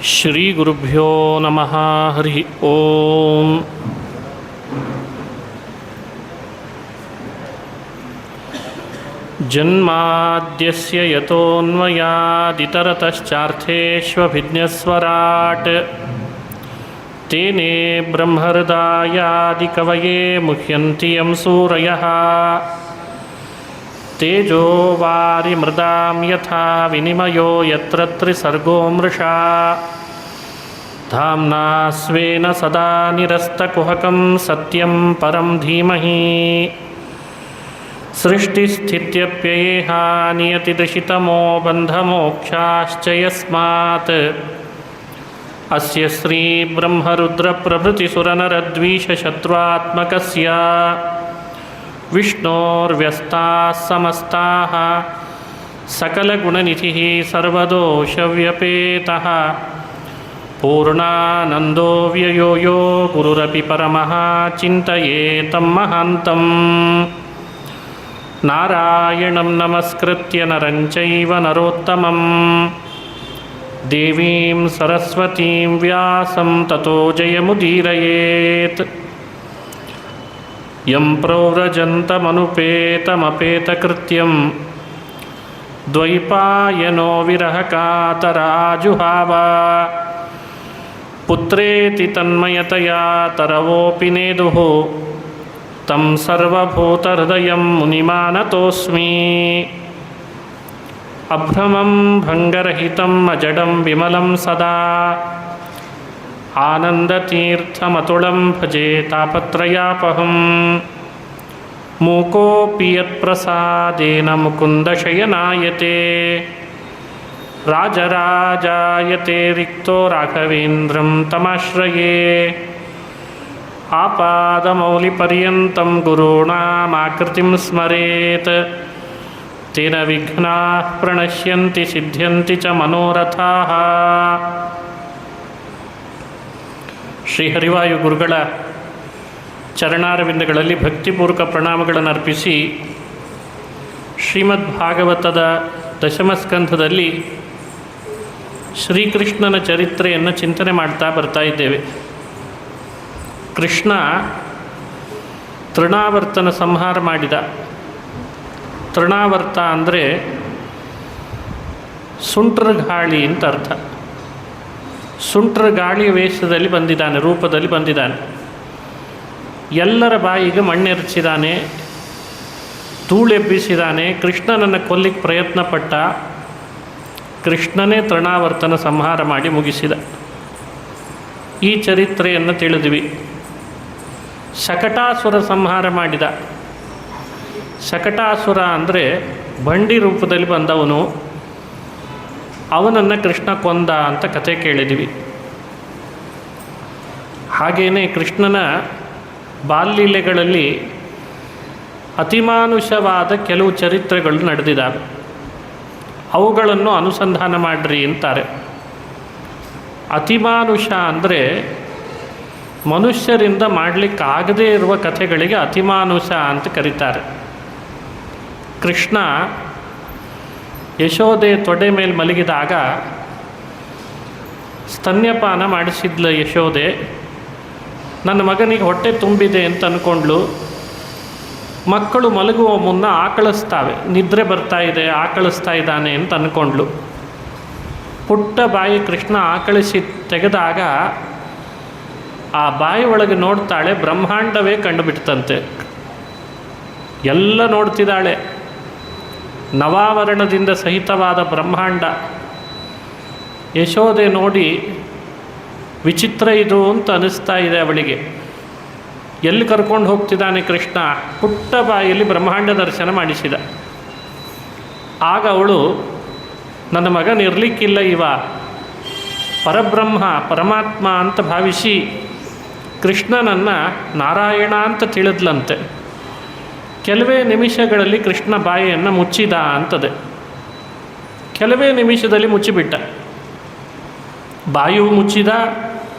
ಶ್ರೀ ಗುರುಭ್ಯೋ ನಮಃ. ಹರಿ ಓಂ. ಜನ್ಮಾದ್ಯಸ್ಯ ಯತೋನ್ಮಯಾದಿತರತಶ್ಚಾರ್ಥೇಷ್ವಭಿಜ್ಞಸ್ವರಾಟ್ ತೇನೇ ಬ್ರಹ್ಮಹೃದಾಯಾದಿಕವಯೇ ಮುಹ್ಯಂತಿ ಯಂ ಸೂರಯಃ. ತೇಜೋ ವಾರಿಮೃದಾಂ ಯಥಾ ವಿನಿಮಯೋ ಯತ್ರ ತ್ರಿಸರ್ಗೋ ಮೃಷಾ. ಧಾಮ್ನಾ ಸ್ವೇನ ಸದಾ ನಿರಸ್ತಕುಹಕಂ ಸತ್ಯಂ ಪರಂ ಧೀಮಹಿ. ಸೃಷ್ಟಿಸ್ಥಿತ್ಯಪ್ಯಯೇಹ ನಿಯತಿದಶಿತಮೋ ಬಂಧಮೋಕ್ಷಾಶ್ಚ ಯಸ್ಮಾತ್. ಅಸ್ಯ ಶ್ರೀ ಬ್ರಹ್ಮರುದ್ರಪ್ರಭೃತಿಸುರನರದ್ವೀಷಶತ್ರುತ್ಮಕಸ್ಯ ವಿಷ್ಣೋರ್ವ್ಯಸ್ತಾಃ ಸಮಸ್ತಾಃ ಸಕಲಗುಣನಿಧಿಃ ಸರ್ವದೋಷವ್ಯಪೇತಃ. ಪೂರ್ಣಾನಂದೋ ವ್ಯಯೋ ಯೋ ಗುರುರಪಿ ಪರಮಃ ಚಿಂತಯೇತಂ ಮಹಾಂತಂ. ನಾರಾಯಣಂ ನಮಸ್ಕೃತ್ಯ ನರಂ ಚೈವ ನರೋತ್ತಮಂ ದೇವೀಂ ಸರಸ್ವತೀಂ ವ್ಯಾಸಂ ತತೋ ಜಯಮುದೀರಯೇತ್. ಯಂ ಪ್ರವ್ರಜಂತಮನುಪೇತಮಪೇತಕೃತ್ಯಂ ದ್ವೈಪಾಯನೋ ವಿರಹಕಾತರಾಜುಹಾವ. ಪುತ್ರೇತಿ ತನ್ಮಯತಯಾ ತರವೋಪಿ ನೇದುಃ ತಂ ಸರ್ವಭೂತಹೃದಯಂ ಮುನಿಮಾನತೋಸ್ಮಿ. ಅಭ್ರಮಂ ಭಂಗರಹಿತಂ ಅಜಡಂ ವಿಮಲಂ ಸದಾ ಆನಂದತೀರ್ಥಮತುಳಂ ಭಜೆ ತಾಪತ್ರಯಾಪಹಂ. ಮೂಕೋಪಿ ಯತ್ಪ್ರಸಾದೇನ ಮುಕುಂದಶಯನಾಯತೆ ರಾಜರಾಜಾಯತೆ ರಿಕ್ತೋ ರಾಘವೇಂದ್ರಂ ತಮಾಶ್ರಯೇ. ಆಪಾದಮೌಲಿಪರ್ಯಂತಂ ಗುರುಣಾಮಾಕೃತಿಂ ಸ್ಮರೇತ್ ತೇನ ವಿಘ್ನಾಃ ಪ್ರಣಶ್ಯಂತಿ ಸಿದ್ಧ್ಯಂತಿ ಚ ಮನೋರಥಾಃ. ಶ್ರೀ ಹರಿವಾಯು ಗುರುಗಳ ಚರಣಾರವಿಂದಗಳಲ್ಲಿ ಭಕ್ತಿಪೂರ್ವಕ ಪ್ರಣಾಮಗಳನ್ನು ಅರ್ಪಿಸಿ ಶ್ರೀಮದ್ ಭಾಗವತದ ದಶಮಸ್ಕಂಧದಲ್ಲಿ ಶ್ರೀಕೃಷ್ಣನ ಚರಿತ್ರೆಯನ್ನು ಚಿಂತನೆ ಮಾಡ್ತಾ ಬರ್ತಾ ಇದ್ದೇವೆ. ಕೃಷ್ಣ ತೃಣಾವರ್ತನ ಸಂಹಾರ ಮಾಡಿದ. ತೃಣಾವರ್ತ ಅಂದರೆ ಸುಂಟ್ರ ಗಾಳಿ ಅಂತ ಅರ್ಥ. ಸುಂಟ್ರ ಗಾಳಿಯ ವೇಷದಲ್ಲಿ ಬಂದಿದ್ದಾನೆ, ರೂಪದಲ್ಲಿ ಬಂದಿದ್ದಾನೆ. ಎಲ್ಲರ ಬಾಯಿಗೆ ಮಣ್ಣೆರಚಿದ್ದಾನೆ, ಧೂಳೆಬ್ಬಿಸಿದ್ದಾನೆ. ಕೃಷ್ಣನನ್ನು ಕೊಲ್ಲಿಕ್ಕೆ ಪ್ರಯತ್ನಪಟ್ಟ. ಕೃಷ್ಣನೇ ತೃಣಾವರ್ತನ ಸಂಹಾರ ಮಾಡಿ ಮುಗಿಸಿದ. ಈ ಚರಿತ್ರೆಯನ್ನು ತಿಳಿದ್ವಿ. ಶಕಟಾಸುರ ಸಂಹಾರ ಮಾಡಿದ. ಶಕಟಾಸುರ ಅಂದರೆ ಬಂಡಿ ರೂಪದಲ್ಲಿ ಬಂದವನು. ಅವನನ್ನು ಕೃಷ್ಣ ಕೊಂದ ಅಂತ ಕಥೆ ಕೇಳಿದ್ವಿ. ಹಾಗೆಯೇ ಕೃಷ್ಣನ ಬಾಲ್ಯಲೀಲೆಗಳಲ್ಲಿ ಅತಿಮಾನುಷವಾದ ಕೆಲವು ಚರಿತ್ರೆಗಳು ನಡೆದಿದ್ದಾವೆ. ಅವುಗಳನ್ನು ಅನುಸಂಧಾನ ಮಾಡಿರಿ ಅಂತಾರೆ. ಅತಿಮಾನುಷ ಅಂದರೆ ಮನುಷ್ಯರಿಂದ ಮಾಡಲಿಕ್ಕಾಗದೇ ಇರುವ ಕಥೆಗಳಿಗೆ ಅತಿಮಾನುಷ ಅಂತ ಕರೀತಾರೆ. ಕೃಷ್ಣ ಯಶೋದೆ ತೊಡೆ ಮೇಲೆ ಮಲಗಿದಾಗ ಸ್ತನ್ಯಪಾನ ಮಾಡಿಸಿದ್ಲ ಯಶೋದೆ. ನನ್ನ ಮಗನಿಗೆ ಹೊಟ್ಟೆ ತುಂಬಿದೆ ಅಂತ ಅಂದ್ಕೊಂಡ್ಳು. ಮಕ್ಕಳು ಮಲಗುವ ಮುನ್ನ ಆಕಳಿಸ್ತಾವೆ, ನಿದ್ರೆ ಬರ್ತಾ ಇದೆ, ಆಕಳಿಸ್ತಾ ಇದ್ದಾನೆ ಅಂತ ಅಂದ್ಕೊಂಡ್ಳು. ಪುಟ್ಟ ಬಾಯಿ ಕೃಷ್ಣ ಆಕಳಿಸಿ ತೆಗೆದಾಗ ಆ ಬಾಯಿ ಒಳಗೆ ನೋಡ್ತಾಳೆ, ಬ್ರಹ್ಮಾಂಡವೇ ಕಂಡುಬಿಡ್ತಂತೆ. ಎಲ್ಲ ನೋಡ್ತಿದ್ದಾಳೆ. ನವಾವರಣದಿಂದ ಸಹಿತವಾದ ಬ್ರಹ್ಮಾಂಡ. ಯಶೋದೆ ನೋಡಿ ವಿಚಿತ್ರ ಇದು ಅಂತ ಅನ್ನಿಸ್ತಾ ಇದೆ ಅವಳಿಗೆ. ಎಲ್ಲಿ ಕರ್ಕೊಂಡು ಹೋಗ್ತಿದ್ದಾನೆ ಕೃಷ್ಣ? ಪುಟ್ಟ ಬಾಯಲ್ಲಿ ಬ್ರಹ್ಮಾಂಡ ದರ್ಶನ ಮಾಡಿಸಿದ. ಆಗ ಅವಳು, ನನ್ನ ಮಗನಿರಲಿಕ್ಕಿಲ್ಲ, ಇವ ಪರಬ್ರಹ್ಮ ಪರಮಾತ್ಮ ಅಂತ ಭಾವಿಸಿ ಕೃಷ್ಣನನ್ನು ನಾರಾಯಣ ಅಂತ ತಿಳಿದ್ಲಂತೆ. ಕೆಲವೇ ನಿಮಿಷಗಳಲ್ಲಿ ಕೃಷ್ಣ ಬಾಯಿಯನ್ನು ಮುಚ್ಚಿದ ಅಂತದೆ. ಕೆಲವೇ ನಿಮಿಷದಲ್ಲಿ ಮುಚ್ಚಿಬಿಟ್ಟ. ಬಾಯು ಮುಚ್ಚಿದ.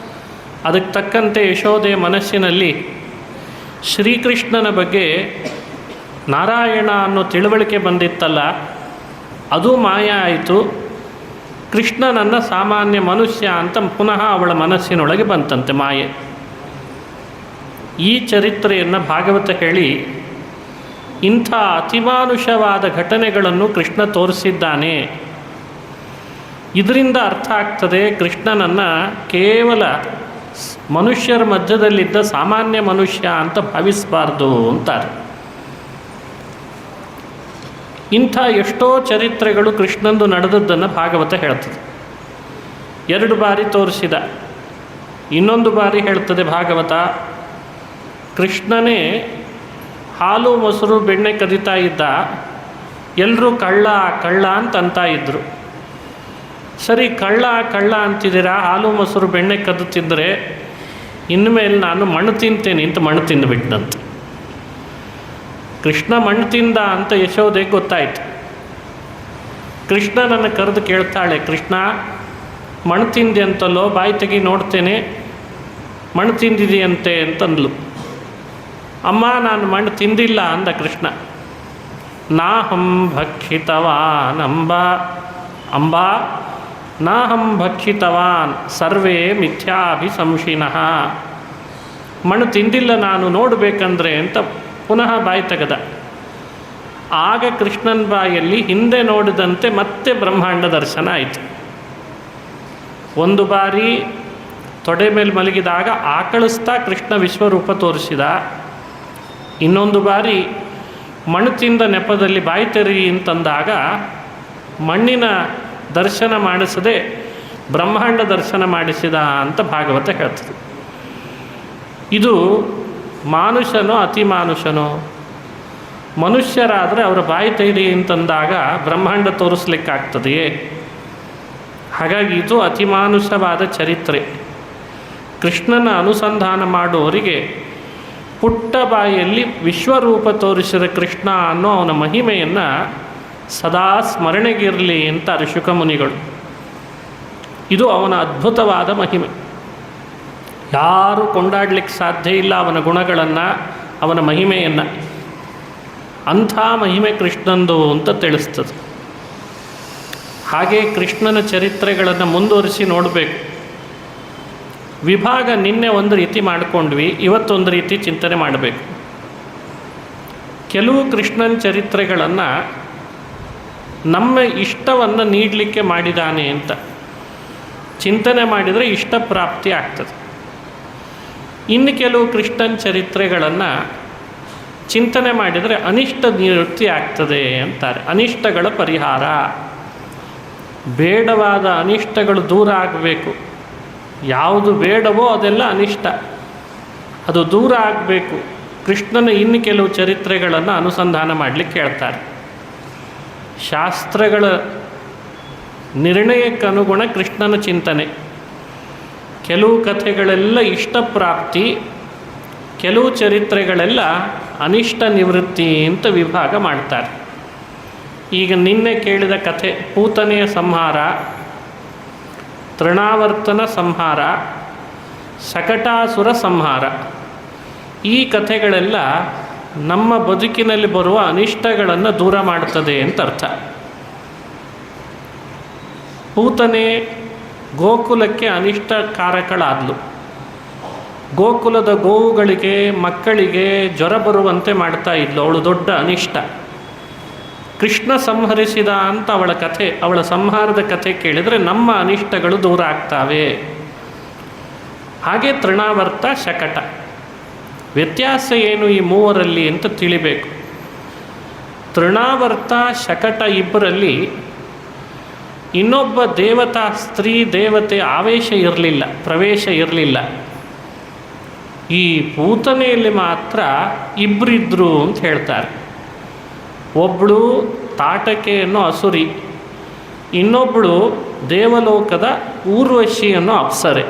ಅದಕ್ಕೆ ತಕ್ಕಂತೆ ಯಶೋದೆ ಮನಸ್ಸಿನಲ್ಲಿ ಶ್ರೀಕೃಷ್ಣನ ಬಗ್ಗೆ ನಾರಾಯಣ ಅನ್ನೋ ತಿಳುವಳಿಕೆ ಬಂದಿತ್ತಲ್ಲ, ಅದು ಮಾಯ ಆಯಿತು. ಕೃಷ್ಣನನ್ನು ಸಾಮಾನ್ಯ ಮನುಷ್ಯ ಅಂತ ಪುನಃ ಅವಳ ಮನಸ್ಸಿನೊಳಗೆ ಬಂತಂತೆ ಮಾಯೆ. ಈ ಚರಿತ್ರೆಯನ್ನು ಭಾಗವತ ಹೇಳಿ ಇಂಥ ಅತಿಮಾನುಷವಾದ ಘಟನೆಗಳನ್ನು ಕೃಷ್ಣ ತೋರಿಸಿದ್ದಾನೆ. ಇದರಿಂದ ಅರ್ಥ ಆಗ್ತದೆ ಕೃಷ್ಣನನ್ನು ಕೇವಲ ಮನುಷ್ಯರ ಮಧ್ಯದಲ್ಲಿದ್ದ ಸಾಮಾನ್ಯ ಮನುಷ್ಯ ಅಂತ ಭಾವಿಸಬಾರ್ದು ಅಂತಾರೆ. ಇಂಥ ಎಷ್ಟೋ ಚರಿತ್ರೆಗಳು ಕೃಷ್ಣಂದು ನಡೆದದ್ದನ್ನು ಭಾಗವತ ಹೇಳ್ತದೆ. 2 ಬಾರಿ ತೋರಿಸಿದ. ಇನ್ನೊಂದು ಬಾರಿ ಹೇಳ್ತದೆ ಭಾಗವತ, ಕೃಷ್ಣನೇ ಹಾಲು ಮೊಸರು ಬೆಣ್ಣೆ ಕದೀತಾ ಇದ್ದ, ಎಲ್ಲರೂ ಕಳ್ಳ ಕಳ್ಳ ಅಂತ ಇದ್ದರು. ಸರಿ, ಕಳ್ಳ ಕಳ್ಳ ಅಂತಿದ್ದೀರಾ, ಹಾಲು ಮೊಸರು ಬೆಣ್ಣೆ ಕದ್ದು ತಿಂದರೆ ಇನ್ಮೇಲೆ ನಾನು ಮಣ್ಣು ತಿಂತೇನೆ ಅಂತ ಮಣ್ಣು ತಿಂದುಬಿಟ್ಟಂತೆ. ಕೃಷ್ಣ ಮಣ್ಣು ತಿಂದ ಅಂತ ಯಶೋದೆಗೆ ಗೊತ್ತಾಯಿತು. ಕೃಷ್ಣನನ್ನು ಕರೆದು ಕೇಳ್ತಾಳೆ, ಕೃಷ್ಣ ಮಣ್ಣು ತಿಂದೆ ಅಂತಲ್ಲೋ, ಬಾಯಿ ತೆಗಿ ನೋಡ್ತೇನೆ, ಮಣ್ಣು ತಿಂದಿದೆಯಂತೆ ಅಂತಂದ್ಲು. ಅಮ್ಮ ನಾನು ಮಣ್ಣು ತಿಂದಿಲ್ಲ ಅಂದ ಕೃಷ್ಣ. ನಾಹಂ ಭಕ್ಷಿತವಾನ್ ಅಂಬಾ ನಾಹಂ ಭಕ್ಷಿತವಾನ್ ಸರ್ವೇ ಮಿಥ್ಯಾಭಿಸಂಶಿನಃ. ಮಣ್ಣು ತಿಂದಿಲ್ಲ ನಾನು, ನೋಡಬೇಕಂದ್ರೆ ಅಂತ ಪುನಃ ಬಾಯಿ ತೆಗೆದ. ಆಗ ಕೃಷ್ಣನ ಬಾಯಲ್ಲಿ ಹಿಂದೆ ನೋಡಿದಂತೆ ಮತ್ತೆ ಬ್ರಹ್ಮಾಂಡ ದರ್ಶನ ಆಯಿತು. ಒಂದು ಬಾರಿ ತೊಡೆ ಮೇಲೆ ಮಲಗಿದಾಗ ಆಕಳಿಸ್ತಾ ಕೃಷ್ಣ ವಿಶ್ವರೂಪ ತೋರಿಸಿದ. ಇನ್ನೊಂದು ಬಾರಿ ಮಣ್ಣು ತಿಂದ ನೆಪದಲ್ಲಿ ಬಾಯಿ ತೆರಿ ಅಂತಂದಾಗ ಮಣ್ಣಿನ ದರ್ಶನ ಮಾಡಿಸದೆ ಬ್ರಹ್ಮಾಂಡ ದರ್ಶನ ಮಾಡಿಸಿದ ಅಂತ ಭಾಗವತ ಹೇಳ್ತದೆ. ಇದು ಮಾನುಷನೋ ಅತಿಮಾನುಷನೋ? ಮನುಷ್ಯರಾದರೆ ಅವರ ಬಾಯಿ ತೆರಿ ಅಂತಂದಾಗ ಬ್ರಹ್ಮಾಂಡ ತೋರಿಸ್ಲಿಕ್ಕಾಗ್ತದೆಯೇ? ಹಾಗಾಗಿ ಇದು ಅತಿಮಾನುಷವಾದ ಚರಿತ್ರೆ. ಕೃಷ್ಣನ ಅನುಸಂಧಾನ ಮಾಡುವವರಿಗೆ ಪುಟ್ಟ ಬಾಯಿಯಲ್ಲಿ ವಿಶ್ವರೂಪ ತೋರಿಸಿದ ಕೃಷ್ಣ ಅನ್ನೋ ಅವನ ಮಹಿಮೆಯನ್ನು ಸದಾ ಸ್ಮರಣೆಗಿರಲಿ ಅಂತಾರೆ ಶುಕಮುನಿಗಳು. ಇದು ಅವನ ಅದ್ಭುತವಾದ ಮಹಿಮೆ. ಯಾರೂ ಕೊಂಡಾಡಲಿಕ್ಕೆ ಸಾಧ್ಯ ಇಲ್ಲ ಅವನ ಗುಣಗಳನ್ನು, ಅವನ ಮಹಿಮೆಯನ್ನು. ಅಂಥ ಮಹಿಮೆ ಕೃಷ್ಣಂದು ಅಂತ ತಿಳಿಸ್ತದೆ. ಹಾಗೆ ಕೃಷ್ಣನ ಚರಿತ್ರೆಗಳನ್ನು ಮುಂದುವರಿಸಿ ನೋಡಬೇಕು. ವಿಭಾಗ ನಿನ್ನೆ ಒಂದು ರೀತಿ ಮಾಡಿಕೊಂಡ್ವಿ, ಇವತ್ತೊಂದು ರೀತಿ ಚಿಂತನೆ ಮಾಡಬೇಕು. ಕೆಲವು ಕೃಷ್ಣನ ಚರಿತ್ರೆಗಳನ್ನು ನಮ್ಮ ಇಷ್ಟವನ್ನು ನೀಡಲಿಕ್ಕೆ ಮಾಡಿದ್ದಾನೆ ಅಂತ ಚಿಂತನೆ ಮಾಡಿದರೆ ಇಷ್ಟ ಪ್ರಾಪ್ತಿ ಆಗ್ತದೆ. ಇನ್ನು ಕೆಲವು ಕೃಷ್ಣನ ಚರಿತ್ರೆಗಳನ್ನು ಚಿಂತನೆ ಮಾಡಿದರೆ ಅನಿಷ್ಟ ನಿವೃತ್ತಿ ಆಗ್ತದೆ ಅಂತಾರೆ. ಅನಿಷ್ಟಗಳ ಪರಿಹಾರ, ಬೇಡವಾದ ಅನಿಷ್ಟಗಳು ದೂರ ಆಗಬೇಕು. ಯಾವುದು ಬೇಡವೋ ಅದೆಲ್ಲ ಅನಿಷ್ಟ, ಅದು ದೂರ ಆಗಬೇಕು. ಕೃಷ್ಣನ ಇನ್ನು ಕೆಲವು ಚರಿತ್ರೆಗಳನ್ನು ಅನುಸಂಧಾನ ಮಾಡಲಿಕ್ಕೆ ಹೇಳ್ತಾರೆ. ಶಾಸ್ತ್ರಗಳ ನಿರ್ಣಯಕ್ಕನುಗುಣ ಕೃಷ್ಣನ ಚಿಂತನೆ. ಕೆಲವು ಕಥೆಗಳೆಲ್ಲ ಇಷ್ಟಪ್ರಾಪ್ತಿ, ಕೆಲವು ಚರಿತ್ರೆಗಳೆಲ್ಲ ಅನಿಷ್ಟ ನಿವೃತ್ತಿ ಅಂತ ವಿಭಾಗ ಮಾಡ್ತಾರೆ. ಈಗ ನಿನ್ನೆ ಕೇಳಿದ ಕಥೆ ಪೂತನೆಯ ಸಂಹಾರ, ತೃಣಾವರ್ತನ ಸಂಹಾರ, ಶಕಟಾಸುರ ಸಂಹಾರ, ಈ ಕಥೆಗಳೆಲ್ಲ ನಮ್ಮ ಬದುಕಿನಲ್ಲಿ ಬರುವ ಅನಿಷ್ಟಗಳನ್ನು ದೂರ ಮಾಡುತ್ತದೆ ಅಂತ ಅರ್ಥ. ಪೂತನೆ ಗೋಕುಲಕ್ಕೆ ಅನಿಷ್ಟಕಾರಕಳಾದಳು. ಗೋಕುಲದ ಗೋವುಗಳಿಗೆ ಮಕ್ಕಳಿಗೆ ಜ್ವರ ಬರುವಂತೆ ಮಾಡ್ತಾ ಇದ್ಲು. ಅವಳು ದೊಡ್ಡ ಅನಿಷ್ಟ. ಕೃಷ್ಣ ಸಂಹರಿಸಿದ ಅಂತ ಅವಳ ಕಥೆ, ಅವಳ ಸಂಹಾರದ ಕಥೆ ಕೇಳಿದರೆ ನಮ್ಮ ಅನಿಷ್ಟಗಳು ದೂರ ಆಗ್ತಾವೆ. ಹಾಗೆ ತೃಣಾವರ್ತ, ಶಕಟ, ವ್ಯತ್ಯಾಸ ಏನು ಈ ಮೂವರಲ್ಲಿ ಅಂತ ತಿಳಿಬೇಕು. ತೃಣಾವರ್ತ, ಶಕಟ ಇಬ್ಬರಲ್ಲಿ ಇನ್ನೊಬ್ಬ ದೇವತಾ ಸ್ತ್ರೀ ದೇವತೆ ಆವೇಶ ಇರಲಿಲ್ಲ, ಪ್ರವೇಶ ಇರಲಿಲ್ಲ. ಈ ಪೂತನೆಯಲ್ಲಿ ಮಾತ್ರ ಇಬ್ಬರಿದ್ದರು ಅಂತ ಹೇಳ್ತಾರೆ. ಒಬ್ಬಳು ತಾಟಕೆ ಅನ್ನೋ ಅಸುರಿ, ಇನ್ನೊಬ್ಬಳು ದೇವಲೋಕದ ಊರ್ವಶಿ ಅನ್ನೋ ಅಪ್ಸರೆ.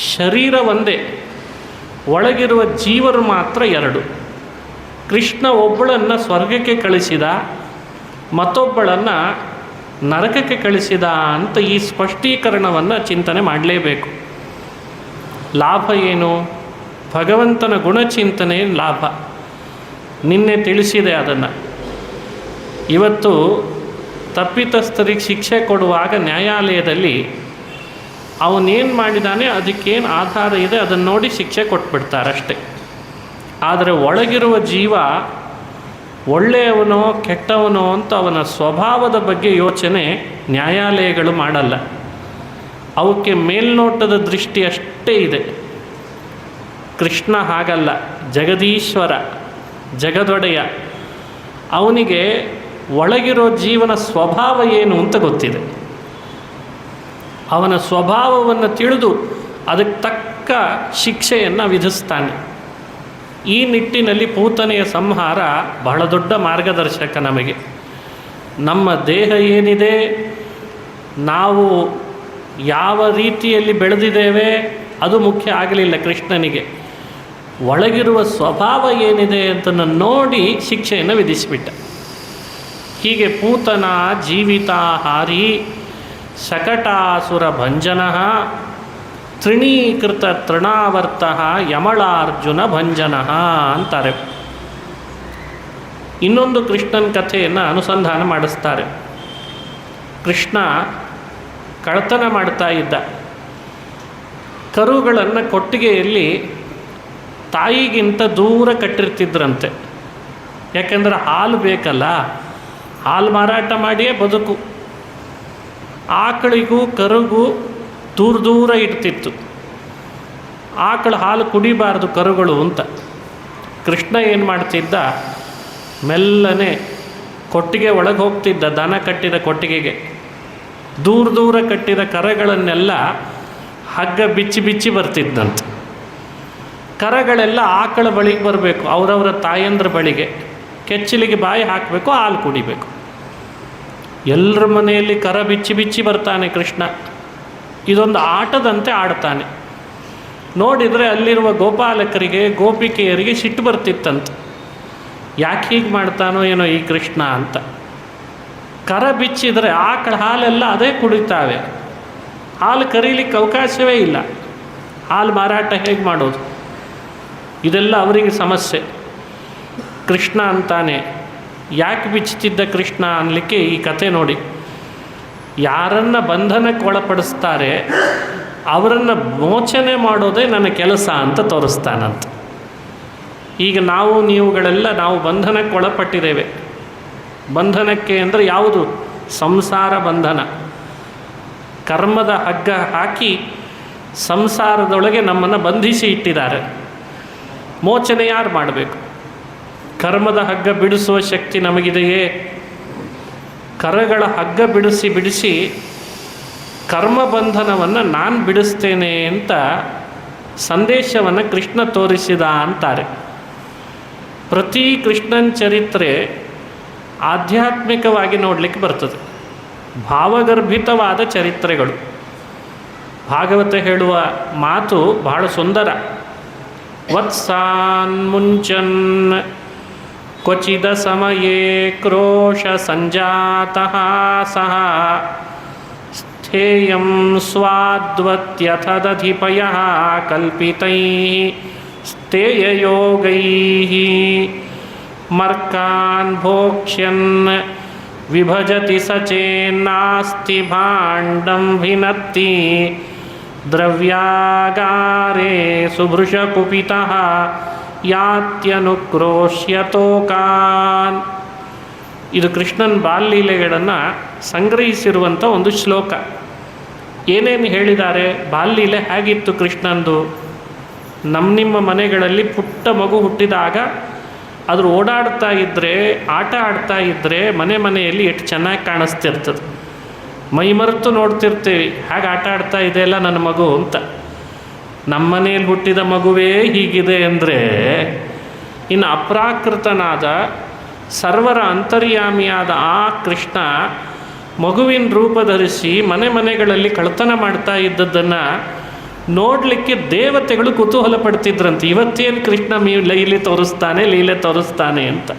ಶರೀರ ಒಂದೇ, ಒಳಗಿರುವ ಜೀವರು ಮಾತ್ರ ಎರಡು. ಕೃಷ್ಣ ಒಬ್ಬಳನ್ನು ಸ್ವರ್ಗಕ್ಕೆ ಕಳಿಸಿದ, ಮತ್ತೊಬ್ಬಳನ್ನು ನರಕಕ್ಕೆ ಕಳಿಸಿದ ಅಂತ ಈ ಸ್ಪಷ್ಟೀಕರಣವನ್ನು ಚಿಂತನೆ ಮಾಡಲೇಬೇಕು. ಲಾಭ ಏನು? ಭಗವಂತನ ಗುಣಚಿಂತನೆ ಲಾಭ. ನಿನ್ನೆ ತಿಳಿಸಿದೆ ಅದನ್ನು. ಇವತ್ತು ತಪ್ಪಿತಸ್ಥರಿಗೆ ಶಿಕ್ಷೆ ಕೊಡುವಾಗ ನ್ಯಾಯಾಲಯದಲ್ಲಿ ಅವನೇನು ಮಾಡಿದ್ದಾನೆ ಅದಕ್ಕೇನು ಆಧಾರ ಇದೆ ಅದನ್ನು ನೋಡಿ ಶಿಕ್ಷೆ ಕೊಟ್ಬಿಡ್ತಾರೆ ಅಷ್ಟೆ. ಆದರೆ ಒಳಗಿರುವ ಜೀವ ಒಳ್ಳೆಯವನೋ ಕೆಟ್ಟವನೋ ಅಂತ ಅವನ ಸ್ವಭಾವದ ಬಗ್ಗೆ ಯೋಚನೆ ನ್ಯಾಯಾಲಯಗಳು ಮಾಡಲ್ಲ. ಅವಕ್ಕೆ ಮೇಲ್ನೋಟದ ದೃಷ್ಟಿ ಅಷ್ಟೇ ಇದೆ. ಕೃಷ್ಣ ಹಾಗಲ್ಲ, ಜಗದೀಶ್ವರ, ಜಗದೊಡೆಯ. ಅವನಿಗೆ ಒಳಗಿರೋ ಜೀವನ ಸ್ವಭಾವ ಏನು ಅಂತ ಗೊತ್ತಿದೆ. ಅವನ ಸ್ವಭಾವವನ್ನು ತಿಳಿದು ಅದಕ್ಕೆ ತಕ್ಕ ಶಿಕ್ಷೆಯನ್ನು ವಿಧಿಸ್ತಾನೆ. ಈ ನಿಟ್ಟಿನಲ್ಲಿ ಪೂತನೆಯ ಸಂಹಾರ ಬಹಳ ದೊಡ್ಡ ಮಾರ್ಗದರ್ಶಕ ನಮಗೆ. ನಮ್ಮ ದೇಹ ಏನಿದೆ, ನಾವು ಯಾವ ರೀತಿಯಲ್ಲಿ ಬೆಳೆದಿದ್ದೇವೆ ಅದು ಮುಖ್ಯ ಆಗಲಿಲ್ಲ ಕೃಷ್ಣನಿಗೆ. ಒಳಗಿರುವ ಸ್ವಭಾವ ಏನಿದೆ ಅಂತನ್ನು ನೋಡಿ ಶಿಕ್ಷೆಯನ್ನು ವಿಧಿಸಿಬಿಟ್ಟ. ಹೀಗೆ ಪೂತನ ಜೀವಿತಾಹಾರಿ ಶಕಟಾಸುರ ಭಂಜನ ತೃಣೀಕೃತ ತೃಣಾವರ್ತ ಯಮಳಾರ್ಜುನ ಭಂಜನ ಅಂತಾರೆ. ಇನ್ನೊಂದು ಕೃಷ್ಣನ ಕಥೆಯನ್ನು ಅನುಸಂಧಾನ ಮಾಡಿಸ್ತಾರೆ. ಕೃಷ್ಣ ಕಳ್ಳತನ ಮಾಡ್ತಾ ಇದ್ದ. ಕರುಗಳನ್ನು ಕೊಟ್ಟಿಗೆಯಲ್ಲಿ ತಾಯಿಗಿಂತ ದೂರ ಕಟ್ಟಿರ್ತಿದ್ರಂತೆ. ಯಾಕೆಂದರೆ ಹಾಲು ಬೇಕಲ್ಲ, ಹಾಲು ಮಾರಾಟ ಮಾಡಿಯೇ ಬದುಕು. ಆಕಳಿಗೂ ಕರುಗೂ ದೂರ ದೂರ ಇಡ್ತಿತ್ತು. ಆಕಳು ಹಾಲು ಕುಡಿಬಾರ್ದು ಕರುಗಳು ಅಂತ. ಕೃಷ್ಣ ಏನು ಮಾಡ್ತಿದ್ದ, ಮೆಲ್ಲನೆ ಕೊಟ್ಟಿಗೆ ಒಳಗೆ ಹೋಗ್ತಿದ್ದ. ದನ ಕಟ್ಟಿದ ಕೊಟ್ಟಿಗೆಗೆ ದೂರ ದೂರ ಕಟ್ಟಿದ ಕರಗಳನ್ನೆಲ್ಲ ಹಗ್ಗ ಬಿಚ್ಚಿ ಬಿಚ್ಚಿ ಬರ್ತಿದ್ದಂತೆ. ಕರಗಳೆಲ್ಲ ಆಕಳ ಬಳಿಗೆ ಬರಬೇಕು, ಅವರವರ ತಾಯಂದ್ರ ಬಳಿಗೆ. ಕೆಚ್ಚಲಿಗೆ ಬಾಯಿ ಹಾಕಬೇಕು, ಹಾಲು ಕುಡಿಬೇಕು. ಎಲ್ಲರ ಮನೆಯಲ್ಲಿ ಕರ ಬಿಚ್ಚಿ ಬಿಚ್ಚಿ ಬರ್ತಾನೆ ಕೃಷ್ಣ. ಇದೊಂದು ಆಟದಂತೆ ಆಡ್ತಾನೆ. ನೋಡಿದರೆ ಅಲ್ಲಿರುವ ಗೋಪಾಲಕರಿಗೆ ಗೋಪಿಕೆಯರಿಗೆ ಸಿಟ್ಟು ಬರ್ತಿತ್ತಂತೆ. ಯಾಕೆ ಹೀಗೆ ಮಾಡ್ತಾನೋ ಏನೋ ಈ ಕೃಷ್ಣ ಅಂತ. ಕರ ಬಿಚ್ಚಿದರೆ ಆಕಳ ಹಾಲೆಲ್ಲ ಅದೇ ಕುಡಿತಾವೆ, ಹಾಲು ಕರೀಲಿಕ್ಕೆ ಅವಕಾಶವೇ ಇಲ್ಲ. ಹಾಲು ಮಾರಾಟ ಹೇಗೆ ಮಾಡೋದು? ಇದೆಲ್ಲ ಅವರಿಗೆ ಸಮಸ್ಯೆ. ಕೃಷ್ಣ ಅಂತಾನೆ, ಯಾಕೆ ಬಿಚ್ಚುತ್ತಿದ್ದ ಕೃಷ್ಣ ಅನ್ನಲಿಕ್ಕೆ ಈ ಕಥೆ ನೋಡಿ. ಯಾರನ್ನು ಬಂಧನಕ್ಕೆ ಒಳಪಡಿಸ್ತಾರೆ ಅವರನ್ನು ಮೋಚನೆ ಮಾಡೋದೇ ನನ್ನ ಕೆಲಸ ಅಂತ ತೋರಿಸ್ತಾನಂತ. ಈಗ ನಾವು ಬಂಧನಕ್ಕೆ ಒಳಪಟ್ಟಿದ್ದೇವೆ. ಬಂಧನಕ್ಕೆ ಅಂದರೆ ಯಾವುದು? ಸಂಸಾರ ಬಂಧನ. ಕರ್ಮದ ಹಗ್ಗ ಹಾಕಿ ಸಂಸಾರದೊಳಗೆ ನಮ್ಮನ್ನು ಬಂಧಿಸಿ ಇಟ್ಟಿದ್ದಾರೆ. ಮೋಚನೆ ಯಾರು ಮಾಡಬೇಕು? ಕರ್ಮದ ಹಗ್ಗ ಬಿಡಿಸುವ ಶಕ್ತಿ ನಮಗಿದೆಯೇ? ಕರಗಳ ಹಗ್ಗ ಬಿಡಿಸಿ ಕರ್ಮಬಂಧನವನ್ನು ನಾನು ಬಿಡಿಸ್ತೇನೆ ಅಂತ ಸಂದೇಶವನ್ನು ಕೃಷ್ಣ ತೋರಿಸಿದ ಅಂತಾರೆ. ಪ್ರತಿ ಕೃಷ್ಣನ ಚರಿತ್ರೆ ಆಧ್ಯಾತ್ಮಿಕವಾಗಿ ನೋಡಲಿಕ್ಕೆ ಬರ್ತದೆ. ಭಾವಗರ್ಭಿತವಾದ ಚರಿತ್ರೆಗಳು. ಭಾಗವತ ಹೇಳುವ ಮಾತು ಬಹಳ ಸುಂದರ. ವತ್ಸಾನ್ ಮುಂಚನ್ ಕ್ವಚಿದ ಸಮಯೇ ಕ್ರೋಶ ಸಂಜಾತಃ ಸಹ ಸ್ಥೇಯಂ ಸ್ವಾದ್ವತ್ಯಥದಧಿಪಯಃ ಕಲ್ಪಿತೈಃ ಸ್ಥೇಯಯೋಗೈಃ ಮರ್ಕಾನ್ ಭೋಕ್ಷ್ಯನ್ ವಿಭಜತಿ ಸಚೇನ್ನಾಸ್ತಿ ಭಾಂಡಂ ಭಿನತ್ತಿ ದ್ರವ್ಯಾಗಾರೇ ಸುಭೃಶಕುಪಿತಃ ಯಾತ್ಯನುಕ್ರೋಶ್ಯತೋಕಾನ್. ಇದು ಕೃಷ್ಣನ ಬಾಲ್ಯಲೀಲೆಗಳನ್ನು ಸಂಗ್ರಹಿಸಿರುವಂಥ ಒಂದು ಶ್ಲೋಕ. ಏನೇನು ಹೇಳಿದ್ದಾರೆ, ಬಾಲ್ಯಲೀಲೆ ಹೇಗಿತ್ತು ಕೃಷ್ಣಂದು? ನಿಮ್ಮ ಮನೆಗಳಲ್ಲಿ ಪುಟ್ಟ ಮಗು ಹುಟ್ಟಿದಾಗ ಅದ್ರ ಓಡಾಡ್ತಾ ಇದ್ದರೆ, ಆಟ ಆಡ್ತಾ ಇದ್ದರೆ ಮನೆಯಲ್ಲಿ ಎಷ್ಟು ಚೆನ್ನಾಗಿ ಕಾಣಿಸ್ತಿರ್ತದೆ. ಮೈಮರೆತು ನೋಡ್ತಿರ್ತೀವಿ, ಹೇಗೆ ಆಟ ಆಡ್ತಾ ಇದೆಯಲ್ಲ ನನ್ನ ಮಗು ಅಂತ. ನಮ್ಮ ಮನೆಯಲ್ಲಿ ಹುಟ್ಟಿದ ಮಗುವೇ ಹೀಗಿದೆ ಅಂದರೆ ಇನ್ನು ಅಪ್ರಾಕೃತನಾದ ಸರ್ವರ ಅಂತರ್ಯಾಮಿಯಾದ ಆ ಕೃಷ್ಣ ಮಗುವಿನ ರೂಪ ಧರಿಸಿ ಮನೆಗಳಲ್ಲಿ ಕಳ್ಳತನ ಮಾಡ್ತಾ ಇದ್ದದ್ದನ್ನು ನೋಡಲಿಕ್ಕೆ ದೇವತೆಗಳು ಕುತೂಹಲ ಪಡ್ತಿದ್ರಂತೆ. ಇವತ್ತೇನು ಕೃಷ್ಣ ಲೀಲೆ ತೋರಿಸ್ತಾನೆ ಅಂತ.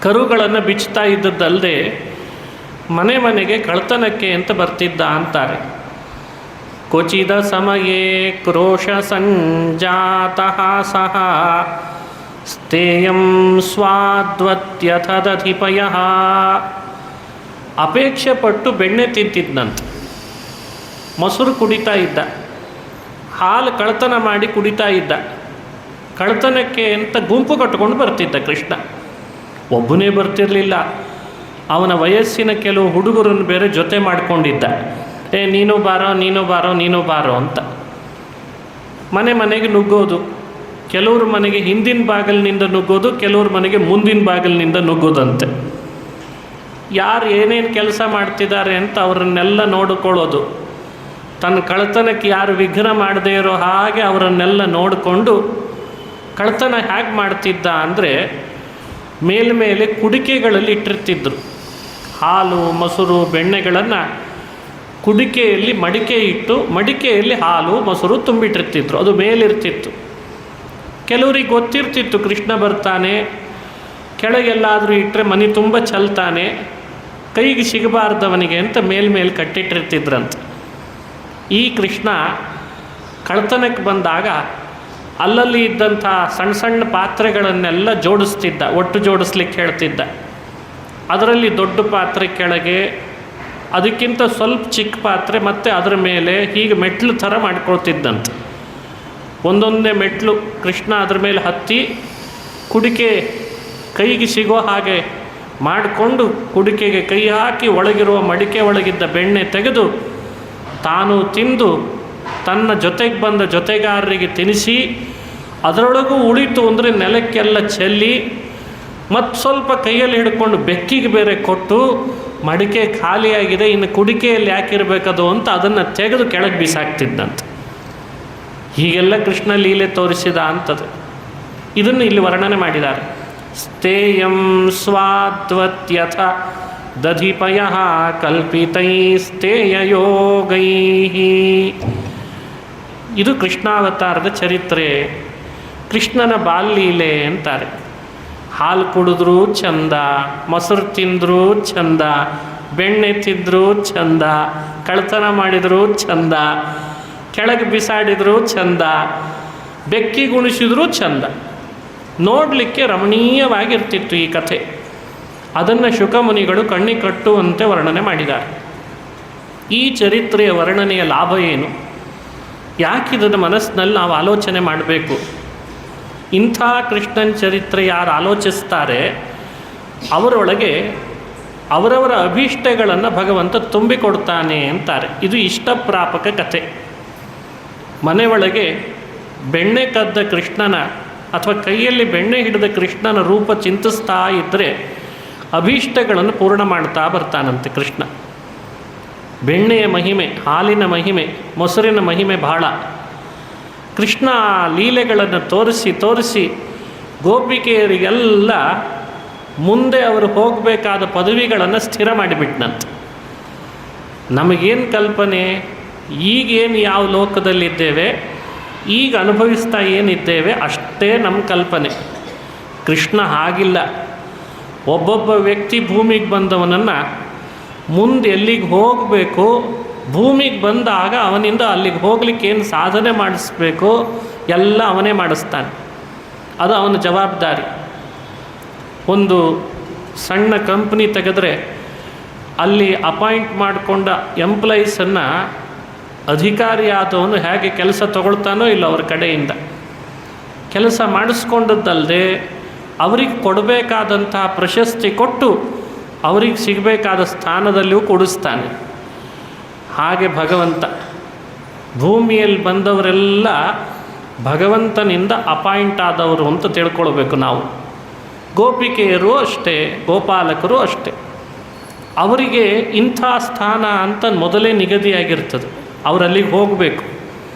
ಕರುಗಳನ್ನು ಬಿಚ್ಚುತ್ತಾ ಇದ್ದದ್ದಲ್ಲದೆ ಮನೆಗೆ ಕಳ್ಳತನಕ್ಕೆ ಅಂತ ಬರ್ತಿದ್ದ ಅಂತಾರೆ. ಕ್ವಚಿದ ಸಮಯೇ ಕ್ರೋಶ ಸಂಜಾತಃ ಸಹ ಸ್ಥೇಯಂ ಸ್ವಾದ್ವತ್ಯಥದಧಿಪಯಃ ಅಪೇಕ್ಷೆ ಪಟ್ಟು ಬೆಣ್ಣೆ ತಿಂತಿದ್ನಂತೆ, ಮೊಸರು ಕುಡಿತಾ ಇದ್ದ, ಹಾಲು ಕಳ್ತನ ಮಾಡಿ ಕುಡಿತಾ ಇದ್ದ. ಕಳ್ತನಕ್ಕೆ ಅಂತ ಗುಂಪು ಕಟ್ಕೊಂಡು ಬರ್ತಿದ್ದ ಕೃಷ್ಣ. ಒಬ್ಬನೇ ಬರ್ತಿರಲಿಲ್ಲ, ಅವನ ವಯಸ್ಸಿನ ಕೆಲವು ಹುಡುಗರನ್ನು ಬೇರೆ ಜೊತೆ ಮಾಡಿಕೊಂಡಿದ್ದ. ನೀನು ಬಾರೋ ನೀನು ಬಾರೋ ನೀನು ಬಾರೋ ಅಂತ ಮನೆ ಮನೆಗೆ ನುಗ್ಗೋದು. ಕೆಲವ್ರ ಮನೆಗೆ ಹಿಂದಿನ ಬಾಗಿಲಿನಿಂದ ನುಗ್ಗೋದು, ಕೆಲವ್ರ ಮನೆಗೆ ಮುಂದಿನ ಬಾಗಿಲಿನಿಂದ ನುಗ್ಗೋದಂತೆ. ಯಾರು ಏನೇನು ಕೆಲಸ ಮಾಡ್ತಿದ್ದಾರೆ ಅಂತ ಅವರನ್ನೆಲ್ಲ ನೋಡಿಕೊಳ್ಳೋದು. ತನ್ನ ಕಳ್ತನಕ್ಕೆ ಯಾರು ವಿಘ್ನ ಮಾಡದೇ ಇರೋ ಹಾಗೆ ಅವರನ್ನೆಲ್ಲ ನೋಡಿಕೊಂಡು ಕಳ್ತನ ಹೇಗೆ ಮಾಡ್ತಿದ್ದ ಅಂದರೆ, ಮೇಲ್ಮೇಲೆ ಕುಡಿಕೆಗಳಲ್ಲಿ ಇಟ್ಟಿರ್ತಿದ್ರು. ಹಾಲು ಮೊಸರು ಬೆಣ್ಣೆಗಳನ್ನು ಕುಡಿಕೆಯಲ್ಲಿ ಮಡಿಕೆ ಇಟ್ಟು ಮಡಿಕೆಯಲ್ಲಿ ಹಾಲು ಮೊಸರು ತುಂಬಿಟ್ಟಿರ್ತಿದ್ರು. ಅದು ಮೇಲಿರ್ತಿತ್ತು. ಕೆಲವರಿಗೆ ಗೊತ್ತಿರ್ತಿತ್ತು ಕೃಷ್ಣ ಬರ್ತಾನೆ, ಕೆಳಗೆಲ್ಲಾದರೂ ಇಟ್ಟರೆ ಮನೆ ತುಂಬ ಚೆಲ್ತಾನೆ, ಕೈಗೆ ಸಿಗಬಾರ್ದವನಿಗೆ ಅಂತ ಮೇಲ್ಮೇಲೆ ಕಟ್ಟಿಟ್ಟಿರ್ತಿದ್ರಂತೆ. ಈ ಕೃಷ್ಣ ಕಳ್ತನಕ್ಕೆ ಬಂದಾಗ ಅಲ್ಲಲ್ಲಿ ಇದ್ದಂಥ ಸಣ್ಣ ಸಣ್ಣ ಪಾತ್ರೆಗಳನ್ನೆಲ್ಲ ಜೋಡಿಸ್ತಿದ್ದ, ಒಟ್ಟು ಜೋಡಿಸ್ಲಿಕ್ಕೆ ಹೇಳ್ತಿದ್ದ. ಅದರಲ್ಲಿ ದೊಡ್ಡ ಪಾತ್ರೆ ಕೆಳಗೆ, ಅದಕ್ಕಿಂತ ಸ್ವಲ್ಪ ಚಿಕ್ಕ ಪಾತ್ರೆ ಮತ್ತು ಅದರ ಮೇಲೆ ಹೀಗೆ ಮೆಟ್ಲು ಥರ ಮಾಡ್ಕೊಳ್ತಿದ್ದಂತೆ. ಒಂದೊಂದೇ ಮೆಟ್ಲು ಕೃಷ್ಣ ಅದರ ಮೇಲೆ ಹತ್ತಿ ಕುಡಿಕೆ ಕೈಗೆ ಸಿಗೋ ಹಾಗೆ ಮಾಡಿಕೊಂಡು ಕುಡಿಕೆಗೆ ಕೈ ಹಾಕಿ ಒಳಗಿರುವ ಮಡಿಕೆ ಒಳಗಿದ್ದ ಬೆಣ್ಣೆ ತೆಗೆದು ತಾನು ತಿಂದು ತನ್ನ ಜೊತೆಗೆ ಬಂದ ಜೊತೆಗಾರರಿಗೆ ತಿನ್ನಿಸಿ, ಅದರೊಳಗೂ ಉಳಿತು ಅಂದರೆ ನೆಲಕ್ಕೆಲ್ಲ ಚೆಲ್ಲಿ ಮತ್ತು ಸ್ವಲ್ಪ ಕೈಯಲ್ಲಿ ಹಿಡ್ಕೊಂಡು ಬೆಕ್ಕಿಗೆ ಬೇರೆ ಕೊಟ್ಟು, ಮಡಿಕೆ ಖಾಲಿಯಾಗಿದೆ ಇನ್ನು ಕುಡಿಕೆಯಲ್ಲಿ ಯಾಕಿರಬೇಕದು ಅಂತ ಅದನ್ನು ತೆಗೆದು ಕೆಳಗೆ ಬಿಸಾಕ್ತಿದ್ದಂತೆ. ಹೀಗೆಲ್ಲ ಕೃಷ್ಣ ಲೀಲೆ ತೋರಿಸಿದ ಅಂಥದ್ದು. ಇದನ್ನು ಇಲ್ಲಿ ವರ್ಣನೆ ಮಾಡಿದ್ದಾರೆ. ಸ್ಥೇಯಂ ಸ್ವಾದ್ವತ್ಯಥ ದಧಿಪಯ ಕಲ್ಪಿತೈ ಸ್ಥೇಯಯೋಗೈ. ಇದು ಕೃಷ್ಣಾವತಾರದ ಚರಿತ್ರೆ, ಕೃಷ್ಣನ ಬಾಲ್ಯಲೀಲೆ ಅಂತಾರೆ. ಹಾಲು ಕುಡಿದ್ರೂ ಚಂದ, ಮೊಸರು ತಿಂದರೂ ಚಂದ, ಬೆಣ್ಣೆ ತಿಂದರೂ ಚಂದ, ಕಳ್ತನ ಮಾಡಿದರೂ ಚಂದ, ಕೆಳಗೆ ಬಿಸಾಡಿದರೂ ಚಂದ, ಬೆಕ್ಕಿಗುಣಿಸಿದ್ರೂ ಚಂದ. ನೋಡಲಿಕ್ಕೆ ರಮಣೀಯವಾಗಿರ್ತಿತ್ತು ಈ ಕಥೆ. ಅದನ್ನು ಶುಕಮುನಿಗಳು ಕಣ್ಣಿಗೆ ಕಟ್ಟುವಂತೆ ವರ್ಣನೆ ಮಾಡಿದ್ದಾರೆ. ಈ ಚರಿತ್ರೆಯ ವರ್ಣನೆಯ ಲಾಭ ಏನು? ಯಾಕಿದನ್ನು ಮನಸ್ಸಿನಲ್ಲಿ ನಾವು ಆಲೋಚನೆ ಮಾಡಬೇಕು? ಇಂಥ ಕೃಷ್ಣನ ಚರಿತ್ರೆ ಯಾರು ಆಲೋಚಿಸ್ತಾರೆ ಅವರೊಳಗೆ ಅವರವರ ಅಭೀಷ್ಟಗಳನ್ನು ಭಗವಂತ ತುಂಬಿಕೊಡ್ತಾನೆ ಅಂತಾರೆ. ಇದು ಇಷ್ಟಪ್ರಾಪಕ ಕಥೆ. ಮನೆಯೊಳಗೆ ಬೆಣ್ಣೆ ಕದ್ದ ಕೃಷ್ಣನ ಅಥವಾ ಕೈಯಲ್ಲಿ ಬೆಣ್ಣೆ ಹಿಡಿದ ಕೃಷ್ಣನ ರೂಪ ಚಿಂತಿಸ್ತಾ ಇದ್ದರೆ ಅಭೀಷ್ಟಗಳನ್ನು ಪೂರ್ಣ ಮಾಡ್ತಾ ಬರ್ತಾನಂತೆ ಕೃಷ್ಣ. ಬೆಣ್ಣೆಯ ಮಹಿಮೆ, ಹಾಲಿನ ಮಹಿಮೆ, ಮೊಸರಿನ ಮಹಿಮೆ ಬಹಳ. ಕೃಷ್ಣ ಲೀಲೆಗಳನ್ನು ತೋರಿಸಿ ಗೋಪಿಕೆಯರಿಗೆಲ್ಲ ಮುಂದೆ ಅವರು ಹೋಗಬೇಕಾದ ಪದವಿಗಳನ್ನು ಸ್ಥಿರ ಮಾಡಿಬಿಟ್ನಂತೆ. ನಮಗೇನು ಕಲ್ಪನೆ, ಈಗೇನು ಯಾವ ಲೋಕದಲ್ಲಿದ್ದೇವೆ, ಈಗ ಅನುಭವಿಸ್ತಾ ಏನಿದ್ದೇವೆ ಅಷ್ಟೇ ನಮ್ಮ ಕಲ್ಪನೆ. ಕೃಷ್ಣ ಹಾಗಿಲ್ಲ. ಒಬ್ಬೊಬ್ಬ ವ್ಯಕ್ತಿ ಭೂಮಿಗೆ ಬಂದವನನ್ನು ಮುಂದೆ ಎಲ್ಲಿಗೆ ಹೋಗಬೇಕು, ಭೂಮಿಗೆ ಬಂದಾಗ ಅವನಿಂದ ಅಲ್ಲಿಗೆ ಹೋಗ್ಲಿಕ್ಕೆ ಏನು ಸಾಧನೆ ಮಾಡಿಸ್ಬೇಕು ಎಲ್ಲ ಅವನೇ ಮಾಡಿಸ್ತಾನೆ. ಅದು ಅವನ ಜವಾಬ್ದಾರಿ. ಒಂದು ಸಣ್ಣ ಕಂಪ್ನಿ ತೆಗೆದ್ರೆ ಅಲ್ಲಿ ಅಪಾಯಿಂಟ್ ಮಾಡಿಕೊಂಡ ಎಂಪ್ಲಾಯೀಸನ್ನು ಅಧಿಕಾರಿಯಾದವನು ಹೇಗೆ ಕೆಲಸ ತಗೊಳ್ತಾನೋ ಇಲ್ಲ ಅವ್ರ ಕಡೆಯಿಂದ ಕೆಲಸ ಮಾಡಿಸ್ಕೊಂಡದ್ದಲ್ಲದೆ ಅವ್ರಿಗೆ ಕೊಡಬೇಕಾದಂತಹ ಪ್ರಶಸ್ತಿ ಕೊಟ್ಟು ಅವ್ರಿಗೆ ಸಿಗಬೇಕಾದ ಸ್ಥಾನದಲ್ಲಿಯೂ ಕೊಡಿಸ್ತಾನೆ. ಹಾಗೆ ಭಗವಂತ ಭೂಮಿಯಲ್ಲಿ ಬಂದವರೆಲ್ಲ ಭಗವಂತನಿಂದ ಅಪಾಯಿಂಟ್ ಆದವರು ಅಂತ ತಿಳ್ಕೊಳ್ಬೇಕು ನಾವು. ಗೋಪಿಕೆಯರು ಅಷ್ಟೇ, ಗೋಪಾಲಕರು ಅಷ್ಟೇ. ಅವರಿಗೆ ಇಂಥ ಸ್ಥಾನ ಅಂತ ಮೊದಲೇ ನಿಗದಿಯಾಗಿರ್ತದೆ. ಅವರು ಅಲ್ಲಿಗೆ ಹೋಗಬೇಕು.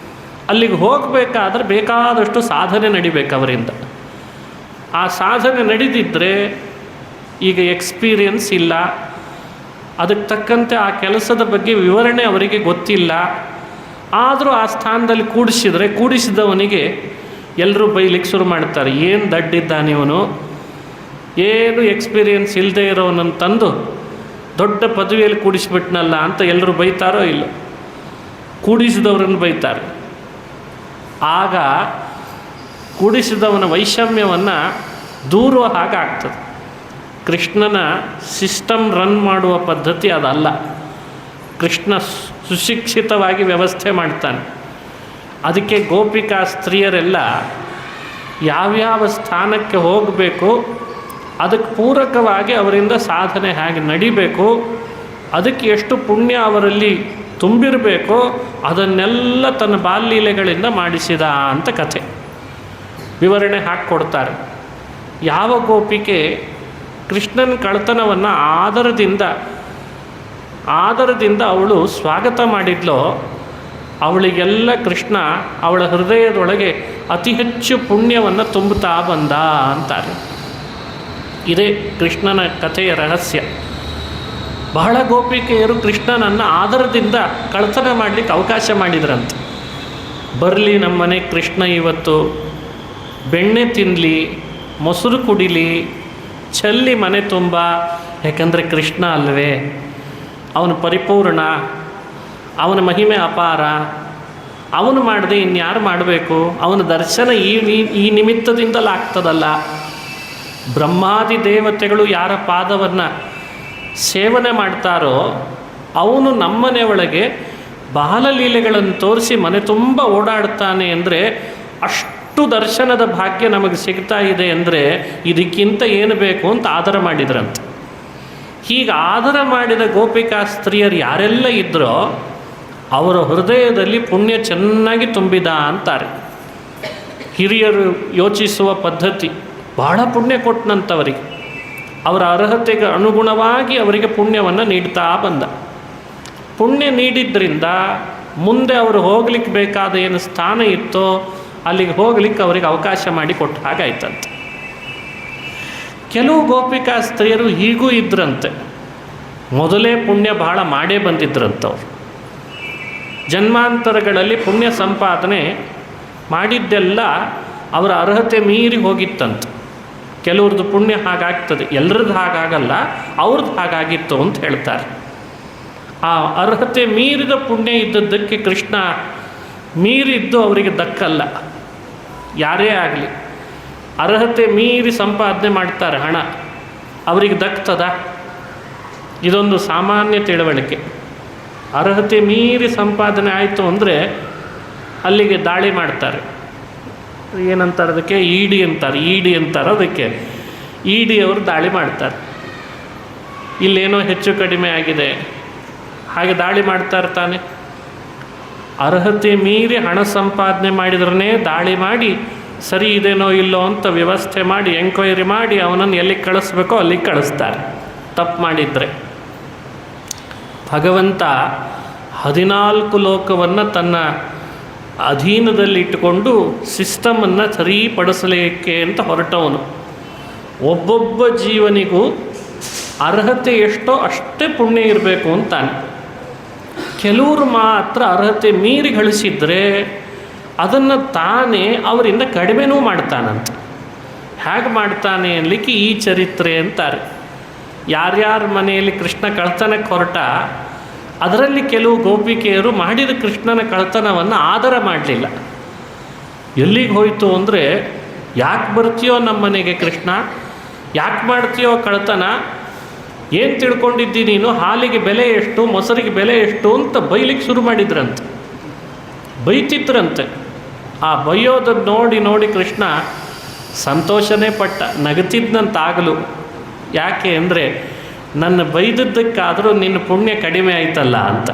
ಅಲ್ಲಿಗೆ ಹೋಗಬೇಕಾದ್ರೆ ಬೇಕಾದಷ್ಟು ಸಾಧನೆ ನಡಿಬೇಕು ಅವರಿಂದ. ಆ ಸಾಧನೆ ನಡೆದಿದ್ದರೆ ಈಗ ಎಕ್ಸ್ಪೀರಿಯನ್ಸ್ ಇಲ್ಲ, ಅದಕ್ಕೆ ತಕ್ಕಂತೆ ಆ ಕೆಲಸದ ಬಗ್ಗೆ ವಿವರಣೆ ಅವರಿಗೆ ಗೊತ್ತಿಲ್ಲ. ಆದರೂ ಆ ಸ್ಥಾನದಲ್ಲಿ ಕೂಡಿಸಿದವನಿಗೆ ಎಲ್ಲರೂ ಬೈಲಿಕ್ಕೆ ಶುರು ಮಾಡ್ತಾರೆ. ಏನು ದಡ್ಡಿದ್ದಾನೆ ಇವನು, ಏನು ಎಕ್ಸ್ಪೀರಿಯನ್ಸ್ ಇಲ್ಲದೆ ಇರೋನನ್ನು ತಂದು ದೊಡ್ಡ ಪದವಿಯಲ್ಲಿ ಕೂಡಿಸಿಬಿಟ್ನಲ್ಲ ಅಂತ ಎಲ್ಲರೂ ಬೈತಾರೋ ಇಲ್ಲ, ಕೂಡಿಸಿದವರನ್ನು ಬೈತಾರೆ. ಆಗ ಕೂಡಿಸಿದವನ ವೈಷಮ್ಯವನ್ನು ದೂರುವ ಹಾಗೆ ಆಗ್ತದೆ. ಕೃಷ್ಣನ ಸಿಸ್ಟಮ್ ರನ್ ಮಾಡುವ ಪದ್ಧತಿ ಅದಲ್ಲ. ಕೃಷ್ಣ ಸುಶಿಕ್ಷಿತವಾಗಿ ವ್ಯವಸ್ಥೆ ಮಾಡ್ತಾನೆ. ಅದಕ್ಕೆ ಗೋಪಿಕಾ ಸ್ತ್ರೀಯರೆಲ್ಲ ಯಾವ್ಯಾವ ಸ್ಥಾನಕ್ಕೆ ಹೋಗಬೇಕು, ಅದಕ್ಕೆ ಪೂರಕವಾಗಿ ಅವರಿಂದ ಸಾಧನೆ ಹೇಗೆ ನಡಿಬೇಕು, ಅದಕ್ಕೆ ಎಷ್ಟು ಪುಣ್ಯ ಅವರಲ್ಲಿ ತುಂಬಿರಬೇಕೋ ಅದನ್ನೆಲ್ಲ ತನ್ನ ಬಾಲ್ಯಲೀಲೆಗಳಿಂದ ಮಾಡಿಸಿದ ಅಂತ ಕಥೆ ವಿವರಣೆ ಹಾಕ್ಕೊಡ್ತಾರೆ. ಯಾವ ಗೋಪಿಕೆ ಕೃಷ್ಣನ ಕಳ್ತನವನ್ನು ಆದರದಿಂದ ಅವಳು ಸ್ವಾಗತ ಮಾಡಿದ್ಲೋ ಅವಳಿಗೆಲ್ಲ ಕೃಷ್ಣ ಅವಳ ಹೃದಯದೊಳಗೆ ಅತಿ ಹೆಚ್ಚು ಪುಣ್ಯವನ್ನು ತುಂಬುತ್ತಾ ಬಂದ ಅಂತಾರೆ. ಇದೇ ಕೃಷ್ಣನ ಕಥೆಯ ರಹಸ್ಯ. ಬಹಳ ಗೋಪಿಕೆಯರು ಕೃಷ್ಣನನ್ನು ಆದರದಿಂದ ಕಳ್ತನ ಮಾಡಲಿಕ್ಕೆ ಅವಕಾಶ ಮಾಡಿದ್ರಂತೆ. ಬರಲಿ ನಮ್ಮನೆ ಕೃಷ್ಣ ಇವತ್ತು, ಬೆಣ್ಣೆ ತಿನ್ನಲಿ, ಮೊಸರು ಕುಡಿಲಿ, ಚೆಲ್ಲಿ ಮನೆ ತುಂಬ, ಯಾಕಂದರೆ ಕೃಷ್ಣ ಅಲ್ವೇ, ಅವನು ಪರಿಪೂರ್ಣ, ಅವನ ಮಹಿಮೆ ಅಪಾರ, ಅವನು ಮಾಡದೆ ಇನ್ಯಾರು ಮಾಡಬೇಕು, ಅವನ ದರ್ಶನ ಈ ನಿಮಿತ್ತದಿಂದಲಾಗ್ತದಲ್ಲ. ಬ್ರಹ್ಮಾದಿ ದೇವತೆಗಳು ಯಾರ ಪಾದವನ್ನು ಸೇವನೆ ಮಾಡ್ತಾರೋ ಅವನು ನಮ್ಮನೆ ಒಳಗೆ ಬಾಲಲೀಲೆಗಳನ್ನು ತೋರಿಸಿ ಮನೆ ತುಂಬ ಓಡಾಡ್ತಾನೆ ಅಂದರೆ ಅಷ್ಟು ದರ್ಶನದ ಭಾಗ್ಯ ನಮಗೆ ಸಿಗ್ತಾ ಇದೆ ಅಂದರೆ ಇದಕ್ಕಿಂತ ಏನು ಬೇಕು ಅಂತ ಆದರ ಮಾಡಿದ್ರಂತೆ. ಹೀಗೆ ಆದರ ಮಾಡಿದ ಗೋಪಿಕಾ ಸ್ತ್ರೀಯರು ಯಾರೆಲ್ಲ ಇದ್ದರೋ ಅವರ ಹೃದಯದಲ್ಲಿ ಪುಣ್ಯ ಚೆನ್ನಾಗಿ ತುಂಬಿದ ಅಂತಾರೆ. ಹಿರಿಯರು ಯೋಚಿಸುವ ಪದ್ಧತಿ, ಬಹಳ ಪುಣ್ಯ ಕೊಟ್ಟನಂತವರಿಗೆ, ಅವರ ಅರ್ಹತೆಗೆ ಅನುಗುಣವಾಗಿ ಅವರಿಗೆ ಪುಣ್ಯವನ್ನು ನೀಡ್ತಾ ಬಂದ. ಪುಣ್ಯ ನೀಡಿದ್ರಿಂದ ಮುಂದೆ ಅವರು ಹೋಗ್ಲಿಕ್ಕೆ ಬೇಕಾದ ಏನು ಸ್ಥಾನ ಇತ್ತೋ ಅಲ್ಲಿಗೆ ಹೋಗ್ಲಿಕ್ಕೆ ಅವರಿಗೆ ಅವಕಾಶ ಮಾಡಿ ಕೊಟ್ಟ ಹಾಗಾಯ್ತಂತೆ. ಕೆಲವು ಗೋಪಿಕಾ ಸ್ತ್ರೀಯರು ಹೀಗೂ ಇದ್ರಂತೆ. ಮೊದಲೇ ಪುಣ್ಯ ಬಹಳ ಮಾಡೇ ಬಂದಿದ್ರಂಥವ್ರು. ಜನ್ಮಾಂತರಗಳಲ್ಲಿ ಪುಣ್ಯ ಸಂಪಾದನೆ ಮಾಡಿದ್ದೆಲ್ಲ ಅವರ ಅರ್ಹತೆ ಮೀರಿ ಹೋಗಿತ್ತಂತೆ. ಕೆಲವ್ರದ್ದು ಪುಣ್ಯ ಹಾಗಾಗ್ತದೆ, ಎಲ್ಲರದ್ದು ಹಾಗಾಗಲ್ಲ, ಅವ್ರದ್ದು ಹಾಗಾಗಿತ್ತು ಅಂತ ಹೇಳ್ತಾರೆ. ಆ ಅರ್ಹತೆ ಮೀರಿದ ಪುಣ್ಯ ಇದ್ದದ್ದಕ್ಕೆ ಕೃಷ್ಣ ಮೀರಿದ್ದು ಅವರಿಗೆ ದಕ್ಕಲ್ಲ. ಯಾರೇ ಆಗಲಿ ಅರ್ಹತೆ ಮೀರಿ ಸಂಪಾದನೆ ಮಾಡ್ತಾರೆ ಹಣ, ಅವರಿಗೆ ದಕ್ತದ? ಇದೊಂದು ಸಾಮಾನ್ಯ ತಿಳುವಳಿಕೆ. ಅರ್ಹತೆ ಮೀರಿ ಸಂಪಾದನೆ ಆಯಿತು ಅಂದರೆ ಅಲ್ಲಿಗೆ ದಾಳಿ ಮಾಡ್ತಾರೆ. ಏನಂತಾರೆ ಅದಕ್ಕೆ? ಇಡಿ ಅಂತಾರೆ ಅದಕ್ಕೆ. ಇಡಿ ಅವರು ದಾಳಿ ಮಾಡ್ತಾರೆ. ಇಲ್ಲೇನೋ ಹೆಚ್ಚು ಕಡಿಮೆ ಆಗಿದೆ ಹಾಗೆ ದಾಳಿ ಮಾಡ್ತಾ ಇರ್ತಾನೆ. ಅರ್ಹತೆ ಮೀರಿ ಹಣ ಸಂಪಾದನೆ ಮಾಡಿದ್ರೇ ದಾಳಿ ಮಾಡಿ ಸರಿ ಇದೇನೋ ಇಲ್ಲೋ ಅಂತ ವ್ಯವಸ್ಥೆ ಮಾಡಿ ಎಂಕ್ವೈರಿ ಮಾಡಿ ಅವನನ್ನು ಎಲ್ಲಿಗೆ ಕಳಿಸ್ಬೇಕೋ ಅಲ್ಲಿಗೆ ಕಳಿಸ್ತಾರೆ ತಪ್ಪು ಮಾಡಿದರೆ. ಭಗವಂತ 14 ಲೋಕವನ್ನು ತನ್ನ ಅಧೀನದಲ್ಲಿಟ್ಟುಕೊಂಡು ಸಿಸ್ಟಮನ್ನು ಸರಿಪಡಿಸಲಿಕ್ಕೆ ಅಂತ ಹೊರಟವನು. ಒಬ್ಬೊಬ್ಬ ಜೀವನಿಗೂ ಅರ್ಹತೆ ಎಷ್ಟೋ ಅಷ್ಟೇ ಪುಣ್ಯ ಇರಬೇಕು ಅಂತಾನೆ. ಕೆಲವರು ಮಾತ್ರ ಅರ್ಹತೆ ಮೀರಿ ಗಳಿಸಿದರೆ ಅದನ್ನು ತಾನೇ ಅವರಿಂದ ಕಡಿಮೆನೂ ಮಾಡ್ತಾನಂತೆ. ಹೇಗೆ ಮಾಡ್ತಾನೆ ಅನ್ನಲಿಕ್ಕೆ ಈ ಚರಿತ್ರೆ ಅಂತಾರೆ. ಯಾರ್ಯಾರ ಮನೆಯಲ್ಲಿ ಕೃಷ್ಣ ಕಳ್ತನಕ್ಕೆ ಹೊರಟ ಅದರಲ್ಲಿ ಕೆಲವು ಗೋಪಿಕೆಯರು ಮಾಡಿದ ಕೃಷ್ಣನ ಕಳ್ತನವನ್ನು ಆದರ ಮಾಡಲಿಲ್ಲ. ಎಲ್ಲಿಗೆ ಹೋಯಿತು ಅಂದರೆ, ಯಾಕೆ ಬರ್ತೀಯೋ ನಮ್ಮ ಮನೆಗೆ ಕೃಷ್ಣ, ಯಾಕೆ ಮಾಡ್ತೀಯೋ ಕಳ್ತನ, ಏನು ತಿಳ್ಕೊಂಡಿದ್ದಿ ನೀನು, ಹಾಲಿಗೆ ಬೆಲೆ ಎಷ್ಟು, ಮೊಸರಿಗೆ ಬೆಲೆ ಎಷ್ಟು ಅಂತ ಬೈಲಿಕ್ಕೆ ಶುರು ಮಾಡಿದ್ರಂತೆ, ಬೈತಿದ್ರಂತೆ. ಆ ಬೈಯೋದನ್ನು ನೋಡಿ ಕೃಷ್ಣ ಸಂತೋಷನೇ ಪಟ್ಟ, ನಗತಿದ್ದಂತಾಗಲು. ಯಾಕೆ ಅಂದರೆ ನನ್ನ ಬೈದದ್ದಕ್ಕಾದರೂ ನಿನ್ನ ಪುಣ್ಯ ಕಡಿಮೆ ಆಯ್ತಲ್ಲ ಅಂತ.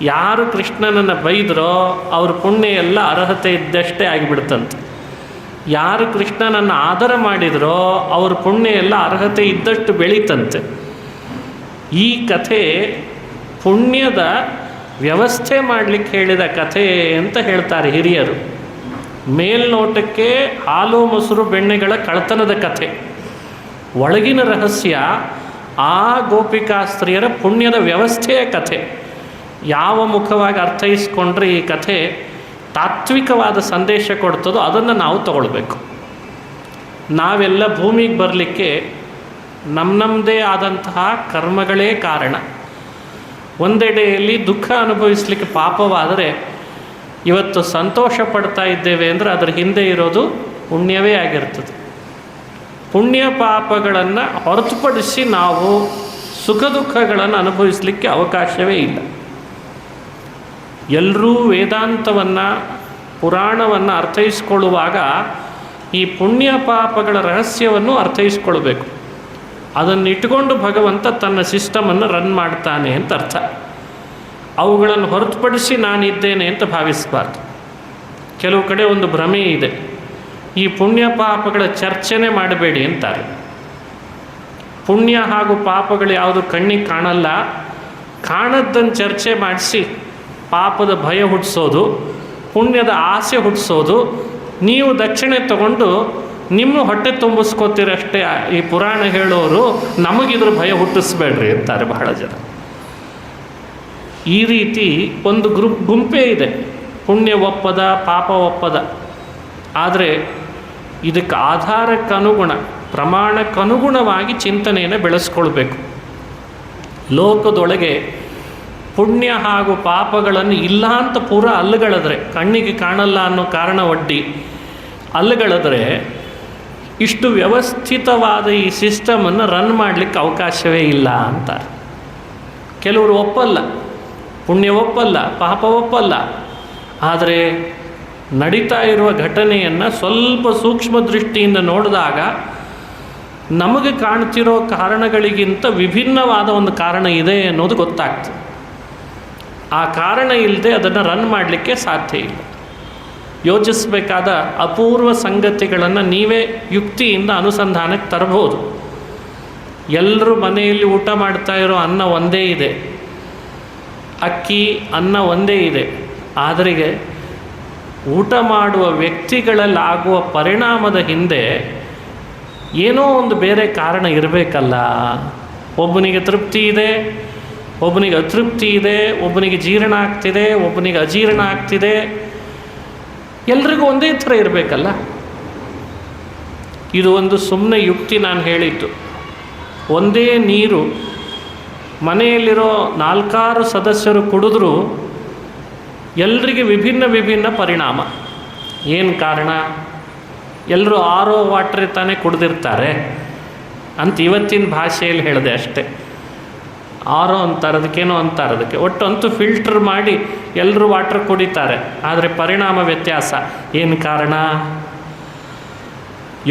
ಯಾರು ಕೃಷ್ಣನನ್ನು ಬೈದರೋ ಅವ್ರ ಪುಣ್ಯ ಎಲ್ಲ ಅರ್ಹತೆ ಇದ್ದಷ್ಟೇ ಆಗಿಬಿಡ್ತಂತೆ. ಯಾರು ಕೃಷ್ಣನನ್ನು ಆದರ ಮಾಡಿದರೋ ಅವ್ರ ಪುಣ್ಯ ಎಲ್ಲ ಅರ್ಹತೆ ಇದ್ದಷ್ಟು ಬೆಳೀತಂತೆ. ಈ ಕಥೆ ಪುಣ್ಯದ ವ್ಯವಸ್ಥೆ ಮಾಡಲಿಕ್ಕೆ ಹೇಳಿದ ಕಥೆ ಅಂತ ಹೇಳ್ತಾರೆ ಹಿರಿಯರು. ಮೇಲ್ನೋಟಕ್ಕೆ ಹಾಲು ಮೊಸರು ಬೆಣ್ಣೆಗಳ ಕಳ್ತನದ ಕಥೆ, ಒಳಗಿನ ರಹಸ್ಯ ಆ ಗೋಪಿಕಾ ಸ್ತ್ರೀಯರ ಪುಣ್ಯದ ವ್ಯವಸ್ಥೆಯ ಕಥೆ. ಯಾವ ಮುಖವಾಗಿ ಅರ್ಥೈಸ್ಕೊಂಡ್ರೆ ಈ ಕಥೆ ತಾತ್ವಿಕವಾದ ಸಂದೇಶ ಕೊಡ್ತದೋ ಅದನ್ನು ನಾವು ತಗೊಳ್ಬೇಕು. ನಾವೆಲ್ಲ ಭೂಮಿಗೆ ಬರಲಿಕ್ಕೆ ನಮ್ಮದೇ ಆದಂತಹ ಕರ್ಮಗಳೇ ಕಾರಣ. ಒಂದೆಡೆಯಲ್ಲಿ ದುಃಖ ಅನುಭವಿಸಲಿಕ್ಕೆ ಪಾಪವಾದರೆ ಇವತ್ತು ಸಂತೋಷ ಪಡ್ತಾ ಇದ್ದೇವೆ ಅಂದರೆ ಅದರ ಹಿಂದೆ ಇರೋದು ಪುಣ್ಯವೇ ಆಗಿರ್ತದೆ. ಪುಣ್ಯ ಪಾಪಗಳನ್ನು ಹೊರತುಪಡಿಸಿ ನಾವು ಸುಖ ದುಃಖಗಳನ್ನು ಅನುಭವಿಸಲಿಕ್ಕೆ ಅವಕಾಶವೇ ಇಲ್ಲ. ಎಲ್ಲರೂ ವೇದಾಂತವನ್ನು ಪುರಾಣವನ್ನು ಅರ್ಥೈಸ್ಕೊಳ್ಳುವಾಗ ಈ ಪುಣ್ಯ ಪಾಪಗಳ ರಹಸ್ಯವನ್ನು ಅರ್ಥೈಸ್ಕೊಳ್ಬೇಕು. ಅದನ್ನು ಇಟ್ಟುಕೊಂಡು ಭಗವಂತ ತನ್ನ ಸಿಸ್ಟಮನ್ನು ರನ್ ಮಾಡ್ತಾನೆ ಅಂತ ಅರ್ಥ. ಅವುಗಳನ್ನು ಹೊರತುಪಡಿಸಿ ನಾನಿದ್ದೇನೆ ಅಂತ ಭಾವಿಸಬಾರ್ದು. ಕೆಲವು ಕಡೆ ಒಂದು ಭ್ರಮೆ ಇದೆ, ಈ ಪುಣ್ಯ ಪಾಪಗಳ ಚರ್ಚೆನೇ ಮಾಡಬೇಡಿ ಅಂತಾರೆ. ಪುಣ್ಯ ಹಾಗೂ ಪಾಪಗಳು ಯಾವುದು ಕಣ್ಣಿಗೆ ಕಾಣಲ್ಲ, ಕಾಣದ್ದನ್ನು ಚರ್ಚೆ ಮಾಡಿಸಿ ಪಾಪದ ಭಯ ಹುಟ್ಟಿಸೋದು, ಪುಣ್ಯದ ಆಸೆ ಹುಟ್ಟಿಸೋದು, ನೀವು ದಕ್ಷಿಣೆ ತಗೊಂಡು ನಿಮ್ಮ ಹೊಟ್ಟೆ ತುಂಬಿಸ್ಕೋತೀರಷ್ಟೇ ಈ ಪುರಾಣ ಹೇಳೋರು, ನಮಗಿದ್ರ ಭಯ ಹುಟ್ಟಿಸ್ಬೇಡ್ರಿ ಅಂತಾರೆ ಬಹಳ ಜನ. ಈ ರೀತಿ ಒಂದು ಗುಂಪೇ ಇದೆ, ಪುಣ್ಯ ಒಪ್ಪದ ಪಾಪ ಒಪ್ಪದ. ಆದರೆ ಇದಕ್ಕೆ ಆಧಾರಕ್ಕನುಗುಣ ಪ್ರಮಾಣಕ್ಕನುಗುಣವಾಗಿ ಚಿಂತನೆಯನ್ನು ಬೆಳೆಸ್ಕೊಳ್ಬೇಕು. ಲೋಕದೊಳಗೆ ಪುಣ್ಯ ಹಾಗೂ ಪಾಪಗಳನ್ನು ಇಲ್ಲ ಅಂತ ಪೂರ ಅಲ್ಲುಗಳಿದ್ರೆ, ಕಣ್ಣಿಗೆ ಕಾಣಲ್ಲ ಅನ್ನೋ ಕಾರಣ ಒಡ್ಡಿ ಅಲ್ಲುಗಳಿದ್ರೆ ಇಷ್ಟು ವ್ಯವಸ್ಥಿತವಾದ ಈ ಸಿಸ್ಟಮನ್ನು ರನ್ ಮಾಡಲಿಕ್ಕೆ ಅವಕಾಶವೇ ಇಲ್ಲ ಅಂತಾರೆ. ಕೆಲವರು ಒಪ್ಪಲ್ಲ, ಪುಣ್ಯ ಒಪ್ಪಲ್ಲ, ಪಾಪ ಒಪ್ಪಲ್ಲ. ಆದರೆ ನಡೀತಾ ಇರುವ ಘಟನೆಯನ್ನು ಸ್ವಲ್ಪ ಸೂಕ್ಷ್ಮ ದೃಷ್ಟಿಯಿಂದ ನೋಡಿದಾಗ ನಮಗೆ ಕಾಣ್ತಿರೋ ಕಾರಣಗಳಿಗಿಂತ ವಿಭಿನ್ನವಾದ ಒಂದು ಕಾರಣ ಇದೆ ಅನ್ನೋದು ಗೊತ್ತಾಗ್ತದೆ. ಆ ಕಾರಣ ಇಲ್ಲದೆ ಅದನ್ನು ರನ್ ಮಾಡಲಿಕ್ಕೆ ಸಾಧ್ಯ ಇಲ್ಲ. ಯೋಚಿಸಬೇಕಾದ ಅಪೂರ್ವ ಸಂಗತಿಗಳನ್ನು ನೀವೇ ಯುಕ್ತಿಯಿಂದ ಅನುಸಂಧಾನಕ್ಕೆ ತರಬಹುದು. ಎಲ್ಲರೂ ಮನೆಯಲ್ಲಿ ಊಟ ಮಾಡ್ತಾ ಇರೋ ಅನ್ನ ಒಂದೇ ಇದೆ, ಅಕ್ಕಿ ಅನ್ನ ಒಂದೇ ಇದೆ. ಆದರೆ ಊಟ ಮಾಡುವ ವ್ಯಕ್ತಿಗಳಲ್ಲಾಗುವ ಪರಿಣಾಮದ ಹಿಂದೆ ಏನೋ ಒಂದು ಬೇರೆ ಕಾರಣ ಇರಬೇಕಲ್ಲ. ಒಬ್ಬನಿಗೆ ತೃಪ್ತಿ ಇದೆ, ಒಬ್ಬನಿಗೆ ಅತೃಪ್ತಿ ಇದೆ, ಒಬ್ಬನಿಗೆ ಜೀರ್ಣ ಆಗ್ತಿದೆ, ಒಬ್ಬನಿಗೆ ಅಜೀರ್ಣ ಆಗ್ತಿದೆ. ಎಲ್ರಿಗೂ ಒಂದೇ ಥರ ಇರಬೇಕಲ್ಲ. ಇದು ಒಂದು ಸುಮ್ಮನೆ ಯುಕ್ತಿ ನಾನು ಹೇಳಿದ್ದು. ಒಂದೇ ನೀರು ಮನೆಯಲ್ಲಿರೋ 4-6 ಸದಸ್ಯರು ಕುಡಿದ್ರೂ ಎಲ್ರಿಗೆ ವಿಭಿನ್ನ ವಿಭಿನ್ನ ಪರಿಣಾಮ. ಏನು ಕಾರಣ? ಎಲ್ಲರೂ ಆರೋ ವಾಟ್ರೇ ತಾನೇ ಕುಡ್ದಿರ್ತಾರೆ ಅಂತ ಇವತ್ತಿನ ಭಾಷೆಯಲ್ಲಿ ಹೇಳಿದೆ ಅಷ್ಟೇ. ಆರೋ ಅಂತಾರೆ, ಅದಕ್ಕೇನೋ ಅಂತಾರೆ, ಅದಕ್ಕೆ ಒಟ್ಟು ಅಂತೂ ಫಿಲ್ಟರ್ ಮಾಡಿ ಎಲ್ಲರೂ ವಾಟ್ರ್ ಕುಡಿತಾರೆ. ಆದರೆ ಪರಿಣಾಮ ವ್ಯತ್ಯಾಸ. ಏನು ಕಾರಣ?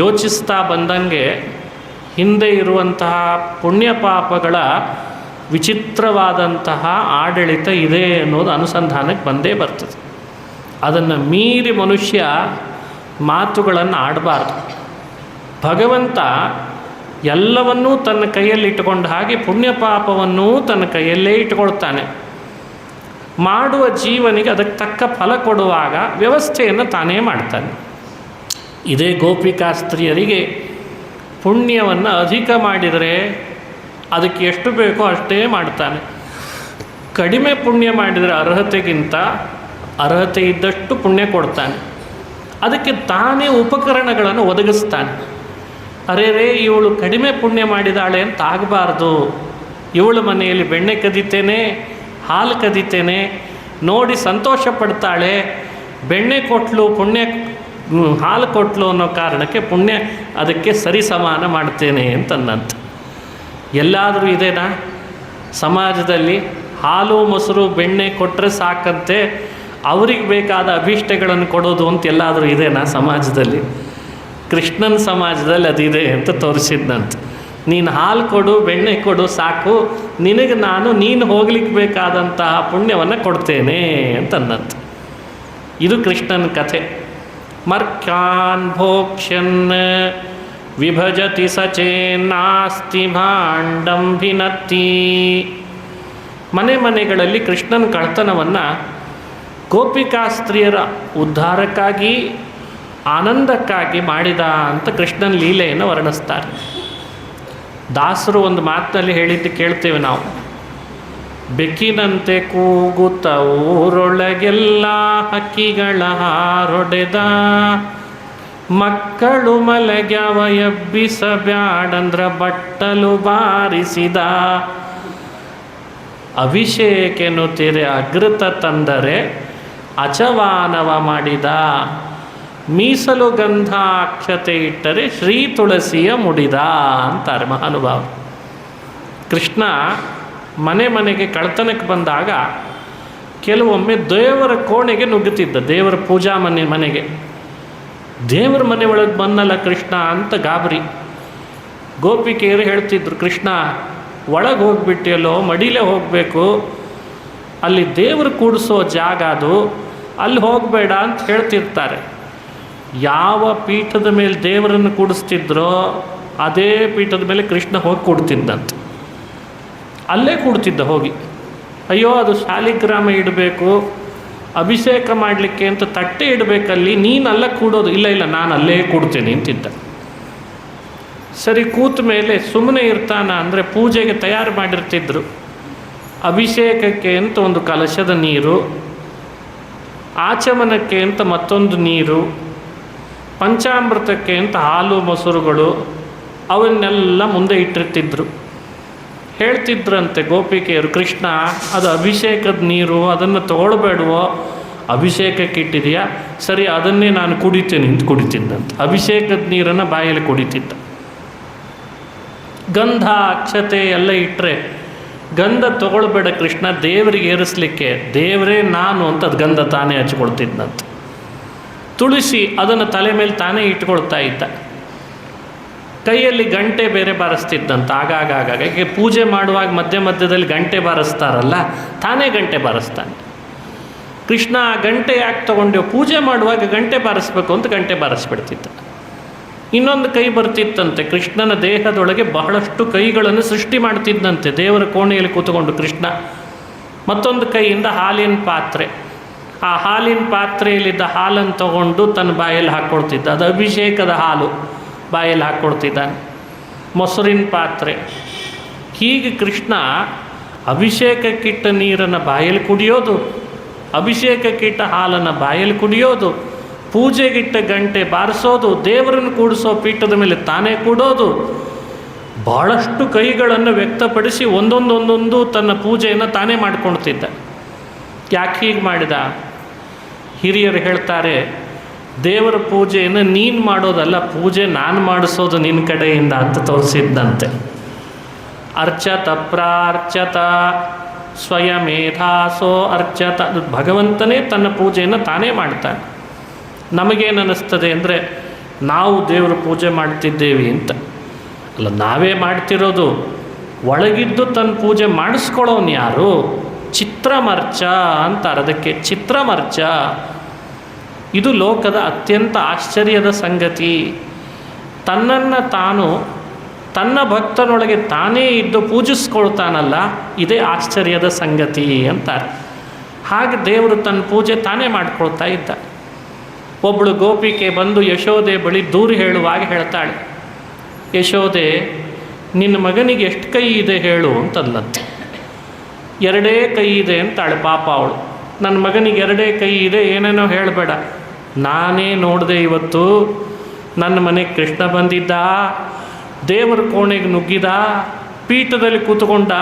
ಯೋಚಿಸ್ತಾ ಬಂದಂಗೆ ಹಿಂದೆ ಇರುವಂತಹ ಪುಣ್ಯ ಪಾಪಗಳ ವಿಚಿತ್ರವಾದಂತಹ ಆಡಳಿತ ಇದೆ ಅನ್ನೋದು ಅನುಸಂಧಾನಕ್ಕೆ ಬಂದೇ ಬರ್ತದೆ. ಅದನ್ನು ಮೀರಿ ಮನುಷ್ಯ ಮಾತುಗಳನ್ನು ಆಡಬಾರ್ದು. ಭಗವಂತ ಎಲ್ಲವನ್ನೂ ತನ್ನ ಕೈಯಲ್ಲಿ ಇಟ್ಟುಕೊಂಡ ಹಾಗೆ ಪುಣ್ಯ ಪಾಪವನ್ನೂ ತನ್ನ ಕೈಯಲ್ಲೇ ಇಟ್ಟುಕೊಳ್ತಾನೆ. ಮಾಡುವ ಜೀವನಿಗೆ ಅದಕ್ಕೆ ತಕ್ಕ ಫಲ ಕೊಡುವಾಗ ವ್ಯವಸ್ಥೆಯನ್ನು ತಾನೇ ಮಾಡ್ತಾನೆ. ಇದೇ ಗೋಪಿಕಾಸ್ತ್ರೀಯರಿಗೆ ಪುಣ್ಯವನ್ನು ಅಧಿಕ ಮಾಡಿದರೆ ಅದಕ್ಕೆ ಎಷ್ಟು ಬೇಕೋ ಅಷ್ಟೇ ಮಾಡ್ತಾನೆ. ಕಡಿಮೆ ಪುಣ್ಯ ಮಾಡಿದರೆ ಅರ್ಹತೆಗಿಂತ ಅರ್ಹತೆ ಇದ್ದಷ್ಟು ಪುಣ್ಯ ಕೊಡ್ತಾನೆ. ಅದಕ್ಕೆ ತಾನೇ ಉಪಕರಣಗಳನ್ನು ಒದಗಿಸ್ತಾನೆ. ಅರೆ ಇವಳು ಕಡಿಮೆ ಪುಣ್ಯ ಮಾಡಿದಾಳೆ ಅಂತ ಆಗಬಾರ್ದು, ಇವಳ ಮನೆಯಲ್ಲಿ ಬೆಣ್ಣೆ ಕದಿತೇನೆ, ಹಾಲು ಕದಿತೇನೆ, ನೋಡಿ ಸಂತೋಷ ಪಡ್ತಾಳೆ, ಬೆಣ್ಣೆ ಕೊಟ್ಲು ಪುಣ್ಯ ಹಾಲು ಕೊಟ್ಲು ಅನ್ನೋ ಕಾರಣಕ್ಕೆ ಪುಣ್ಯ ಅದಕ್ಕೆ ಸರಿ ಸಮಾನ ಮಾಡ್ತೇನೆ ಅಂತಂದಂತ. ಎಲ್ಲಾದರೂ ಇದೇನಾ ಸಮಾಜದಲ್ಲಿ? ಹಾಲು ಮೊಸರು ಬೆಣ್ಣೆ ಕೊಟ್ಟರೆ ಸಾಕಂತೆ ಅವ್ರಿಗೆ ಬೇಕಾದ ಅಭೀಷ್ಟಗಳನ್ನು ಕೊಡೋದು ಅಂತ ಎಲ್ಲಾದರೂ ಇದೇನಾ ಸಮಾಜದಲ್ಲಿ? ಕೃಷ್ಣನ ಸಮಾಜದಲ್ಲಿ ಅದಿದೆ ಅಂತ ತೋರಿಸಿದ್ನಂತ. ನೀನು ಹಾಲು ಕೊಡು, ಬೆಣ್ಣೆ ಕೊಡು, ಸಾಕು, ನಿನಗೆ ನೀನು ಹೋಗ್ಲಿಕ್ಕೆ ಬೇಕಾದಂತಹ ಪುಣ್ಯವನ್ನು ಕೊಡ್ತೇನೆ ಅಂತಂದಂತ. ಇದು ಕೃಷ್ಣನ ಕಥೆ. ಮರ್ಕ್ಯಾನ್ ಭೋಕ್ಷ್ಯನ್ ವಿಭಜತಿ ಸಚೇನ್ನಾಸ್ತಿ ಭಾಂಡಂ ಭಿನತ್ತಿ. ಮನೆ ಮನೆಗಳಲ್ಲಿ ಕೃಷ್ಣನ ಕಳ್ತನವನ್ನು ಗೋಪಿಕಾಸ್ತ್ರೀಯರ ಉದ್ಧಾರಕ್ಕಾಗಿ ಆನಂದಕ್ಕಾಗಿ ಮಾಡಿದ ಅಂತ ಕೃಷ್ಣನ ಲೀಲೆಯನ್ನು ವರ್ಣಿಸ್ತಾರೆ. ದಾಸರು ಒಂದು ಮಾತಿನಲ್ಲಿ ಹೇಳಿದ್ದು ಕೇಳ್ತೇವೆ ನಾವು. ಬೆಕ್ಕಿನಂತೆ ಕೂಗುತ್ತ ಊರೊಳಗೆಲ್ಲ ಹಕ್ಕಿಗಳ ಹಾರೊಡೆದ, ಮಕ್ಕಳು ಮಲಗ್ಯಾವ ಎಬ್ಬಿಸಬ್ಯಾಡಂದ್ರ ಬಟ್ಟಲು ಬಾರಿಸಿದ, ಅಭಿಷೇಕೆನು ತೆರೆ ಅಗೃತ ತಂದರೆ ಅಚವಾನವ ಮಾಡಿದ. ಮೀಸಲು ಗಂಧ ಅಕ್ಷತೆ ಇಟ್ಟರೆ ಶ್ರೀ ತುಳಸಿಯ ಮುಡಿದ ಅಂತಾರೆ ಮಹಾನುಭಾವ. ಕೃಷ್ಣ ಮನೆ ಮನೆಗೆ ಕಳ್ತನಕ್ಕೆ ಬಂದಾಗ ಕೆಲವೊಮ್ಮೆ ದೇವರ ಕೋಣೆಗೆ ನುಗ್ಗುತ್ತಿದ್ದ, ದೇವರ ಪೂಜಾ ಮನೆಗೆ. ದೇವರ ಮನೆ ಒಳಗೆ ಬಂದಲ್ಲ ಕೃಷ್ಣ ಅಂತ ಗಾಬರಿ. ಗೋಪಿಕೆಯರು ಹೇಳ್ತಿದ್ರು, ಕೃಷ್ಣ ಒಳಗೆ ಹೋಗ್ಬಿಟ್ಟಿಯಲ್ಲೋ, ಮಡಿಲೇ ಹೋಗಬೇಕು, ಅಲ್ಲಿ ದೇವರು ಕೂಡಿಸೋ ಜಾಗ ಅದು, ಅಲ್ಲಿ ಹೋಗಬೇಡ ಅಂತ ಹೇಳ್ತಿರ್ತಾರೆ. ಯಾವ ಪೀಠದ ಮೇಲೆ ದೇವರನ್ನು ಕೂಡಿಸ್ತಿದ್ರೋ ಅದೇ ಪೀಠದ ಮೇಲೆ ಕೃಷ್ಣ ಹೋಗಿ ಕೂಡ್ತಿದ್ದಂತೆ. ಅಲ್ಲೇ ಕೂಡ್ತಿದ್ದ ಹೋಗಿ. ಅಯ್ಯೋ ಅದು ಶಾಲಿಗ್ರಾಮ ಇಡಬೇಕು, ಅಭಿಷೇಕ ಮಾಡಲಿಕ್ಕೆ ಅಂತ ತಟ್ಟೆ ಇಡಬೇಕಲ್ಲಿ, ನೀನು ಅಲ್ಲ ಕೂಡೋದು, ಇಲ್ಲ ಇಲ್ಲ ನಾನು ಅಲ್ಲೇ ಕೂಡ್ತೇನೆ ಅಂತಿದ್ದ. ಸರಿ ಕೂತ ಮೇಲೆ ಸುಮ್ಮನೆ ಇರ್ತಾನ ಅಂದರೆ ಪೂಜೆಗೆ ತಯಾರು ಮಾಡಿರ್ತಿದ್ರು. ಅಭಿಷೇಕಕ್ಕೆ ಅಂತ ಒಂದು ಕಲಶದ ನೀರು, ಆಚಮನಕ್ಕೆ ಅಂತ ಮತ್ತೊಂದು ನೀರು, ಪಂಚಾಮೃತಕ್ಕೆ ಅಂತ ಹಾಲು ಮೊಸರುಗಳು, ಅವನ್ನೆಲ್ಲ ಮುಂದೆ ಇಟ್ಟಿರ್ತಿದ್ರು. ಹೇಳ್ತಿದ್ರಂತೆ ಗೋಪಿಕೆಯರು, ಕೃಷ್ಣ ಅದು ಅಭಿಷೇಕದ ನೀರು, ಅದನ್ನು ತಗೊಳ್ಬೇಡವೋ, ಅಭಿಷೇಕಕ್ಕೆ ಇಟ್ಟಿದೆಯಾ, ಸರಿ ಅದನ್ನೇ ನಾನು ಕುಡಿತೇನೆ ಅಂತ ಕುಡಿತಿದ್ದಂತೆ. ಅಭಿಷೇಕದ ನೀರನ್ನು ಬಾಯಲ್ಲಿ ಕುಡಿತಿದ್ದ. ಗಂಧ ಅಕ್ಷತೆ ಎಲ್ಲ ಇಟ್ಟರೆ ಗಂಧ ತಗೊಳ್ಬೇಡ ಕೃಷ್ಣ, ದೇವರಿಗೆ ಏರಿಸಲಿಕ್ಕೆ, ದೇವರೇ ನಾನು ಅಂತ ಅದು ಗಂಧ ತಾನೇ ಹಚ್ಕೊಳ್ತಿದ್ದಂತೆ. ತುಳಸಿ ಅದನ್ನು ತಲೆ ಮೇಲೆ ತಾನೇ ಇಟ್ಕೊಳ್ತಾ ಇದ್ದ. ಕೈಯಲ್ಲಿ ಗಂಟೆ ಬೇರೆ ಬಾರಿಸ್ತಿದ್ದಂತ ಆಗಾಗ. ಹೀಗೆ ಪೂಜೆ ಮಾಡುವಾಗ ಮಧ್ಯ ಮಧ್ಯದಲ್ಲಿ ಗಂಟೆ ಬಾರಿಸ್ತಾರಲ್ಲ, ತಾನೇ ಗಂಟೆ ಬಾರಿಸ್ತಾನೆ. ಕೃಷ್ಣ ಆ ಗಂಟೆ ಯಾಕೆ ತೊಗೊಂಡೆವು, ಪೂಜೆ ಮಾಡುವಾಗ ಗಂಟೆ ಬಾರಿಸ್ಬೇಕು ಅಂತ ಗಂಟೆ ಬಾರಿಸ್ಬಿಡ್ತಿದ್ದ. ಇನ್ನೊಂದು ಕೈ ಬರ್ತಿತ್ತಂತೆ, ಕೃಷ್ಣನ ದೇಹದೊಳಗೆ ಬಹಳಷ್ಟು ಕೈಗಳನ್ನು ಸೃಷ್ಟಿ ಮಾಡ್ತಿದ್ದಂತೆ ದೇವರ ಕೋಣೆಯಲ್ಲಿ ಕೂತ್ಕೊಂಡು ಕೃಷ್ಣ. ಮತ್ತೊಂದು ಕೈಯಿಂದ ಹಾಲಿನ ಪಾತ್ರೆ, ಆ ಹಾಲಿನ ಪಾತ್ರೆಯಲ್ಲಿದ್ದ ಹಾಲನ್ನು ತಗೊಂಡು ತನ್ನ ಬಾಯಲ್ಲಿ ಹಾಕ್ಕೊಳ್ತಿದ್ದ. ಅದು ಅಭಿಷೇಕದ ಹಾಲು, ಬಾಯಲ್ಲಿ ಹಾಕ್ಕೊಳ್ತಿದ್ದಾನೆ. ಮೊಸರಿನ ಪಾತ್ರೆ, ಹೀಗೆ ಕೃಷ್ಣ ಅಭಿಷೇಕಕ್ಕಿಟ್ಟ ನೀರನ್ನು ಬಾಯಲ್ಲಿ ಕುಡಿಯೋದು, ಅಭಿಷೇಕಕ್ಕಿಟ್ಟ ಹಾಲನ್ನು ಬಾಯಲ್ಲಿ ಕುಡಿಯೋದು, ಪೂಜೆಗಿಟ್ಟ ಗಂಟೆ ಬಾರಿಸೋದು, ದೇವರನ್ನು ಕೂಡಿಸೋ ಪೀಠದ ಮೇಲೆ ತಾನೇ ಕೂಡೋದು, ಭಾಳಷ್ಟು ಕೈಗಳನ್ನು ವ್ಯಕ್ತಪಡಿಸಿ ಒಂದೊಂದೊಂದೊಂದು ತನ್ನ ಪೂಜೆಯನ್ನು ತಾನೇ ಮಾಡ್ಕೊಳ್ತಿದ್ದ. ಯಾಕೆ ಹೀಗೆ ಮಾಡಿದ? ಹಿರಿಯರು ಹೇಳ್ತಾರೆ, ದೇವರ ಪೂಜೆಯನ್ನು ನೀನು ಮಾಡೋದಲ್ಲ, ಪೂಜೆ ನಾನು ಮಾಡಿಸೋದು ನಿನ್ನ ಕಡೆಯಿಂದ ಅಂತ ತೋರಿಸಿದ್ದಂತೆ. ಅರ್ಚತ ಪ್ರಾರ್ಚತ ಸ್ವಯಮೇಧಾಸೋ ಅರ್ಚತ. ಭಗವಂತನೇ ತನ್ನ ಪೂಜೆಯನ್ನು ತಾನೇ ಮಾಡ್ತಾನೆ. ನಮಗೇನು ಅನ್ನಿಸ್ತದೆ ಅಂದರೆ ನಾವು ದೇವರ ಪೂಜೆ ಮಾಡ್ತಿದ್ದೇವೆ ಅಂತ. ಅಲ್ಲ, ನಾವೇ ಮಾಡ್ತಿರೋದು. ಒಳಗಿದ್ದು ತನ್ನ ಪೂಜೆ ಮಾಡಿಸ್ಕೊಳ್ಳೋನು ಯಾರು? ಚಿತ್ರಮರ್ಚ ಅಂತಾರೆ ಅದಕ್ಕೆ. ಚಿತ್ರಮರ್ಚ ಇದು ಲೋಕದ ಅತ್ಯಂತ ಆಶ್ಚರ್ಯದ ಸಂಗತಿ. ತನ್ನನ್ನು ತಾನು ತನ್ನ ಭಕ್ತನೊಳಗೆ ತಾನೇ ಇದ್ದು ಪೂಜಿಸ್ಕೊಳ್ತಾನಲ್ಲ, ಇದೇ ಆಶ್ಚರ್ಯದ ಸಂಗತಿ ಅಂತಾರೆ. ಹಾಗೆ ದೇವರು ತನ್ನ ಪೂಜೆ ತಾನೇ ಮಾಡ್ಕೊಳ್ತಾ ಇದ್ದ. ಒಬ್ಬಳು ಗೋಪಿಕೆ ಬಂದು ಯಶೋದೆ ಬಳಿ ದೂರು ಹೇಳುವಾಗ ಹೇಳ್ತಾಳೆ, ಯಶೋದೆ ನಿನ್ನ ಮಗನಿಗೆ ಎಷ್ಟು ಕೈ ಇದೆ ಹೇಳು ಅಂತಲ್ಲಂತೆ. 2 ಕೈ ಇದೆ ಅಂತಾಳೆ ಪಾಪ ಅವಳು. ನನ್ನ ಮಗನಿಗೆ 2 ಕೈ ಇದೆ, ಏನೇನೋ ಹೇಳಬೇಡ. ನಾನೇ ನೋಡಿದೆ ಇವತ್ತು, ನನ್ನ ಮನೆಗೆ ಕೃಷ್ಣ ಬಂದಿದ್ದ, ದೇವರ ಕೋಣೆಗೆ ನುಗ್ಗಿದ, ಪೀಠದಲ್ಲಿ ಕೂತ್ಕೊಂಡ,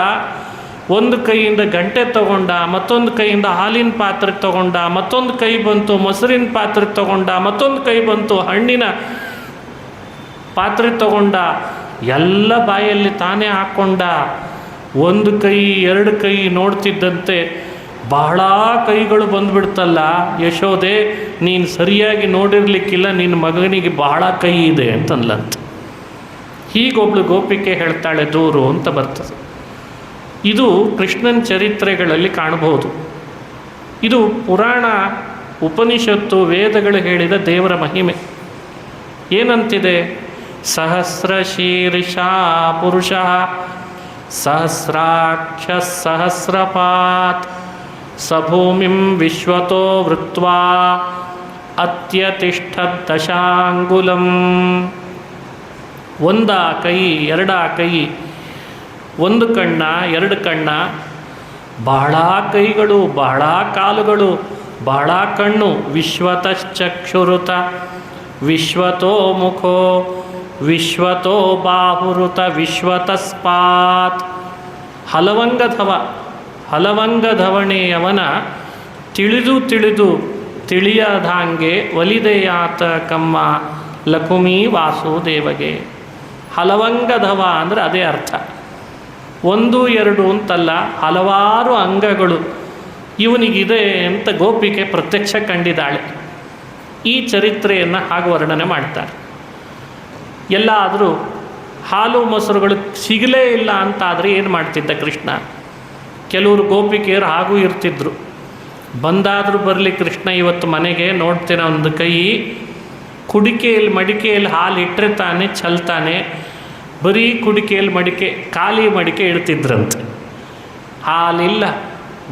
ಒಂದು ಕೈಯಿಂದ ಗಂಟೆ ತಗೊಂಡ, ಮತ್ತೊಂದು ಕೈಯಿಂದ ಹಾಲಿನ ಪಾತ್ರೆ ತಗೊಂಡ, ಮತ್ತೊಂದು ಕೈ ಬಂತು ಮೊಸರಿನ ಪಾತ್ರೆ ತಗೊಂಡ, ಮತ್ತೊಂದು ಕೈ ಬಂತು ಹಣ್ಣಿನ ಪಾತ್ರೆ ತಗೊಂಡ, ಎಲ್ಲ ಬಾಯಲ್ಲಿ ತಾನೇ ಹಾಕ್ಕೊಂಡ. 1 ಕೈ 2 ಕೈ ನೋಡ್ತಿದ್ದಂತೆ ಬಹಳ ಕೈಗಳು ಬಂದುಬಿಡ್ತಲ್ಲ, ಯಶೋದೆ ನೀನು ಸರಿಯಾಗಿ ನೋಡಿರ್ಲಿಕ್ಕಿಲ್ಲ, ನಿನ್ನ ಮಗನಿಗೆ ಬಹಳ ಕೈ ಇದೆ ಅಂತನ್ಲಂತ. ಹೀಗೊಬ್ಳು ಗೋಪಿಕೆ ಹೇಳ್ತಾಳೆ ದೂರು ಅಂತ ಬರ್ತದೆ. ಇದು ಕೃಷ್ಣನ ಚರಿತ್ರೆಗಳಲ್ಲಿ ಕಾಣಬಹುದು. ಇದು ಪುರಾಣ, ಉಪನಿಷತ್ತು, ವೇದಗಳು ಹೇಳಿದ ದೇವರ ಮಹಿಮೆ. ಏನಂತಿದೆ? ಸಹಸ್ರ ಶೀರ್ಷಾ ಪುರುಷ ಸಹಸ್ರಾಕ್ಷ ಸಹಸ್ರಪಾತ್ ಸಭೂಮಿಂ ವಿಶ್ವತೋ ವೃತ್ವಾ ಅತ್ಯತಿಷ್ಠದ್ ದಶಾಂಗುಲಂ. 1 ಕೈ 2 ಕೈ, 1 ಕಣ್ಣ 2 ಕಣ್ಣ, ಬಹಳ ಕೈಗಳು, ಬಹಳ ಕಾಲುಗಳು, ಬಹಳ ಕಣ್ಣು. ವಿಶ್ವತಶ್ಚಕ್ಷುರುತ ವಿಶ್ವತೋ ಮುಖೋ ವಿಶ್ವತೋ ಬಾಹುರುತ ವಿಶ್ವತಸ್ಪಾತ್. ಹಲವಂಗಧವಣೆಯವನ ತಿಳಿದು ತಿಳಿದು ತಿಳಿಯದಾಂಗೆ ಒಲಿದೆಯಾತ ಕಮ್ಮ ಲಕುಮಿ ವಾಸುದೇವಗೆ. ಹಲವಂಗದವ ಅಂದರೆ ಅದೇ ಅರ್ಥ. ಒಂದು ಎರಡು ಅಂತಲ್ಲ, ಹಲವಾರು ಅಂಗಗಳು ಇವನಿಗಿದೆ ಅಂತ ಗೋಪಿಕೆ ಪ್ರತ್ಯಕ್ಷ ಕಂಡಿದ್ದಾಳೆ. ಈ ಚರಿತ್ರೆಯನ್ನು ಹಾಗೆ ವರ್ಣನೆ ಮಾಡ್ತಾರೆ. ಎಲ್ಲಾದರೂ ಹಾಲು ಮೊಸರುಗಳು ಸಿಗಲೇ ಇಲ್ಲ ಅಂತಾದರೆ ಏನು ಮಾಡ್ತಿದ್ದ ಕೃಷ್ಣ? ಕೆಲವರು ಗೋಪಿಕೆಯರು ಹಾಗೂ ಇರ್ತಿದ್ರು. ಬಂದಾದರೂ ಬರಲಿ ಕೃಷ್ಣ ಇವತ್ತು ಮನೆಗೆ, ನೋಡ್ತೇನೆ ಒಂದು ಕೈ ಕುಡಿಕೆಯಲ್ಲಿ ಮಡಿಕೆಯಲ್ಲಿ ಹಾಲು ಇಟ್ಟರೆ ತಾನೇ ಚೆಲ್ತಾನೆ, ಬರೀ ಕುಡಿಕೆಯಲ್ಲಿ ಮಡಿಕೆ ಖಾಲಿ ಮಡಿಕೆ ಇಡ್ತಿದ್ರಂತೆ. ಹಾಲಿಲ್ಲ,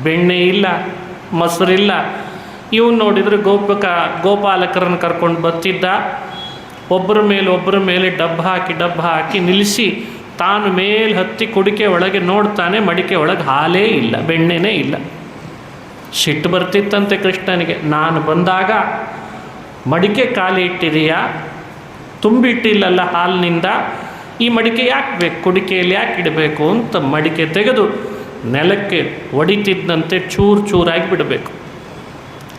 ಬೆಣ್ಣೆ ಇಲ್ಲ, ಮೊಸರಿಲ್ಲ. ಇವನು ನೋಡಿದರೆ ಗೋಪಾಲಕರನ್ನು ಕರ್ಕೊಂಡು ಬರ್ತಿದ್ದ. ಒಬ್ಬರ ಮೇಲೆ ಡಬ್ಬ ಹಾಕಿ ನಿಲ್ಲಿಸಿ ತಾನು ಮೇಲೆ ಹತ್ತಿ ಕುಡಿಕೆ ಒಳಗೆ ನೋಡ್ತಾನೆ, ಮಡಿಕೆ ಒಳಗೆ ಹಾಲೇ ಇಲ್ಲ, ಬೆಣ್ಣೆನೇ ಇಲ್ಲ. ಸಿಟ್ಟು ಬರ್ತಿತ್ತಂತೆ ಕೃಷ್ಣನಿಗೆ. ನಾನು ಬಂದಾಗ ಮಡಿಕೆ ಖಾಲಿ ಇಟ್ಟಿದೆಯಾ, ತುಂಬಿಟ್ಟಿಲ್ಲಲ್ಲ ಹಾಲಿನಿಂದ, ಈ ಮಡಿಕೆ ಯಾಕೆ ಬೇಕು, ಕುಡಿಕೆಯಲ್ಲಿ ಯಾಕೆ ಇಡಬೇಕು ಅಂತ ಮಡಿಕೆ ತೆಗೆದು ನೆಲಕ್ಕೆ ಒಡಿತಿದ್ದಂತೆ ಚೂರಾಗಿ ಬಿಡಬೇಕು.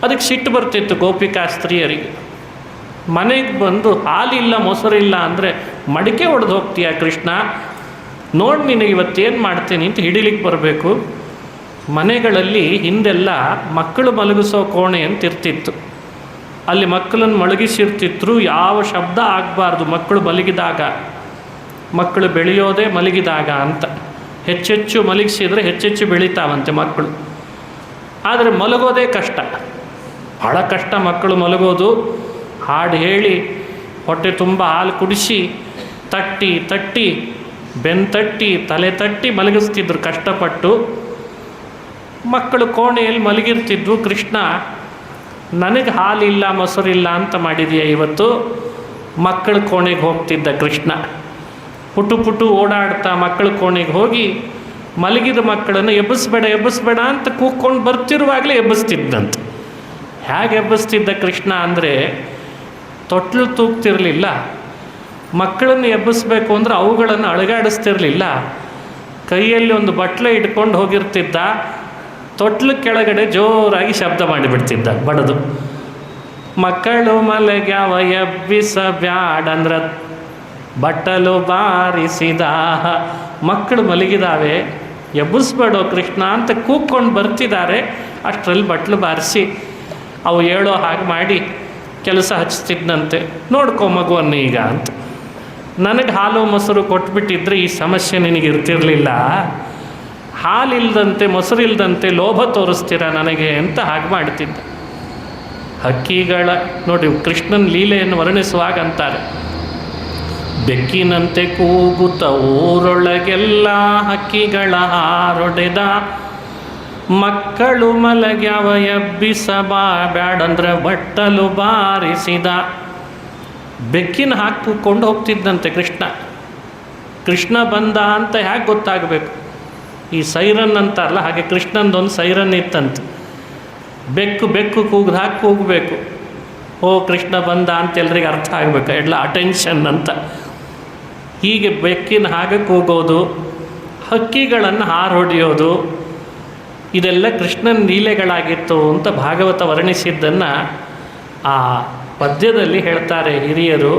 ಅದಕ್ಕೆ ಸಿಟ್ಟು ಬರ್ತಿತ್ತು ಗೋಪಿಕಾ ಸ್ತ್ರೀಯರಿಗೆ. ಮನೆಗೆ ಬಂದು ಹಾಲಿಲ್ಲ ಮೊಸರಿಲ್ಲ ಅಂದರೆ ಮಡಿಕೆ ಒಡೆದು ಹೋಗ್ತೀಯ ಕೃಷ್ಣ, ನೋಡಿ ನಿನಗೆ ಇವತ್ತೇನು ಮಾಡ್ತೀನಿ ಅಂತ ಹಿಡಿಲಿಕ್ಕೆ ಬರಬೇಕು. ಮನೆಗಳಲ್ಲಿ ಹಿಂದೆಲ್ಲ ಮಕ್ಕಳು ಮಲಗಿಸೋ ಕೋಣೆ ಅಂತ ಇರ್ತಿತ್ತು. ಅಲ್ಲಿ ಮಕ್ಕಳನ್ನು ಮಲಗಿಸಿರ್ತಿದ್ರು. ಯಾವ ಶಬ್ದ ಆಗಬಾರ್ದು ಮಕ್ಕಳು ಮಲಗಿದಾಗ. ಮಕ್ಕಳು ಬೆಳೆಯೋದೇ ಮಲಗಿದಾಗ ಅಂತ. ಹೆಚ್ಚೆಚ್ಚು ಮಲಗಿಸಿದರೆ ಹೆಚ್ಚೆಚ್ಚು ಬೆಳೀತಾವಂತೆ ಮಕ್ಕಳು. ಆದರೆ ಮಲಗೋದೇ ಕಷ್ಟ, ಭಾಳ ಕಷ್ಟ ಮಕ್ಕಳು ಮಲಗೋದು. ಹಾಡು ಹೇಳಿ ಹೊಟ್ಟೆ ತುಂಬ ಹಾಲು ಕುಡಿಸಿ ತಟ್ಟಿ ಬೆನ್ತಟ್ಟಿ ತಲೆ ತಟ್ಟಿ ಮಲಗಿಸ್ತಿದ್ರು ಕಷ್ಟಪಟ್ಟು. ಮಕ್ಕಳು ಕೋಣೆಯಲ್ಲಿ ಮಲಗಿರ್ತಿದ್ವು. ಕೃಷ್ಣ ನನಗೆ ಹಾಲಿಲ್ಲ ಮೊಸರಿಲ್ಲ ಅಂತ ಮಾಡಿದೆಯಾ ಇವತ್ತು? ಮಕ್ಕಳ ಕೋಣೆಗೆ ಹೋಗ್ತಿದ್ದ ಕೃಷ್ಣ. ಪುಟು ಓಡಾಡ್ತಾ ಮಕ್ಕಳ ಕೋಣೆಗೆ ಹೋಗಿ ಮಲಗಿದ ಮಕ್ಕಳನ್ನು ಎಬ್ಬಿಸ್ಬೇಡ ಅಂತ ಕೂಕ್ಕೊಂಡು ಬರ್ತಿರುವಾಗಲೇ ಎಬ್ಬಿಸ್ತಿದ್ದಂತೆ. ಹೇಗೆ ಎಬ್ಬಿಸ್ತಿದ್ದ ಕೃಷ್ಣ ಅಂದರೆ ತೊಟ್ಲು ತೂಗ್ತಿರಲಿಲ್ಲ. ಮಕ್ಕಳನ್ನು ಎಬ್ಬಿಸ್ಬೇಕು ಅಂದರೆ ಅವುಗಳನ್ನು ಅಳಗಾಡಿಸ್ತಿರಲಿಲ್ಲ. ಕೈಯಲ್ಲಿ ಒಂದು ಬಟ್ಲೆ ಇಟ್ಕೊಂಡು ಹೋಗಿರ್ತಿದ್ದ. ತೊಟ್ಲು ಕೆಳಗಡೆ ಜೋರಾಗಿ ಶಬ್ದ ಮಾಡಿಬಿಡ್ತಿದ್ದ ಬಡದು. ಮಕ್ಕಳು ಮಲಗ್ಯಾವ ಎಬ್ಬಿಸಬ್ಯಾಡಂದ್ರ ಬಟ್ಟಲು ಬಾರಿಸಿದ. ಮಕ್ಕಳು ಮಲಗಿದಾವೆ, ಎಬ್ಬಿಸ್ಬೇಡೋ ಕೃಷ್ಣ ಅಂತ ಕೂಕ್ಕೊಂಡು ಬರ್ತಿದ್ದಾರೆ. ಅಷ್ಟರಲ್ಲಿ ಬಟ್ಲು ಬಾರಿಸಿ ಅವು ಹೇಳೋ ಹಾಗೆ ಮಾಡಿ ಕೆಲಸ ಹಚ್ತಿದ್ದಂತೆ. ನೋಡ್ಕೊ ಮಗುವನ್ನು ಈಗ ಅಂತ. ನನಗೆ ಹಾಲು ಮೊಸರು ಕೊಟ್ಬಿಟ್ಟಿದ್ರೆ ಈ ಸಮಸ್ಯೆ ನಿನಗಿರ್ತಿರಲಿಲ್ಲ. ಹಾಲಿಲ್ದಂತೆ ಮೊಸರಿಲ್ದಂತೆ ಲೋಭ ತೋರಿಸ್ತೀರ ನನಗೆ ಅಂತ ಹಾಗೆ ಮಾಡ್ತಿದ್ದ. ಹಕ್ಕಿಗಳ ನೋಡಿ ಕೃಷ್ಣನ ಲೀಲೆಯನ್ನು ವರ್ಣಿಸುವಾಗ ಅಂತಾರೆ, ಬೆಕ್ಕಿನಂತೆ ಕೂಗುತ್ತ ಊರೊಳಗೆಲ್ಲ ಹಕ್ಕಿಗಳ ಹಾರೊಡೆದ. ಮಕ್ಕಳು ಮಲಗ್ಯಾವ ಎಬ್ಬಿಸಬ್ಯಾಡಂದ್ರೆ ಬಟ್ಟಲು ಬಾರಿಸಿದ. ಬೆಕ್ಕಿನ ಹಾಕಿಕೊಂಡು ಹೋಗ್ತಿದ್ದಂತೆ ಕೃಷ್ಣ. ಕೃಷ್ಣ ಬಂದ ಅಂತ ಹೇಗೆ ಗೊತ್ತಾಗಬೇಕು? ಈ ಸೈರನ್ ಅಂತಾರಲ್ಲ ಹಾಗೆ ಕೃಷ್ಣಂದೊಂದು ಸೈರನ್ ಇತ್ತಂತೆ. ಬೆಕ್ಕು ಕೂಗ್ದು ಕೂಗಬೇಕು. ಓ ಕೃಷ್ಣ ಬಂದ ಅಂತ ಎಲ್ರಿಗೆ ಅರ್ಥ ಆಗಬೇಕು, ಎಲ್ಲ ಅಟೆನ್ಷನ್ ಅಂತ. ಹೀಗೆ ಬೆಕ್ಕಿನ ಹಾಗೆ ಕೂಗೋದು, ಹಕ್ಕಿಗಳನ್ನು ಹಾರೊಡೆಯೋದು, ಇದೆಲ್ಲ ಕೃಷ್ಣನ ಲೀಲೆಗಳಾಗಿತ್ತು ಅಂತ ಭಾಗವತ ವರ್ಣಿಸಿದ್ದನ್ನು ಆ ಪದ್ಯದಲ್ಲಿ ಹೇಳ್ತಾರೆ ಹಿರಿಯರು.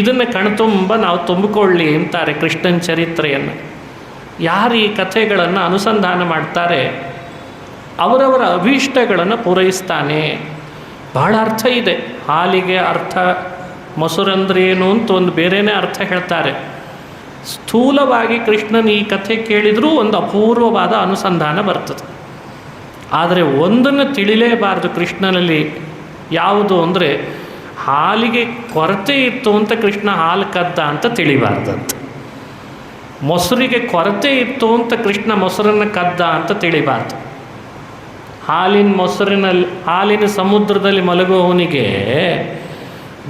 ಇದನ್ನು ಕಣ್ತುಂಬ ನಾವು ತುಂಬಿಕೊಳ್ಳಿ ಅಂತಾರೆ ಕೃಷ್ಣನ ಚರಿತ್ರೆಯನ್ನು. ಯಾರು ಈ ಕಥೆಗಳನ್ನು ಅನುಸಂಧಾನ ಮಾಡ್ತಾರೆ ಅವರವರ ಅಭೀಷ್ಟಗಳನ್ನು ಪೂರೈಸ್ತಾನೆ. ಬಹಳ ಅರ್ಥ ಇದೆ. ಹಾಲಿಗೆ ಅರ್ಥ, ಮೊಸರಂದ್ರೇನು ಅಂತ ಒಂದು ಬೇರೆಯೇ ಅರ್ಥ ಹೇಳ್ತಾರೆ. ಸ್ಥೂಲವಾಗಿ ಕೃಷ್ಣನ ಈ ಕಥೆ ಕೇಳಿದರೂ ಒಂದು ಅಪೂರ್ವವಾದ ಅನುಸಂಧಾನ ಬರ್ತದೆ. ಆದರೆ ಒಂದನ್ನು ತಿಳಿಲೇಬಾರ್ದು ಕೃಷ್ಣನಲ್ಲಿ. ಯಾವುದು ಅಂದರೆ ಹಾಲಿಗೆ ಕೊರತೆ ಇತ್ತು ಅಂತ ಕೃಷ್ಣ ಹಾಲು ಕದ್ದ ಅಂತ ತಿಳಿಬಾರ್ದಂತ. ಮೊಸರಿಗೆ ಕೊರತೆ ಇತ್ತು ಅಂತ ಕೃಷ್ಣ ಮೊಸರನ್ನು ಕದ್ದ ಅಂತ ತಿಳಿಬಾರ್ದು. ಹಾಲಿನ ಸಮುದ್ರದಲ್ಲಿ ಮಲಗುವವನಿಗೆ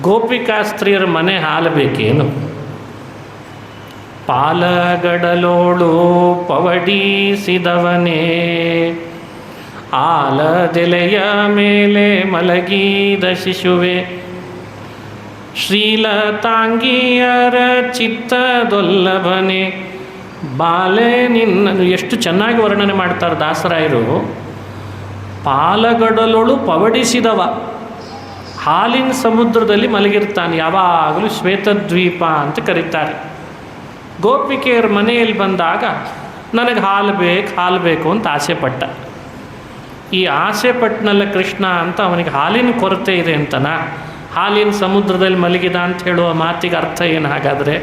ಗೋಪಿಕಾಸ್ತ್ರೀಯರ ಮನೆ ಹಾಲು ಬೇಕೇನು? ಪಾಲಗಡಲೋಳು ಪವಡಿಸಿದವನೇ ಆಲದೆಲೆಯ ಮೇಲೆ ಮಲಗಿದ ಶಿಶುವೆ, ಶ್ರೀಲತಾಂಗಿಯರ ಚಿತ್ತದೊಲ್ಲಭನೆ ಬಾಲೆ ನಿನ್ನನ್ನು. ಎಷ್ಟು ಚೆನ್ನಾಗಿ ವರ್ಣನೆ ಮಾಡ್ತಾರೆ ದಾಸರಾಯರು. ಪಾಲಗಡಲೊಳು ಪವಡಿಸಿದವ ಹಾಲಿನ ಸಮುದ್ರದಲ್ಲಿ ಮಲಗಿರ್ತಾನೆ, ಯಾವಾಗಲೂ ಶ್ವೇತದ್ವೀಪ ಅಂತ ಕರೀತಾರೆ. ಗೋಪಿಕೆಯರ ಮನೆಯಲ್ಲಿ ಬಂದಾಗ ನನಗೆ ಹಾಲು ಬೇಕು ಅಂತ ಆಸೆ ಪಟ್ಟ. ಈ ಆಸೆ ಪಟ್ಟನಲ್ಲ ಕೃಷ್ಣ ಅಂತ ಅವನಿಗೆ ಹಾಲಿನ ಕೊರತೆ ಇದೆ ಅಂತನಾ? ಹಾಲಿನ ಸಮುದ್ರದಲ್ಲಿ ಮಲಗಿದ ಅಂತ ಹೇಳುವ ಮಾತಿಗೆ ಅರ್ಥ ಏನು ಹಾಗಾದರೆ?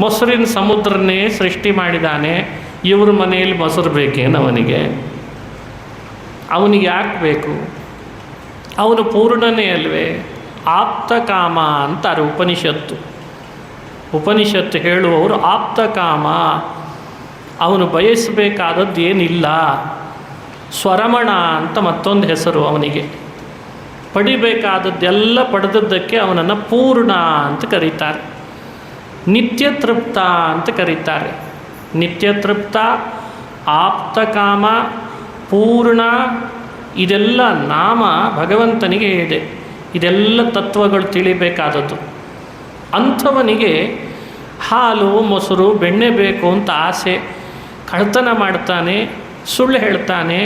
ಮೊಸರಿನ ಸಮುದ್ರನೇ ಸೃಷ್ಟಿ ಮಾಡಿದ್ದಾನೆ, ಇವ್ರ ಮನೆಯಲ್ಲಿ ಮೊಸರು ಬೇಕೇನು ಅವನಿಗೆ? ಅವನಿಗೆ ಯಾಕೆ ಬೇಕು? ಅವನು ಪೂರ್ಣನೇ ಅಲ್ವೇ? ಆಪ್ತ ಕಾಮ ಅಂತಾರೆ ಉಪನಿಷತ್ತು ಹೇಳುವವರು ಆಪ್ತ ಕಾಮ. ಅವನು ಬಯಸಬೇಕಾದದ್ದು ಏನಿಲ್ಲ. ಸ್ವರಮಣ ಅಂತ ಮತ್ತೊಂದು ಹೆಸರು ಅವನಿಗೆ. ಪಡಿಬೇಕಾದದ್ದೆಲ್ಲ ಪಡೆದದ್ದಕ್ಕೆ ಅವನನ್ನು ಪೂರ್ಣ ಅಂತ ಕರೀತಾರೆ. ನಿತ್ಯ ತೃಪ್ತ ಅಂತ ಕರೀತಾರೆ. ನಿತ್ಯ ತೃಪ್ತ, ಆಪ್ತ ಕಾಮ, ಪೂರ್ಣ, ಇದೆಲ್ಲ ನಾಮ ಭಗವಂತನಿಗೆ ಇದೆ. ಇದೆಲ್ಲ ತತ್ವಗಳು ತಿಳಿಬೇಕಾದದ್ದು. ಅಂಥವನಿಗೆ ಹಾಲು ಮೊಸರು ಬೆಣ್ಣೆ ಬೇಕು ಅಂತ ಆಸೆ, ಕಳ್ತನ ಮಾಡ್ತಾನೆ, ಸುಳ್ಳು ಹೇಳ್ತಾನೆ,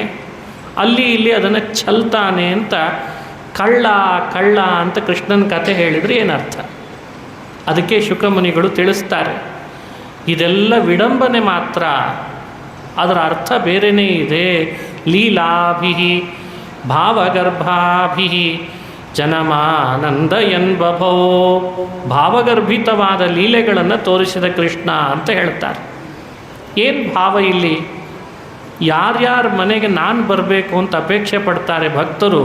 ಅಲ್ಲಿ ಇಲ್ಲಿ ಅದನ್ನು ಚೆಲ್ತಾನೆ ಅಂತ ಕಳ್ಳ ಅಂತ ಕೃಷ್ಣನ ಕಥೆ ಹೇಳಿದರೆ ಏನರ್ಥ? ಅದಕ್ಕೆ ಶುಕಮುನಿಗಳು ತಿಳಿಸ್ತಾರೆ, ಇದೆಲ್ಲ ವಿಡಂಬನೆ ಮಾತ್ರ, ಅದರ ಅರ್ಥ ಬೇರೆಯೇ ಇದೆ. ಲೀಲಾಭಿ ಭಾವಗರ್ಭಾಭಿ ಜನಮಾನಂದಯನ್ ಬಭೋ. ಭಾವಗರ್ಭಿತವಾದ ಲೀಲೆಗಳನ್ನು ತೋರಿಸಿದ ಕೃಷ್ಣ ಅಂತ ಹೇಳ್ತಾರೆ. ಏನು ಭಾವ ಇಲ್ಲಿ? ಯಾರ್ಯಾರ ಮನೆಗೆ ನಾನು ಬರಬೇಕು ಅಂತ ಅಪೇಕ್ಷೆ ಪಡ್ತಾರೆ ಭಕ್ತರು,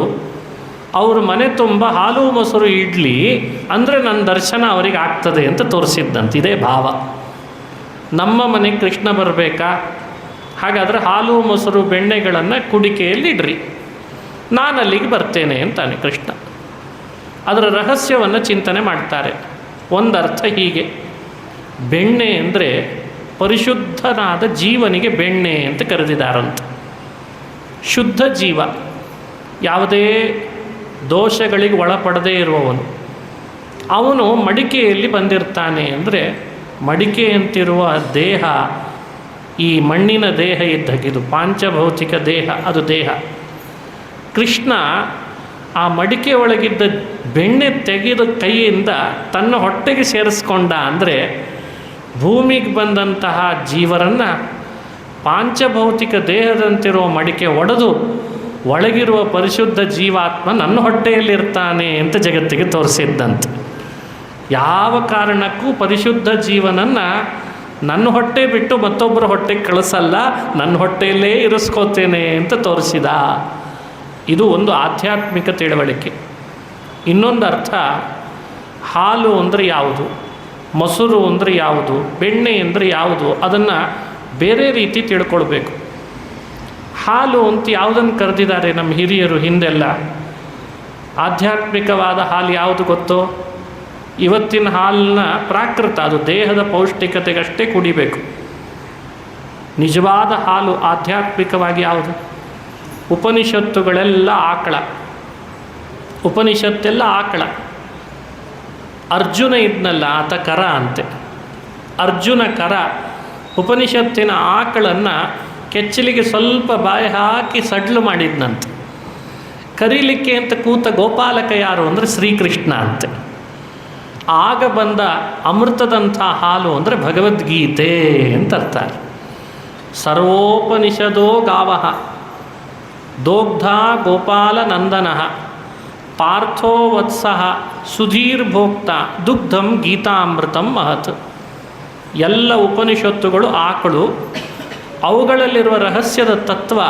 ಅವ್ರ ಮನೆ ತುಂಬ ಹಾಲು ಮೊಸರು ಇಡ್ಲಿ ಅಂದರೆ ನನ್ನ ದರ್ಶನ ಅವರಿಗೆ ಆಗ್ತದೆ ಅಂತ ತೋರಿಸಿದ್ದಂತೆ. ಇದೇ ಭಾವ. ನಮ್ಮ ಮನೆಗೆ ಕೃಷ್ಣ ಬರಬೇಕಾ? ಹಾಗಾದರೆ ಹಾಲು ಮೊಸರು ಬೆಣ್ಣೆಗಳನ್ನು ಕುಡಿಕೆಯಲ್ಲಿ ಇಡ್ರಿ, ನಾನು ಅಲ್ಲಿಗೆ ಬರ್ತೇನೆ ಅಂತಾನೆ ಕೃಷ್ಣ. ಅದರ ರಹಸ್ಯವನ್ನು ಚಿಂತನೆ ಮಾಡ್ತಾರೆ. ಒಂದರ್ಥ ಹೀಗೆ, ಬೆಣ್ಣೆ ಅಂದರೆ ಪರಿಶುದ್ಧನಾದ ಜೀವನಿಗೆ ಬೆಣ್ಣೆ ಅಂತ ಕರೆದಿದ್ದಾರಂತ. ಶುದ್ಧ ಜೀವ, ಯಾವುದೇ ದೋಷಗಳಿಗೆ ಒಳಪಡದೇ ಇರುವವನು, ಅವನು ಮಡಿಕೆಯಲ್ಲಿ ಬಂದಿರ್ತಾನೆ. ಅಂದರೆ ಮಡಿಕೆ ಅಂತಿರುವ ದೇಹ, ಈ ಮಣ್ಣಿನ ದೇಹ ಇದ್ದಾಗಿದು ಪಾಂಚಭೌತಿಕ ದೇಹ, ಅದು ದೇಹ. ಕೃಷ್ಣ ಆ ಮಡಿಕೆ ಒಳಗಿದ್ದ ಬೆಣ್ಣೆ ತೆಗೆದ ಕೈಯಿಂದ ತನ್ನ ಹೊಟ್ಟೆಗೆ ಸೇರಿಸ್ಕೊಂಡ. ಅಂದರೆ ಭೂಮಿಗೆ ಬಂದಂತಹ ಜೀವರನ್ನು ಪಾಂಚಭೌತಿಕ ದೇಹದಂತಿರುವ ಮಡಿಕೆ ಒಡೆದು ಒಳಗಿರುವ ಪರಿಶುದ್ಧ ಜೀವಾತ್ಮ ನನ್ನ ಹೊಟ್ಟೆಯಲ್ಲಿರ್ತಾನೆ ಅಂತ ಜಗತ್ತಿಗೆ ತೋರಿಸಿದ್ದಂತೆ. ಯಾವ ಕಾರಣಕ್ಕೂ ಪರಿಶುದ್ಧ ಜೀವನನ್ನು ನನ್ನ ಹೊಟ್ಟೆ ಬಿಟ್ಟು ಮತ್ತೊಬ್ಬರ ಹೊಟ್ಟೆಗೆ ಕಳಿಸಲ್ಲ, ನನ್ನ ಹೊಟ್ಟೆಯಲ್ಲೇ ಇರಿಸ್ಕೋತೇನೆ ಅಂತ ತೋರಿಸಿದ. ಇದು ಒಂದು ಆಧ್ಯಾತ್ಮಿಕ ತಿಳುವಳಿಕೆ. ಇನ್ನೊಂದು ಅರ್ಥ, ಹಾಲು ಅಂದರೆ ಯಾವುದು, ಮೊಸರು ಅಂದರೆ ಯಾವುದು, ಬೆಣ್ಣೆ ಅಂದರೆ ಯಾವುದು, ಅದನ್ನು ಬೇರೆ ರೀತಿ ತಿಳ್ಕೊಳ್ಬೇಕು. ಹಾಲು ಅಂತ ಯಾವುದನ್ನು ಕರೆದಿದ್ದಾರೆ ನಮ್ಮ ಹಿರಿಯರು ಹಿಂದೆಲ್ಲ? ಆಧ್ಯಾತ್ಮಿಕವಾದ ಹಾಲು ಯಾವುದು ಗೊತ್ತೋ? ಇವತ್ತಿನ ಹಾಲನ್ನ ಪ್ರಾಕೃತ, ಅದು ದೇಹದ ಪೌಷ್ಟಿಕತೆಗಷ್ಟೇ ಕುಡಿಬೇಕು. ನಿಜವಾದ ಹಾಲು ಆಧ್ಯಾತ್ಮಿಕವಾಗಿ ಯಾವುದು? ಉಪನಿಷತ್ತುಗಳೆಲ್ಲ ಆಕಳ, ಉಪನಿಷತ್ತೆಲ್ಲ ಆಕಳ. ಅರ್ಜುನ ಇದ್ನಲ್ಲ, ಆತ ಕರ ಅಂತೆ. ಅರ್ಜುನ ಕರ. ಉಪನಿಷತ್ತಿನ ಆಕಳನ್ನು ಕೆಚ್ಚಲಿಗೆ ಸ್ವಲ್ಪ ಬಾಯಿ ಹಾಕಿ ಸಡ್ಲು ಮಾಡಿದ್ನಂತೆ. ಕರೀಲಿಕ್ಕೆ ಅಂತ ಕೂತ ಗೋಪಾಲಕ ಯಾರು ಅಂದರೆ ಶ್ರೀಕೃಷ್ಣ ಅಂತೆ. ಆಗ ಬಂದ ಅಮೃತದಂಥ ಹಾಲು ಅಂದರೆ ಭಗವದ್ಗೀತೆ ಅಂತ ಅರ್ಥ. ಸರ್ವೋಪನಿಷದೋ ಗಾವಃ ದೋಗ್ಧ ಗೋಪಾಲ ನಂದನಃ ಪಾರ್ಥೋ ವತ್ಸಃ ಸುಧೀರ್ಭೋಕ್ತ ದುಗ್ಧಂ ಗೀತಾಮೃತಂ ಮಹತ್. ಎಲ್ಲ ಉಪನಿಷತ್ತುಗಳು ಆಕಳು. ಅವುಗಳಲ್ಲಿರುವ ರಹಸ್ಯದ ತತ್ವ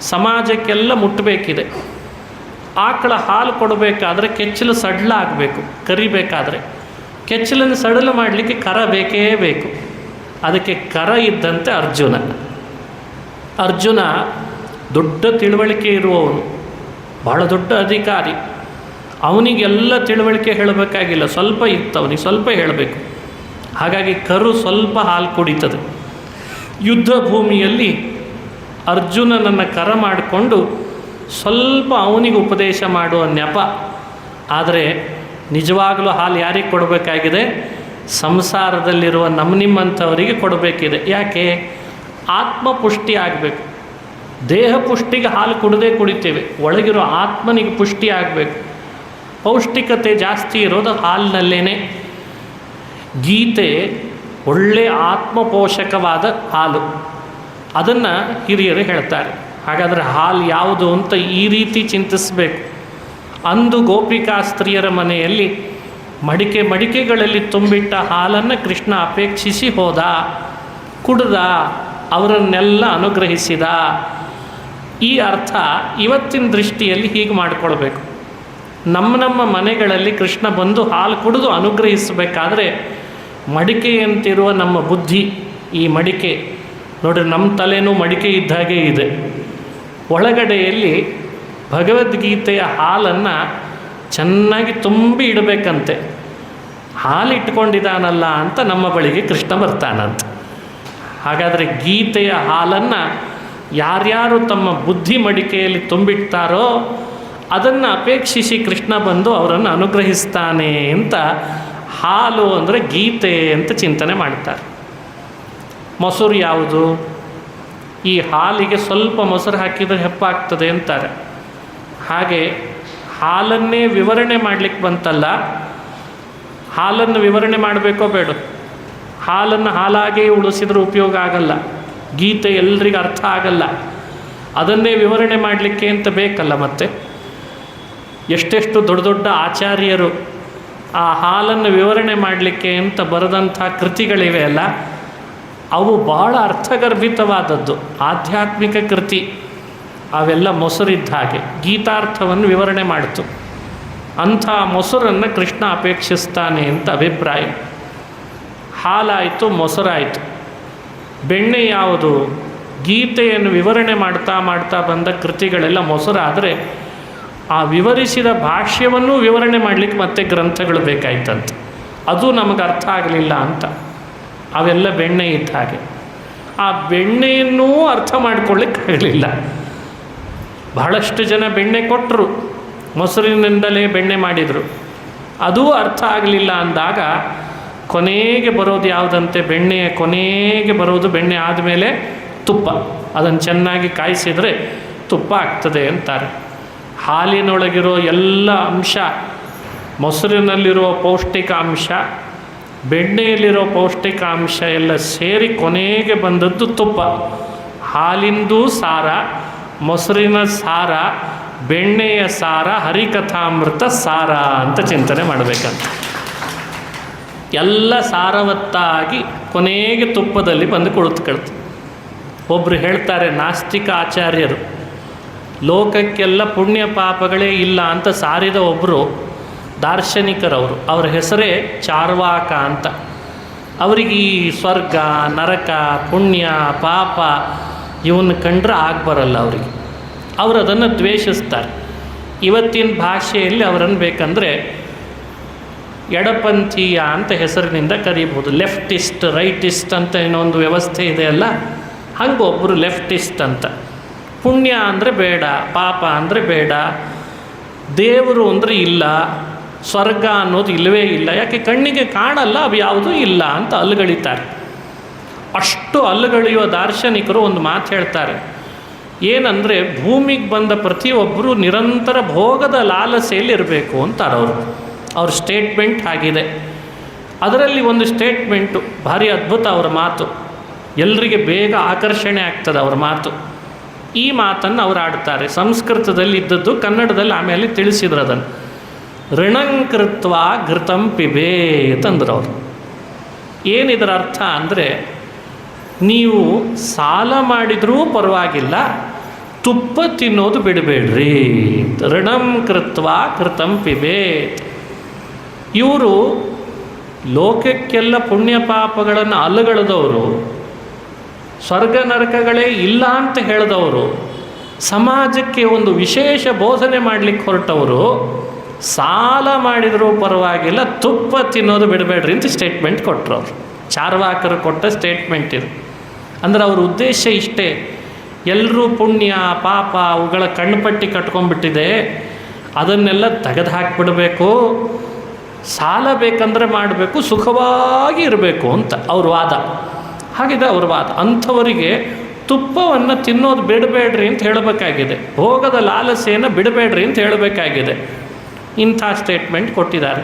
ಸಮಾಜಕ್ಕೆಲ್ಲ ಮುಟ್ಟಬೇಕಿದೆ. ಆಕಳ ಹಾಲು ಕೊಡಬೇಕಾದ್ರೆ ಕೆಚ್ಚಲು ಸಡ್ಲಾಗಬೇಕು. ಕರಿಬೇಕಾದ್ರೆ ಕೆಚ್ಚಲನ್ನು ಸಡಲು ಮಾಡಲಿಕ್ಕೆ ಕರ ಬೇಕೇ ಬೇಕು. ಅದಕ್ಕೆ ಕರ ಇದ್ದಂತೆ ಅರ್ಜುನ ದೊಡ್ಡ ತಿಳುವಳಿಕೆ ಇರುವವನು, ಬಹಳ ದೊಡ್ಡ ಅಧಿಕಾರಿ. ಅವನಿಗೆಲ್ಲ ತಿಳುವಳಿಕೆ ಹೇಳಬೇಕಾಗಿಲ್ಲ, ಸ್ವಲ್ಪ ಇತ್ತು ಅವನಿಗೆ, ಸ್ವಲ್ಪ ಹೇಳಬೇಕು. ಹಾಗಾಗಿ ಕರು ಸ್ವಲ್ಪ ಹಾಲು ಕುಡಿತದೆ. ಯುದ್ಧ ಭೂಮಿಯಲ್ಲಿ ಅರ್ಜುನನನ್ನು ಕರ ಮಾಡಿಕೊಂಡು ಸ್ವಲ್ಪ ಅವನಿಗೆ ಉಪದೇಶ ಮಾಡುವ ನೆಪ. ಆದರೆ ನಿಜವಾಗಲೂ ಹಾಲು ಯಾರಿಗೆ ಕೊಡಬೇಕಾಗಿದೆ? ಸಂಸಾರದಲ್ಲಿರುವ ನಿಮ್ಮಂಥವರಿಗೆ ಕೊಡಬೇಕಿದೆ. ಯಾಕೆ? ಆತ್ಮಪುಷ್ಟಿ ಆಗಬೇಕು. ದೇಹ ಪುಷ್ಟಿಗೆ ಹಾಲು ಕುಡಿತೇವೆ, ಒಳಗಿರೋ ಆತ್ಮನಿಗೆ ಪುಷ್ಟಿ ಆಗಬೇಕು. ಪೌಷ್ಟಿಕತೆ ಜಾಸ್ತಿ ಇರೋದು ಹಾಲಿನಲ್ಲೇ. ಗೀತೆ ಒಳ್ಳೆ ಆತ್ಮಪೋಷಕವಾದ ಹಾಲು, ಅದನ್ನು ಹಿರಿಯರು ಹೇಳ್ತಾರೆ. ಹಾಗಾದರೆ ಹಾಲು ಯಾವುದು ಅಂತ ಈ ರೀತಿ ಚಿಂತಿಸಬೇಕು. ಅಂದು ಗೋಪಿಕಾ ಸ್ತ್ರೀಯರ ಮನೆಯಲ್ಲಿ ಮಡಿಕೆಗಳಲ್ಲಿ ತುಂಬಿಟ್ಟ ಹಾಲನ್ನು ಕೃಷ್ಣ ಅಪೇಕ್ಷಿಸಿ ಹೋದ, ಕುಡ್ದ, ಅವರನ್ನೆಲ್ಲ ಅನುಗ್ರಹಿಸಿದ. ಈ ಅರ್ಥ ಇವತ್ತಿನ ದೃಷ್ಟಿಯಲ್ಲಿ ಹೀಗೆ ಮಾಡಿಕೊಳ್ಬೇಕು. ನಮ್ಮ ಮನೆಗಳಲ್ಲಿ ಕೃಷ್ಣ ಬಂದು ಹಾಲು ಕುಡಿದು ಅನುಗ್ರಹಿಸಬೇಕಾದ್ರೆ ಮಡಿಕೆಯಂತಿರುವ ನಮ್ಮ ಬುದ್ಧಿ, ಈ ಮಡಿಕೆ ನೋಡ್ರಿ, ನಮ್ಮ ತಲೆನೂ ಮಡಿಕೆ ಇದ್ದಾಗೆ ಇದೆ. ಒಳಗಡೆಯಲ್ಲಿ ಭಗವದ್ಗೀತೆಯ ಹಾಲನ್ನು ಚೆನ್ನಾಗಿ ತುಂಬಿ ಇಡಬೇಕಂತೆ. ಹಾಲು ಇಟ್ಕೊಂಡಿದ್ದಾನಲ್ಲ ಅಂತ ನಮ್ಮ ಬಳಿಗೆ ಕೃಷ್ಣ ಬರ್ತಾನಂತ. ಹಾಗಾದರೆ ಗೀತೆಯ ಹಾಲನ್ನು ಯಾರ್ಯಾರು ತಮ್ಮ ಬುದ್ಧಿ ಮಡಿಕೆಯಲ್ಲಿ ತುಂಬಿಡ್ತಾರೋ ಅದನ್ನು ಅಪೇಕ್ಷಿಸಿ ಕೃಷ್ಣ ಬಂದು ಅವರನ್ನು ಅನುಗ್ರಹಿಸ್ತಾನೆ ಅಂತ ಹಾಲು ಅಂದರೆ ಗೀತೆ ಅಂತ ಚಿಂತನೆ ಮಾಡ್ತಾರೆ. ಮೊಸರು ಯಾವುದು? ಈ ಹಾಲಿಗೆ ಸ್ವಲ್ಪ ಮೊಸರು ಹಾಕಿದರೆ ಹೆಪ್ಪಾಗ್ತದೆ ಅಂತಾರೆ. ಹಾಗೆ ಹಾಲನ್ನೇ ವಿವರಣೆ ಮಾಡಲಿಕ್ಕೆ ಬಂತಲ್ಲ, ಹಾಲನ್ನು ವಿವರಣೆ ಮಾಡಬೇಕೋ ಬೇಡ? ಹಾಲನ್ನು ಹಾಲಾಗೇ ಉಳಿಸಿದ್ರೆ ಉಪಯೋಗ ಆಗಲ್ಲ, ಗೀತೆ ಎಲ್ರಿಗೂ ಅರ್ಥ ಆಗಲ್ಲ. ಅದನ್ನೇ ವಿವರಣೆ ಮಾಡಲಿಕ್ಕೆ ಅಂತ ಬೇಕಲ್ಲ. ಮತ್ತೆ ಎಷ್ಟೆಷ್ಟು ದೊಡ್ಡ ದೊಡ್ಡ ಆಚಾರ್ಯರು ಆ ಹಾಲನ್ನು ವಿವರಣೆ ಮಾಡಲಿಕ್ಕೆ ಅಂತ ಬರೆದಂಥ ಕೃತಿಗಳಿವೆ ಅಲ್ಲ, ಅವು ಬಹಳ ಅರ್ಥಗರ್ಭಿತವಾದದ್ದು, ಆಧ್ಯಾತ್ಮಿಕ ಕೃತಿ. ಅವೆಲ್ಲ ಮೊಸರಿದ್ದ ಹಾಗೆ ಗೀತಾರ್ಥವನ್ನು ವಿವರಣೆ ಮಾಡಿತು. ಅಂಥ ಮೊಸರನ್ನು ಕೃಷ್ಣ ಅಪೇಕ್ಷಿಸ್ತಾನೆ ಅಂತ ಅಭಿಪ್ರಾಯ. ಹಾಲಾಯಿತು, ಮೊಸರಾಯಿತು. ಬೆಣ್ಣೆ ಯಾವುದು? ಗೀತೆಯನ್ನು ವಿವರಣೆ ಮಾಡ್ತಾ ಬಂದ ಕೃತಿಗಳೆಲ್ಲ ಮೊಸರಾದರೆ ಆ ವಿವರಿಸಿದ ಭಾಷ್ಯವನ್ನು ವಿವರಣೆ ಮಾಡಲಿಕ್ಕೆ ಮತ್ತೆ ಗ್ರಂಥಗಳು ಬೇಕಾಯ್ತಂತೆ. ಅದು ನಮಗೆ ಅರ್ಥ ಆಗಲಿಲ್ಲ ಅಂತ. ಅವೆಲ್ಲ ಬೆಣ್ಣೆ ಇದ್ದ ಹಾಗೆ. ಆ ಬೆಣ್ಣೆಯನ್ನೂ ಅರ್ಥ ಮಾಡ್ಕೊಳ್ಳಿಕ್ಕಾಗಲಿಲ್ಲ. ಬಹಳಷ್ಟು ಜನ ಬೆಣ್ಣೆ ಕೊಟ್ಟರು, ಮೊಸರಿನಿಂದಲೇ ಬೆಣ್ಣೆ ಮಾಡಿದರು, ಅದೂ ಅರ್ಥ ಆಗಲಿಲ್ಲ ಅಂದಾಗ ಕೊನೆಗೆ ಬರೋದು ಯಾವುದಂತೆ? ಬೆಣ್ಣೆಯ ಕೊನೆಗೆ ಬರೋದು, ಬೆಣ್ಣೆ ಆದಮೇಲೆ ತುಪ್ಪ. ಅದನ್ನು ಚೆನ್ನಾಗಿ ಕಾಯಿಸಿದರೆ ತುಪ್ಪ ಆಗ್ತದೆ ಅಂತಾರೆ. ಹಾಲಿನೊಳಗಿರೋ ಎಲ್ಲ ಅಂಶ, ಮೊಸರಿನಲ್ಲಿರೋ ಪೌಷ್ಟಿಕಾಂಶ, ಬೆಣ್ಣೆಯಲ್ಲಿರೋ ಪೌಷ್ಟಿಕಾಂಶ ಎಲ್ಲ ಸೇರಿ ಕೊನೆಗೆ ಬಂದದ್ದು ತುಪ್ಪ. ಹಾಲಿಂದು ಸಾರ, ಮೊಸರಿನ ಸಾರ, ಬೆಣ್ಣೆಯ ಸಾರ, ಹರಿಕಥಾಮೃತ ಸಾರ ಅಂತ ಚಿಂತನೆ ಮಾಡಬೇಕಂತ. ಎಲ್ಲ ಸಾರವತ್ತಾಗಿ ಕೊನೆಗೆ ತುಪ್ಪದಲ್ಲಿ ಬಂದು ಕುಳಿತುಕೊಳ್ತು. ಒಬ್ಬರು ಹೇಳ್ತಾರೆ, ನಾಸ್ತಿಕ ಆಚಾರ್ಯರು, ಲೋಕಕ್ಕೆಲ್ಲ ಪುಣ್ಯ ಪಾಪಗಳೇ ಇಲ್ಲ ಅಂತ ಸಾರಿದ ಒಬ್ಬರು ದಾರ್ಶನಿಕರವರು. ಅವರ ಹೆಸರೇ ಚಾರ್ವಾಕ ಅಂತ. ಅವರಿಗೆ ಈ ಸ್ವರ್ಗ, ನರಕ, ಪುಣ್ಯ, ಪಾಪ ಇವನ್ನ ಕಂಡ್ರೆ ಆಗಬರಲ್ಲ ಅವರಿಗೆ. ಅವರು ಅದನ್ನು ದ್ವೇಷಿಸ್ತಾರೆ. ಇವತ್ತಿನ ಭಾಷೆಯಲ್ಲಿ ಅವರನ್ನು ಬೇಕಂದರೆ ಎಡಪಂಥೀಯ ಅಂತ ಹೆಸರಿನಿಂದ ಕರೀಬೋದು. ಲೆಫ್ಟಿಸ್ಟ್, ರೈಟಿಸ್ಟ್ ಅಂತ ಇನ್ನೊಂದು ವ್ಯವಸ್ಥೆ ಇದೆಯಲ್ಲ, ಹಂಗೆ ಒಬ್ಬರು ಲೆಫ್ಟಿಸ್ಟ್ ಅಂತ. ಪುಣ್ಯ ಅಂದರೆ ಬೇಡ, ಪಾಪ ಅಂದರೆ ಬೇಡ, ದೇವರು ಅಂದರೆ ಇಲ್ಲ, ಸ್ವರ್ಗ ಅನ್ನೋದು ಇಲ್ಲವೇ ಇಲ್ಲ, ಯಾಕೆ ಕಣ್ಣಿಗೆ ಕಾಣಲ್ಲ, ಅವು ಯಾವುದೂ ಇಲ್ಲ ಅಂತ ಅಲ್ಲುಗಳಿತಾರೆ. ಅಷ್ಟು ಅಲ್ಲುಗಳಿಯುವ ದಾರ್ಶನಿಕರು ಒಂದು ಮಾತು ಹೇಳ್ತಾರೆ. ಏನಂದರೆ, ಭೂಮಿಗೆ ಬಂದ ಪ್ರತಿಯೊಬ್ಬರು ನಿರಂತರ ಭೋಗದ ಲಾಲಸೆಯಲ್ಲಿ ಇರಬೇಕು ಅಂತಾರೆ ಅವರು. ಅವ್ರ ಸ್ಟೇಟ್ಮೆಂಟ್ ಆಗಿದೆ. ಅದರಲ್ಲಿ ಒಂದು ಸ್ಟೇಟ್ಮೆಂಟು ಭಾರಿ ಅದ್ಭುತ. ಅವರ ಮಾತು ಎಲ್ರಿಗೆ ಬೇಗ ಆಕರ್ಷಣೆ ಆಗ್ತದೆ ಅವರ ಮಾತು. ಈ ಮಾತನ್ನು ಅವರು ಆಡ್ತಾರೆ. ಸಂಸ್ಕೃತದಲ್ಲಿ ಇದ್ದದ್ದು ಕನ್ನಡದಲ್ಲಿ ಆಮೇಲೆ ತಿಳಿಸಿದ್ರು ಅದನ್ನು. ಋಣಂಕೃತ್ವ ಘೃತಂ ಪಿಬೇತಂದ್ರು ಅವರು. ಏನಿದರ ಅರ್ಥ ಅಂದರೆ, ನೀವು ಸಾಲ ಮಾಡಿದರೂ ಪರವಾಗಿಲ್ಲ, ತುಪ್ಪ ತಿನ್ನೋದು ಬಿಡಬೇಡ್ರಿ. ಋಣಂ ಕೃತ್ವ ಘೃತಂ ಪಿಬೇತ್. ಇವರು ಲೋಕಕ್ಕೆಲ್ಲ ಪುಣ್ಯ ಪಾಪಗಳನ್ನು ಅಲ್ಲಗಳೆದವರು, ಸ್ವರ್ಗ ನರಕಗಳೇ ಇಲ್ಲ ಅಂತ ಹೇಳಿದವರು, ಸಮಾಜಕ್ಕೆ ಒಂದು ವಿಶೇಷ ಬೋಧನೆ ಮಾಡಲಿಕ್ಕೆ ಹೊರಟವರು, ಸಾಲ ಮಾಡಿದರೂ ಪರವಾಗಿಲ್ಲ, ತುಪ್ಪ ತಿನ್ನೋದು ಬಿಡಬೇಡ್ರಿ ಅಂತ ಸ್ಟೇಟ್ಮೆಂಟ್ ಕೊಟ್ಟರು ಅವರು. ಚಾರ್ವಾಕರು ಕೊಟ್ಟ ಸ್ಟೇಟ್ಮೆಂಟ್ ಇದು. ಅಂದರೆ ಅವ್ರ ಉದ್ದೇಶ ಇಷ್ಟೇ, ಎಲ್ಲರೂ ಪುಣ್ಯ ಪಾಪ ಅವುಗಳ ಕಣ್ಣುಪಟ್ಟಿ ಕಟ್ಕೊಂಡ್ಬಿಟ್ಟಿದೆ, ಅದನ್ನೆಲ್ಲ ತೆಗೆದು ಹಾಕಿಬಿಡಬೇಕು, ಸಾಲ ಬೇಕಂದರೆ ಮಾಡಬೇಕು, ಸುಖವಾಗಿ ಇರಬೇಕು ಅಂತ ಅವ್ರ ವಾದ. ಹಾಗಿದೆ ಅವ್ರ ವಾದ. ಅಂಥವರಿಗೆ ತುಪ್ಪವನ್ನು ತಿನ್ನೋದು ಬಿಡಬೇಡ್ರಿ ಅಂತ ಹೇಳಬೇಕಾಗಿದೆ, ಭೋಗದ ಲಾಲಸೆಯನ್ನು ಬಿಡಬೇಡ್ರಿ ಅಂತ ಹೇಳಬೇಕಾಗಿದೆ. ಇಂಥ ಸ್ಟೇಟ್ಮೆಂಟ್ ಕೊಟ್ಟಿದ್ದಾರೆ.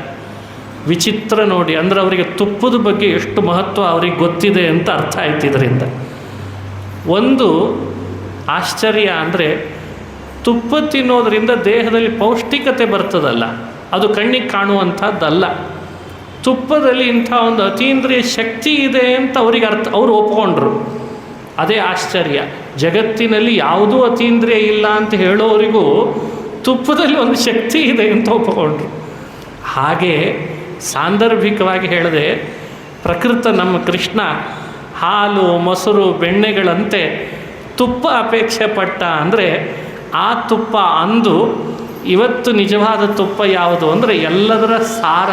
ವಿಚಿತ್ರ ನೋಡಿ, ಅಂದರೆ ಅವರಿಗೆ ತುಪ್ಪದ ಬಗ್ಗೆ ಎಷ್ಟು ಮಹತ್ವ ಅವ್ರಿಗೆ ಗೊತ್ತಿದೆ ಅಂತ ಅರ್ಥ ಆಯ್ತು ಇದರಿಂದ. ಒಂದು ಆಶ್ಚರ್ಯ ಅಂದರೆ ತುಪ್ಪ ತಿನ್ನೋದ್ರಿಂದ ದೇಹದಲ್ಲಿ ಪೌಷ್ಟಿಕತೆ ಬರ್ತದಲ್ಲ, ಅದು ಕಣ್ಣಿಗೆ ಕಾಣುವಂಥದ್ದಲ್ಲ. ತುಪ್ಪದಲ್ಲಿ ಇಂಥ ಒಂದು ಅತೀಂದ್ರಿಯ ಶಕ್ತಿ ಇದೆ ಅಂತ ಅವರು ಒಪ್ಕೊಂಡ್ರು. ಅದೇ ಆಶ್ಚರ್ಯ. ಜಗತ್ತಿನಲ್ಲಿ ಯಾವುದೂ ಅತೀಂದ್ರಿಯ ಇಲ್ಲ ಅಂತ ಹೇಳೋರಿಗೂ ತುಪ್ಪದಲ್ಲಿ ಒಂದು ಶಕ್ತಿ ಇದೆ ಅಂತ ಒಪ್ಕೊಂಡ್ರು. ಹಾಗೆ ಸಾಂದರ್ಭಿಕವಾಗಿ ಹೇಳಿದೆ, ಪ್ರಕೃತ ನಮ್ಮ ಕೃಷ್ಣ ಹಾಲು ಮೊಸರು ಬೆಣ್ಣೆಗಳಂತೆ ತುಪ್ಪ ಅಪೇಕ್ಷೆ ಪಟ್ಟ ಅಂದರೆ ಆ ತುಪ್ಪ ಅಂದು ಇವತ್ತು ನಿಜವಾದ ತುಪ್ಪ ಯಾವುದು ಅಂದರೆ ಎಲ್ಲದರ ಸಾರ,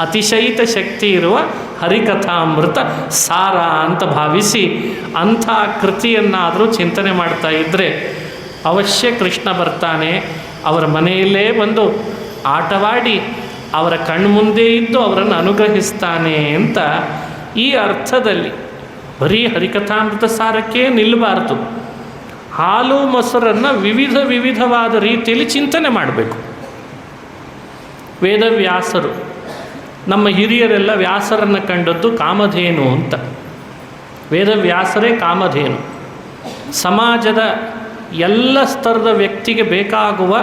ಅತಿಶಯಿತ ಶಕ್ತಿ ಇರುವ ಹರಿಕಥಾಮೃತ ಸಾರ ಅಂತ ಭಾವಿಸಿ ಅಂಥ ಕೃತಿಯನ್ನಾದರೂ ಚಿಂತನೆ ಮಾಡ್ತಾ ಇದ್ದರೆ ಅವಶ್ಯ ಕೃಷ್ಣ ಬರ್ತಾನೆ, ಅವರ ಮನೆಯಲ್ಲೇ ಬಂದು ಆಟವಾಡಿ ಅವರ ಕಣ್ಮುಂದೆ ಇದ್ದು ಅವರನ್ನು ಅನುಗ್ರಹಿಸ್ತಾನೆ ಅಂತ ಈ ಅರ್ಥದಲ್ಲಿ ಬರೀ ಹರಿಕಥಾಮೃತ ಸಾರಕ್ಕೆ ನಿಲ್ಲಬಾರ್ದು. ಹಾಲು ಮೊಸರನ್ನು ವಿವಿಧವಾದ ರೀತಿಯಲ್ಲಿ ಚಿಂತನೆ ಮಾಡಬೇಕು. ವೇದವ್ಯಾಸರು, ನಮ್ಮ ಹಿರಿಯರೆಲ್ಲ ವ್ಯಾಸರನ್ನು ಕಂಡದ್ದು ಕಾಮಧೇನು ಅಂತ. ವೇದವ್ಯಾಸರೇ ಕಾಮಧೇನು. ಸಮಾಜದ ಎಲ್ಲ ಸ್ತರದ ವ್ಯಕ್ತಿಗೆ ಬೇಕಾಗುವ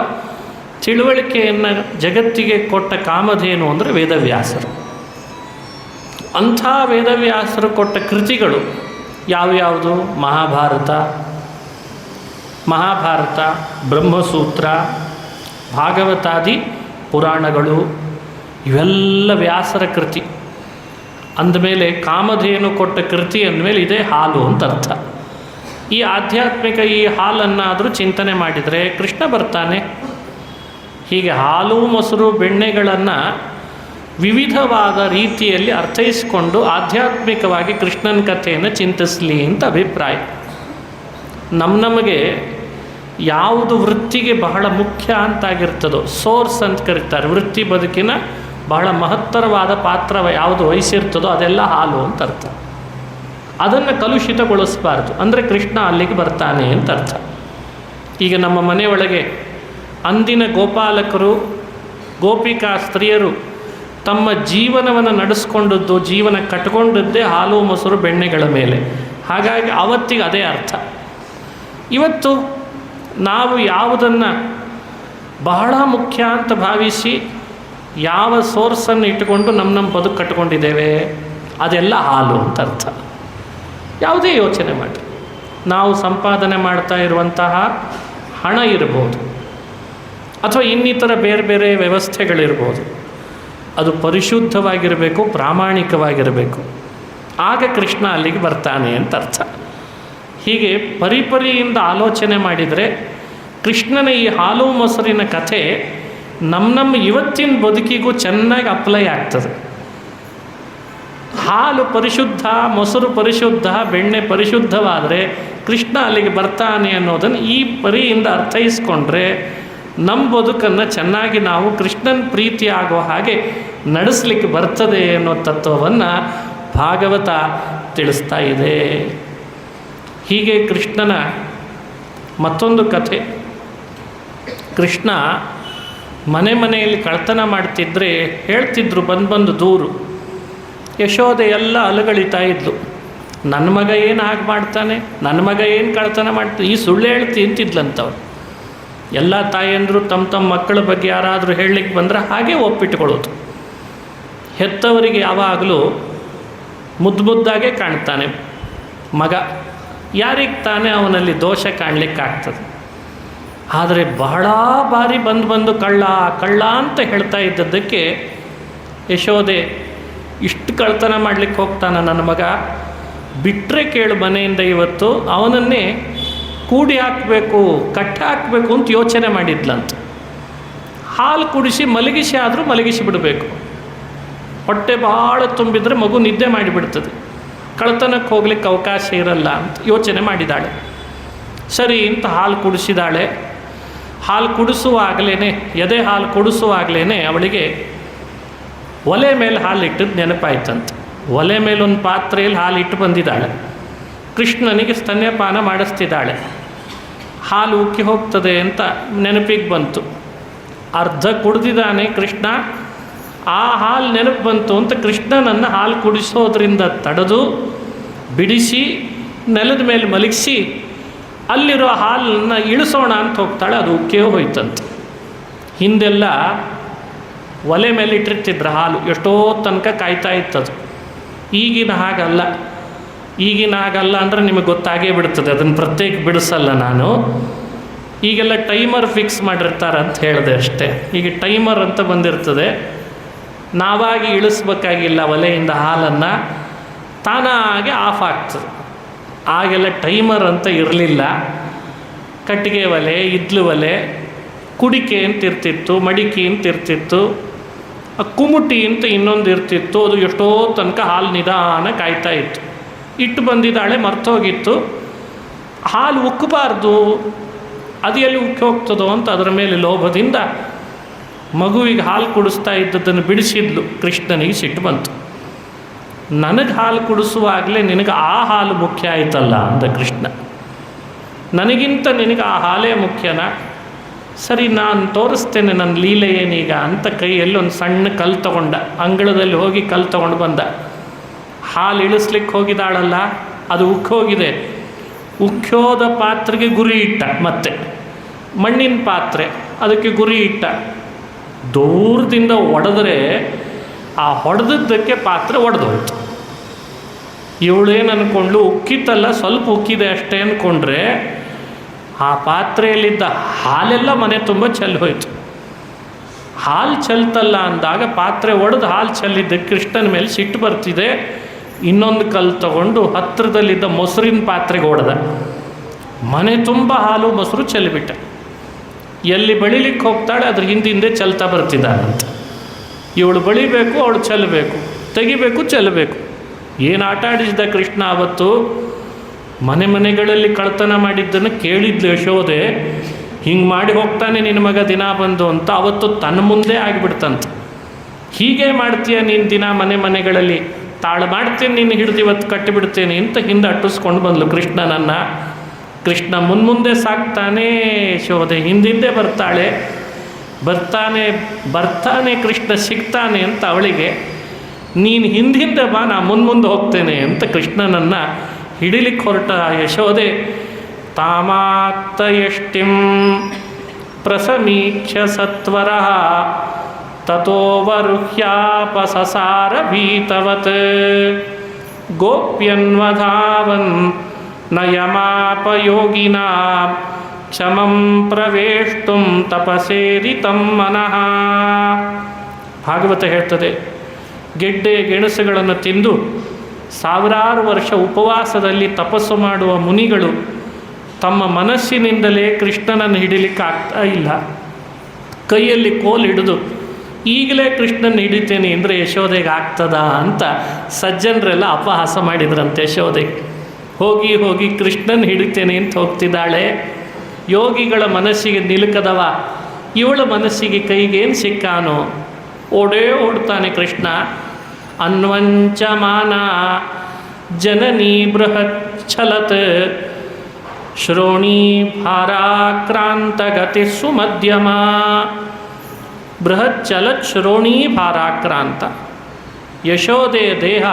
ತಿಳುವಳಿಕೆಯನ್ನು ಜಗತ್ತಿಗೆ ಕೊಟ್ಟ ಕಾಮಧೇನು ಅಂದರೆ ವೇದವ್ಯಾಸರು. ಅಂಥ ವೇದವ್ಯಾಸರು ಕೊಟ್ಟ ಕೃತಿಗಳು ಯಾವ್ಯಾವುದು? ಮಹಾಭಾರತ, ಬ್ರಹ್ಮಸೂತ್ರ, ಭಾಗವತಾದಿ ಪುರಾಣಗಳು, ಇವೆಲ್ಲ ವ್ಯಾಸರ ಕೃತಿ. ಅಂದಮೇಲೆ ಕಾಮಧೇನು ಕೊಟ್ಟ ಕೃತಿ ಅಂದಮೇಲೆ ಇದೇ ಹಾಲು ಅಂತ ಅರ್ಥ. ಈ ಆಧ್ಯಾತ್ಮಿಕ ಈ ಹಾಲನ್ನಾದರೂ ಚಿಂತನೆ ಮಾಡಿದರೆ ಕೃಷ್ಣ ಬರ್ತಾನೆ. ಹೀಗೆ ಹಾಲು ಮೊಸರು ಬೆಣ್ಣೆಗಳನ್ನು ವಿವಿಧವಾದ ರೀತಿಯಲ್ಲಿ ಅರ್ಥೈಸಿಕೊಂಡು ಆಧ್ಯಾತ್ಮಿಕವಾಗಿ ಕೃಷ್ಣನ ಕಥೆಯನ್ನು ಚಿಂತಿಸಲಿ ಅಂತ ಅಭಿಪ್ರಾಯ. ನಮಗೆ ಯಾವುದು ವೃತ್ತಿಗೆ ಬಹಳ ಮುಖ್ಯ ಅಂತಾಗಿರ್ತದೋ, ಸೋರ್ಸ್ ಅಂತ ಕರೀತಾರೆ, ವೃತ್ತಿ ಬದುಕಿನ ಬಹಳ ಮಹತ್ತರವಾದ ಪಾತ್ರ ಯಾವುದು ವಹಿಸಿರ್ತದೋ ಅದೆಲ್ಲ ಹಾಲು ಅಂತ ಅರ್ಥ. ಅದನ್ನು ಕಲುಷಿತಗೊಳಿಸಬಾರ್ದು, ಅಂದರೆ ಕೃಷ್ಣ ಅಲ್ಲಿಗೆ ಬರ್ತಾನೆ ಅಂತ ಅರ್ಥ. ಈಗ ನಮ್ಮ ಮನೆಯೊಳಗೆ ಅಂದಿನ ಗೋಪಾಲಕರು, ಗೋಪಿಕಾ ಸ್ತ್ರೀಯರು ತಮ್ಮ ಜೀವನವನ್ನು ನಡೆಸ್ಕೊಂಡದ್ದು, ಜೀವನ ಕಟ್ಕೊಂಡದ್ದೇ ಹಾಲು ಮೊಸರು ಬೆಣ್ಣೆಗಳ ಮೇಲೆ. ಹಾಗಾಗಿ ಅವತ್ತಿಗೆ ಅದೇ ಅರ್ಥ. ಇವತ್ತು ನಾವು ಯಾವುದನ್ನು ಬಹಳ ಮುಖ್ಯ ಅಂತ ಭಾವಿಸಿ ಯಾವ ಸೋರ್ಸನ್ನು ಇಟ್ಟುಕೊಂಡು ನಮ್ಮ ಬದುಕು ಕಟ್ಕೊಂಡಿದ್ದೇವೆ ಅದೆಲ್ಲ ಹಾಲು ಅಂತ ಅರ್ಥ. ಯಾವುದೇ ಯೋಚನೆ ಮಾಡಿ, ನಾವು ಸಂಪಾದನೆ ಮಾಡ್ತಾ ಇರುವಂತಹ ಹಣ ಇರ್ಬೋದು, ಅಥವಾ ಇನ್ನಿತರ ಬೇರೆ ಬೇರೆ ವ್ಯವಸ್ಥೆಗಳಿರ್ಬೋದು, ಅದು ಪರಿಶುದ್ಧವಾಗಿರಬೇಕು, ಪ್ರಾಮಾಣಿಕವಾಗಿರಬೇಕು. ಆಗ ಕೃಷ್ಣ ಅಲ್ಲಿಗೆ ಬರ್ತಾನೆ ಅಂತ ಅರ್ಥ. ಹೀಗೆ ಪರಿಪರಿಯಿಂದ ಆಲೋಚನೆ ಮಾಡಿದರೆ ಕೃಷ್ಣನ ಈ ಹಾಲು ಮೊಸರಿನ ಕಥೆ ನಮ್ಮ ಇವತ್ತಿನ ಬದುಕಿಗೂ ಚೆನ್ನಾಗಿ ಅಪ್ಲೈ ಆಗ್ತದೆ. ಹಾಲು ಪರಿಶುದ್ಧ, ಮೊಸರು ಪರಿಶುದ್ಧ, ಬೆಣ್ಣೆ ಪರಿಶುದ್ಧವಾದರೆ ಕೃಷ್ಣ ಅಲ್ಲಿಗೆ ಬರ್ತಾನೆ ಅನ್ನೋದನ್ನು ಈ ಪರಿಯಿಂದ ಅರ್ಥೈಸ್ಕೊಂಡ್ರೆ ನಮ್ಮ ಬದುಕನ್ನು ಚೆನ್ನಾಗಿ ನಾವು ಕೃಷ್ಣನ ಪ್ರೀತಿ ಆಗೋ ಹಾಗೆ ನಡೆಸಲಿಕ್ಕೆ ಬರ್ತದೆ ಅನ್ನೋ ತತ್ವವನ್ನು ಭಾಗವತ ತಿಳಿಸ್ತಾ ಇದೆ. ಹೀಗೆ ಕೃಷ್ಣನ ಮತ್ತೊಂದು ಕಥೆ. ಕೃಷ್ಣ ಮನೆಯಲ್ಲಿ ಕಳ್ತನ ಮಾಡ್ತಿದ್ರೆ ಹೇಳ್ತಿದ್ರು, ಬಂದು ದೂರು. ಯಶೋದೆ ಎಲ್ಲ ಅಲಗಳಿತಾ ಇದ್ಲು, ನನ್ನ ಮಗ ಏನು ಹಾಗೆ ಮಾಡ್ತಾನೆ, ನನ್ನ ಮಗ ಏನು ಕಳ್ತನ ಮಾಡ್ತಾನೆ, ಈ ಸುಳ್ಳು ಹೇಳ್ತಿ ಅಂತಿದ್ಲಂತವ್ರು. ಎಲ್ಲ ತಾಯಿಯಂದರು ತಮ್ಮ ಮಕ್ಕಳ ಬಗ್ಗೆ ಯಾರಾದರೂ ಹೇಳಲಿಕ್ಕೆ ಬಂದರೆ ಹಾಗೆ ಒಪ್ಪಿಟ್ಕೊಳ್ಳೋದು. ಹೆತ್ತವರಿಗೆ ಯಾವಾಗಲೂ ಮುದ್ದಾಗೆ ಕಾಣ್ತಾನೆ ಮಗ, ಯಾರಿಗೆ ತಾನೇ ಅವನಲ್ಲಿ ದೋಷ ಕಾಣಲಿಕ್ಕಾಗ್ತದೆ. ಆದರೆ ಬಹಳ ಬಾರಿ ಬಂದು ಕಳ್ಳ ಅಂತ ಹೇಳ್ತಾ ಇದ್ದದ್ದಕ್ಕೆ ಯಶೋದೆ, ಇಷ್ಟು ಕಳ್ತನ ಮಾಡಲಿಕ್ಕೆ ಹೋಗ್ತಾನ ನನ್ನ ಮಗ, ಬಿಟ್ಟರೆ ಕೇಳು ಮನೆಯಿಂದ ಇವತ್ತು ಅವನನ್ನೇ ಕೂಡಿ ಹಾಕಬೇಕು, ಕಟ್ಟಿ ಹಾಕಬೇಕು ಅಂತ ಯೋಚನೆ ಮಾಡಿದ್ಲಂತ. ಹಾಲು ಕುಡಿಸಿ ಆದರೂ ಮಲಗಿಸಿ ಬಿಡಬೇಕು. ಹೊಟ್ಟೆ ಭಾಳ ತುಂಬಿದರೆ ಮಗು ನಿದ್ದೆ ಮಾಡಿಬಿಡ್ತದೆ, ಕಳ್ತನಕ್ಕೆ ಹೋಗ್ಲಿಕ್ಕೆ ಅವಕಾಶ ಇರಲ್ಲ ಅಂತ ಯೋಚನೆ ಮಾಡಿದಾಳೆ. ಸರಿ ಅಂತ ಹಾಲು ಕುಡಿಸಿದಾಳೆ. ಹಾಲು ಕುಡಿಸುವಾಗಲೇ, ಎದೆ ಹಾಲು ಕುಡಿಸುವಾಗಲೇ ಅವಳಿಗೆ ಒಲೆ ಮೇಲೆ ಹಾಲು ಇಟ್ಟದ್ದು ನೆನಪಾಯ್ತಂತೆ. ಒಲೆ ಮೇಲೊಂದು ಪಾತ್ರೆಯಲ್ಲಿ ಹಾಲು ಇಟ್ಟು ಬಂದಿದ್ದಾಳೆ. ಕೃಷ್ಣನಿಗೆ ಸ್ತನ್ಯಪಾನ ಮಾಡಿಸ್ತಿದ್ದಾಳೆ. ಹಾಲು ಉಕ್ಕಿ ಹೋಗ್ತದೆ ಅಂತ ನೆನಪಿಗೆ ಬಂತು. ಅರ್ಧ ಕುಡಿದಿದ್ದಾನೆ ಕೃಷ್ಣ. ಆ ಹಾಲು ನೆನಪು ಬಂತು ಅಂತ ಕೃಷ್ಣನನ್ನು ಹಾಲು ಕುಡಿಸೋದ್ರಿಂದ ತಡೆದು ಬಿಡಿಸಿ ನೆಲದ ಮೇಲೆ ಮಲಗಿಸಿ ಅಲ್ಲಿರೋ ಹಾಲನ್ನು ಇಳಿಸೋಣ ಅಂತ ಹೋಗ್ತಾಳೆ. ಅದು ಉಕ್ಕೇ ಹೋಯ್ತಂತೆ. ಹಿಂದೆಲ್ಲ ಒಲೆ ಮೇಲೆ ಇಟ್ಟಿರ್ತಿದ್ರು ಹಾಲು, ಎಷ್ಟೋ ತನಕ ಕಾಯ್ತಾ ಇತ್ತದು. ಈಗಿನ ಹಾಗಲ್ಲ. ಈಗಿನ ಹಾಗಲ್ಲ ಅಂದರೆ ನಿಮಗೆ ಗೊತ್ತಾಗೇ ಬಿಡ್ತದೆ, ಅದನ್ನು ಪ್ರತ್ಯೇಕ ಬಿಡಿಸಲ್ಲ ನಾನು. ಈಗೆಲ್ಲ ಟೈಮರ್ ಫಿಕ್ಸ್ ಮಾಡಿರ್ತಾರೆ ಅಂತ ಹೇಳಿದೆ ಅಷ್ಟೇ. ಈಗ ಟೈಮರ್ ಅಂತ ಬಂದಿರ್ತದೆ, ನಾವಾಗಿ ಇಳಿಸ್ಬೇಕಾಗಿಲ್ಲ ಒಲೆಯಿಂದ ಹಾಲನ್ನು, ತಾನಾಗೆ ಆಫ್ ಆಗ್ತದೆ. ಆಗೆಲ್ಲ ಟೈಮರ್ ಅಂತ ಇರಲಿಲ್ಲ. ಕಟ್ಟಿಗೆ ಒಲೆ, ಇದ್ಲು ಒಲೆ, ಕುಡಿಕೆ ಅಂತ ಇರ್ತಿತ್ತು, ಮಡಿಕೆ ಅಂತ ಇರ್ತಿತ್ತು, ಕುಮುಟಿ ಅಂತ ಇನ್ನೊಂದು ಇರ್ತಿತ್ತು. ಅದು ಎಷ್ಟೋ ತನಕ ಹಾಲು ನಿಧಾನ ಕಾಯ್ತಾ ಇತ್ತು. ಇಟ್ಟು ಬಂದಿದ್ದಾಳೆ, ಮರ್ತೋಗಿತ್ತು. ಹಾಲು ಉಕ್ಕಬಾರ್ದು, ಅದು ಎಲ್ಲಿ ಉಕ್ಕಿ ಹೋಗ್ತದೋ ಅಂತ ಅದರ ಮೇಲೆ ಲೋಭದಿಂದ ಮಗುವಿಗೆ ಹಾಲು ಕುಡಿಸ್ತಾ ಇದ್ದದ್ದನ್ನು ಬಿಡಿಸಿದ್ಲು. ಕೃಷ್ಣನಿಗೆ ಸಿಟ್ಟು ಬಂತು. ನನಗೆ ಹಾಲು ಕುಡಿಸುವಾಗಲೇ ನಿನಗೆ ಆ ಹಾಲು ಮುಖ್ಯ ಆಯ್ತಲ್ಲ ಅಂದ ಕೃಷ್ಣ. ನನಗಿಂತ ನಿನಗೆ ಆ ಹಾಲೇ ಮುಖ್ಯನಾ? ಸರಿ, ನಾನು ತೋರಿಸ್ತೇನೆ ನನ್ನ ಲೀಲೆ ಏನೀಗ ಅಂತ ಕೈಯಲ್ಲಿ ಒಂದು ಸಣ್ಣ ಕಲ್ಲು ತಗೊಂಡ. ಅಂಗಳದಲ್ಲಿ ಹೋಗಿ ಕಲ್ಲು ತಗೊಂಡು ಬಂದ. ಹಾಲು ಇಳಿಸ್ಲಿಕ್ಕೆ ಹೋಗಿದ್ದಾಳಲ್ಲ, ಅದು ಉಕ್ಕೋಗಿದೆ. ಉಕ್ಕೋದ ಪಾತ್ರೆಗೆ ಗುರಿ ಇಟ್ಟ. ಮತ್ತೆ ಮಣ್ಣಿನ ಪಾತ್ರೆ, ಅದಕ್ಕೆ ಗುರಿ ಇಟ್ಟ. ದೂರದಿಂದ ಹೊಡೆದ್ರೆ ಆ ಹೊಡೆದದ್ದಕ್ಕೆ ಪಾತ್ರೆ ಒಡೆದೋಯ್ತು. ಇವಳೇನು ಅಂದ್ಕೊಂಡ್ಲು, ಉಕ್ಕಿತ್ತಲ್ಲ, ಸ್ವಲ್ಪ ಉಕ್ಕಿದೆ ಅಷ್ಟೇ ಅಂದ್ಕೊಂಡ್ರೆ ಆ ಪಾತ್ರೆಯಲ್ಲಿದ್ದ ಹಾಲೆಲ್ಲ ಮನೆ ತುಂಬ ಚೆಲ್ಲಿ ಹೋಯ್ತು. ಹಾಲು ಚೆಲ್ತಲ್ಲ ಅಂದಾಗ ಪಾತ್ರೆ ಒಡೆದು ಹಾಲು ಚೆಲ್ಲಿದ್ದಕ್ಕೆ ಕೃಷ್ಣನ ಮೇಲೆ ಸಿಟ್ಟು ಬರ್ತಿದೆ. ಇನ್ನೊಂದು ಕಲ್ಲು ತಗೊಂಡು ಹತ್ತಿರದಲ್ಲಿದ್ದ ಮೊಸರಿನ ಪಾತ್ರೆಗೆ ಹೊಡೆದ. ಮನೆ ತುಂಬ ಹಾಲು ಮೊಸರು ಚೆಲ್ಲಿಬಿಟ್ಟ. ಎಲ್ಲಿ ಬಳಿಲಿಕ್ಕೆ ಹೋಗ್ತಾಳೆ ಅದ್ರ ಹಿಂದೆ ಚೆಲ್ತಾ ಬರ್ತಿದ್ದಾನಂತ. ಇವಳು ಬಳಿಬೇಕು, ಅವಳು ಚೆಲ್ಲಬೇಕು, ತೆಗಿಬೇಕು, ಚೆಲ್ಲಬೇಕು. ಏನು ಆಟ ಆಡಿಸಿದ ಕೃಷ್ಣ ಅವತ್ತು. ಮನೆಗಳಲ್ಲಿ ಕಳ್ತನ ಮಾಡಿದ್ದನ್ನು ಕೇಳಿದ್ಲು ಯಶೋದೆ. ಹಿಂಗೆ ಮಾಡಿ ಹೋಗ್ತಾನೆ ನಿನ್ನ ಮಗ ದಿನ ಬಂದು ಅಂತ. ಅವತ್ತು ತನ್ನ ಮುಂದೆ ಆಗಿಬಿಡ್ತಂತ. ಹೀಗೆ ಮಾಡ್ತೀಯ ನೀನು ದಿನ ಮನೆಗಳಲ್ಲಿ, ತಾಳು ಮಾಡ್ತೇನೆ, ನೀನು ಹಿಡಿದು ಇವತ್ತು ಕಟ್ಟಿಬಿಡ್ತೇನೆ ಅಂತ ಹಿಂದೆ ಅಟ್ಟಿಸ್ಕೊಂಡು ಬಂದ್ಲು ಕೃಷ್ಣನನ್ನು. ಕೃಷ್ಣ ಮುಂದೆ ಸಾಕ್ತಾನೆ, ಯಶೋದೆ ಹಿಂದಿಂದೆ ಬರ್ತಾಳೆ. ಬರ್ತಾನೆ ಕೃಷ್ಣ ಸಿಗ್ತಾನೆ ಅಂತ ಅವಳಿಗೆ, ನೀನು ಹಿಂದೆ ಬಾ, ನಾ ಮುಂದೆ ಹೋಗ್ತೇನೆ ಅಂತ ಕೃಷ್ಣನನ್ನು ಹಿಡಿಲಿಕ್ಕೆ ಹೊರಟ ಯಶೋದೆ. ತಾಮಾತ್ತ ಯಷ್ಟಿಂ ಪ್ರಸಮೀಕ್ಷ ಸತ್ವರ ತತೋವರುಹ್ಯಾಪಸಸಾರ ಭೀತವತ್ ಗೋಪ್ಯನ್ವಧಾವನ್ ನಯಮಾಪಯೋಗಿನಾ ಕ್ಷಮಂ ಪ್ರವೇಷ್ಟುಂ ತಪಸೇರಿತಂ ಮನಃ. ಭಾಗವತ ಹೇಳ್ತದೆ, ಗೆಡ್ಡೆ ಗೆಣಸುಗಳನ್ನು ತಿಂದು ಸಾವಿರಾರು ವರ್ಷ ಉಪವಾಸದಲ್ಲಿ ತಪಸ್ಸು ಮಾಡುವ ಮುನಿಗಳು ತಮ್ಮ ಮನಸ್ಸಿನಿಂದಲೇ ಕೃಷ್ಣನನ್ನು ಹಿಡಿಲಿಕ್ಕೆ ಆಗ್ತಾ ಇಲ್ಲ. ಕೈಯಲ್ಲಿ ಕೋಲು ಹಿಡಿದು ಈಗಲೇ ಕೃಷ್ಣನ ಹಿಡಿತೇನೆ ಅಂದರೆ ಯಶೋದೆಗೆ ಆಗ್ತದಾ ಅಂತ ಸಜ್ಜನರೆಲ್ಲ ಅಪಹಾಸ ಮಾಡಿದ್ರಂತೆ. ಯಶೋದೆಗೆ ಹೋಗಿ ಕೃಷ್ಣನ ಹಿಡಿತೇನೆ ಅಂತ ಹೋಗ್ತಿದ್ದಾಳೆ. ಯೋಗಿಗಳ ಮನಸ್ಸಿಗೆ ನಿಲುಕದವ, ಇವಳ ಮನಸ್ಸಿಗೆ ಕೈಗೇನು ಸಿಕ್ಕಾನೋ ಓಡ್ತಾನೆ ಕೃಷ್ಣ. ಅನ್ವಂಚಮಾನ ಜನನೀ ಬೃಹತ್ ಛಲತ್ ಶ್ರೋಣಿ ಭಾರಾಕ್ರಾಂತ ಗತಿ ಸುಮಧ್ಯಮ. ಬೃಹತ್ ಚಲತ್ ಶ್ರೋಣಿ ಭಾರಾಕ್ರಾಂತ. ಯಶೋದೆಯ ದೇಹ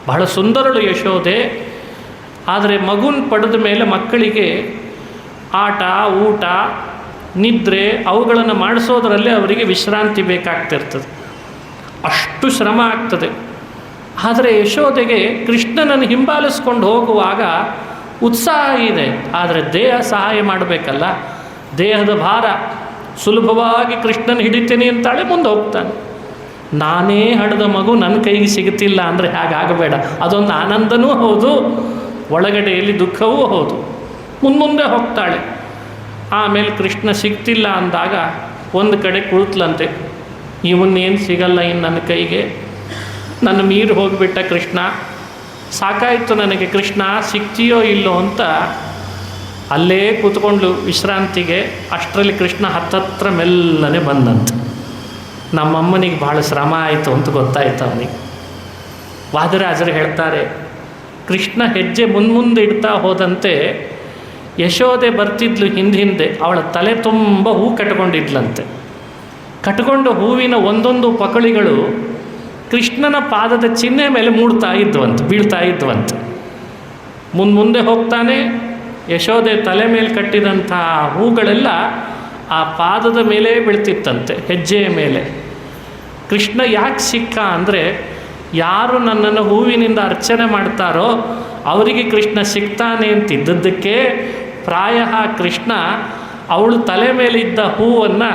ಬಹಳ ಸುಂದರಳು ಯಶೋದೆ. ಆದರೆ ಮಗುನ ಪಡೆದ ಮೇಲೆ ಮಕ್ಕಳಿಗೆ ಆಟ, ಊಟ, ನಿದ್ರೆ ಅವುಗಳನ್ನು ಮಾಡಿಸೋದ್ರಲ್ಲೇ ಅವರಿಗೆ ವಿಶ್ರಾಂತಿ ಬೇಕಾಗ್ತಿರ್ತದೆ. ಅಷ್ಟು ಶ್ರಮ ಆಗ್ತದೆ. ಆದರೆ ಯಶೋದೆಗೆ ಕೃಷ್ಣನನ್ನು ಹಿಂಬಾಲಿಸ್ಕೊಂಡು ಹೋಗುವಾಗ ಉತ್ಸಾಹ ಇದೆ, ಆದರೆ ದೇಹ ಸಹಾಯ ಮಾಡಬೇಕಲ್ಲ. ದೇಹದ ಭಾರ. ಸುಲಭವಾಗಿ ಕೃಷ್ಣನ ಹಿಡಿತೇನೆ ಅಂತಾಳೆ, ಮುಂದೆ ಹೋಗ್ತಾನೆ. ನಾನೇ ಹಡೆದ ಮಗು ನನ್ನ ಕೈಗೆ ಸಿಗುತ್ತಿಲ್ಲ ಅಂದರೆ ಹಾಗಾಗಬೇಡ. ಅದೊಂದು ಆನಂದನೂ ಹೌದು, ಒಳಗಡೆಯಲ್ಲಿ ದುಃಖವೂ ಹೌದು. ಮುಂದೆ ಹೋಗ್ತಾಳೆ. ಆಮೇಲೆ ಕೃಷ್ಣ ಸಿಗ್ತಿಲ್ಲ ಅಂದಾಗ ಒಂದು ಕಡೆ ಕುಳಿತಲಂತೆ. ಇವನ್ನೇನು ಸಿಗಲ್ಲ ಇನ್ನು ನನ್ನ ಕೈಗೆ, ನನ್ನ ಮೀರಿ ಹೋಗಿಬಿಟ್ಟ ಕೃಷ್ಣ, ಸಾಕಾಯಿತು ನನಗೆ ಕೃಷ್ಣ, ಸಿಗ್ತೀಯೋ ಇಲ್ಲೋ ಅಂತ ಅಲ್ಲೇ ಕೂತ್ಕೊಂಡು ವಿಶ್ರಾಂತಿಗೆ. ಅಷ್ಟರಲ್ಲಿ ಕೃಷ್ಣ ಹತ್ತತ್ರ ಮೆಲ್ಲನೆ ಬಂದಂತೆ. ನಮ್ಮಮ್ಮನಿಗೆ ಭಾಳ ಶ್ರಮ ಆಯಿತು ಅಂತ ಗೊತ್ತಾಯ್ತು ಅವನಿಗೆ. ವಾದರಾಜರು ಹೇಳ್ತಾರೆ, ಕೃಷ್ಣ ಹೆಜ್ಜೆ ಮುಂದೆ ಇಡ್ತಾ ಹೋದಂತೆ ಯಶೋದೆ ಬರ್ತಿದ್ಲು ಹಿಂದೆ. ಅವಳ ತಲೆ ತುಂಬ ಹೂ ಕಟ್ಕೊಂಡಿದ್ಲಂತೆ. ಕಟ್ಕೊಂಡು ಹೂವಿನ ಒಂದೊಂದು ಪಕಳಿಗಳು ಕೃಷ್ಣನ ಪಾದದ ಚಿಹ್ನೆ ಮೇಲೆ ಬೀಳ್ತಾ ಇದ್ವಂತೆ. ಮುಂದೆ ಹೋಗ್ತಾನೆ ಯಶೋದೆ ತಲೆ ಮೇಲೆ ಕಟ್ಟಿದಂಥ ಹೂಗಳೆಲ್ಲ ಆ ಪಾದದ ಮೇಲೆ ಬೀಳ್ತಿತ್ತಂತೆ, ಹೆಜ್ಜೆಯ ಮೇಲೆ. ಕೃಷ್ಣ ಯಾಕೆ ಸಿಕ್ಕ ಅಂದರೆ, ಯಾರು ನನ್ನನ್ನು ಹೂವಿನಿಂದ ಅರ್ಚನೆ ಮಾಡ್ತಾರೋ ಅವರಿಗೆ ಕೃಷ್ಣ ಸಿಗ್ತಾನೆ ಅಂತಿದ್ದದ್ದಕ್ಕೆ ಪ್ರಾಯ ಕೃಷ್ಣ ಅವಳು ತಲೆ ಮೇಲಿದ್ದ ಹೂವನ್ನು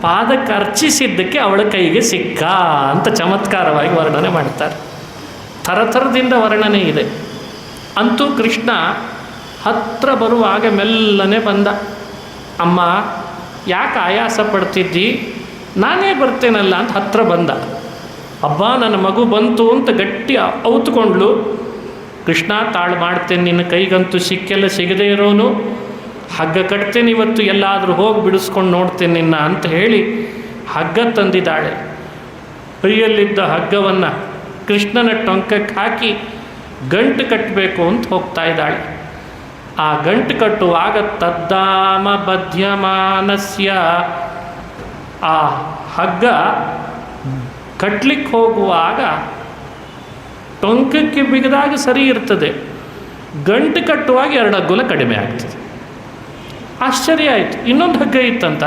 ಪಾದಕ್ಕೆ ಅರ್ಚಿಸಿದ್ದಕ್ಕೆ ಅವಳ ಕೈಗೆ ಸಿಕ್ಕ ಅಂತ ಚಮತ್ಕಾರವಾಗಿ ವರ್ಣನೆ ಮಾಡ್ತಾರೆ. ಥರಥರದಿಂದ ವರ್ಣನೆ ಇದೆ. ಅಂತೂ ಕೃಷ್ಣ ಹತ್ರ ಬರುವಾಗ ಮೆಲ್ಲನೆ ಬಂದ. ಅಮ್ಮ ಯಾಕೆ ಆಯಾಸ ಪಡ್ತಿದ್ದಿ, ನಾನೇ ಬರ್ತೇನಲ್ಲ ಅಂತ ಹತ್ರ ಬಂದ. ಅಬ್ಬಾ ನನ್ನ ಮಗು ಬಂತು ಅಂತ ಗಟ್ಟಿ ಔತ್ಕೊಂಡ್ಲು. ಕೃಷ್ಣ ತಾಳು ಮಾಡ್ತೇನೆ, ನಿನ್ನ ಕೈಗಂತೂ ಸಿಗದೇ ಇರೋನು, ಹಗ್ಗ ಕಟ್ತೇನೆ ಇವತ್ತು, ಎಲ್ಲಾದರೂ ಹೋಗಿ ಬಿಡಿಸ್ಕೊಂಡು ನೋಡ್ತೇನೆ ನಿನ್ನ ಅಂತ ಹೇಳಿ ಹಗ್ಗ ತಂದಿದ್ದಾಳೆ. ಕೈಯಲ್ಲಿದ್ದ ಹಗ್ಗವನ್ನು ಕೃಷ್ಣನ ಟೊಂಕಕ್ಕೆ ಹಾಕಿ ಗಂಟು ಕಟ್ಟಬೇಕು ಅಂತ ಹೋಗ್ತಾ ಇದ್ದಾಳೆ. ಆ ಗಂಟು ಕಟ್ಟುವಾಗ ತದ್ದಾಮ ಬಧ್ಯಮಾನಸ್ಯ, ಆ ಹಗ್ಗ ಕಟ್ಲಿಕ್ಕೆ ಹೋಗುವಾಗ ಟೊಂಕಕ್ಕೆ ಬಿಗಿದಾಗ ಸರಿ ಇರ್ತದೆ, ಗಂಟು ಕಟ್ಟುವಾಗ 2 ಅಂಗುಲ ಕಡಿಮೆ ಆಗ್ತದೆ. ಆಶ್ಚರ್ಯ ಆಯಿತು. ಇನ್ನೊಂದು ಹಗ್ಗ ಇತ್ತಂತ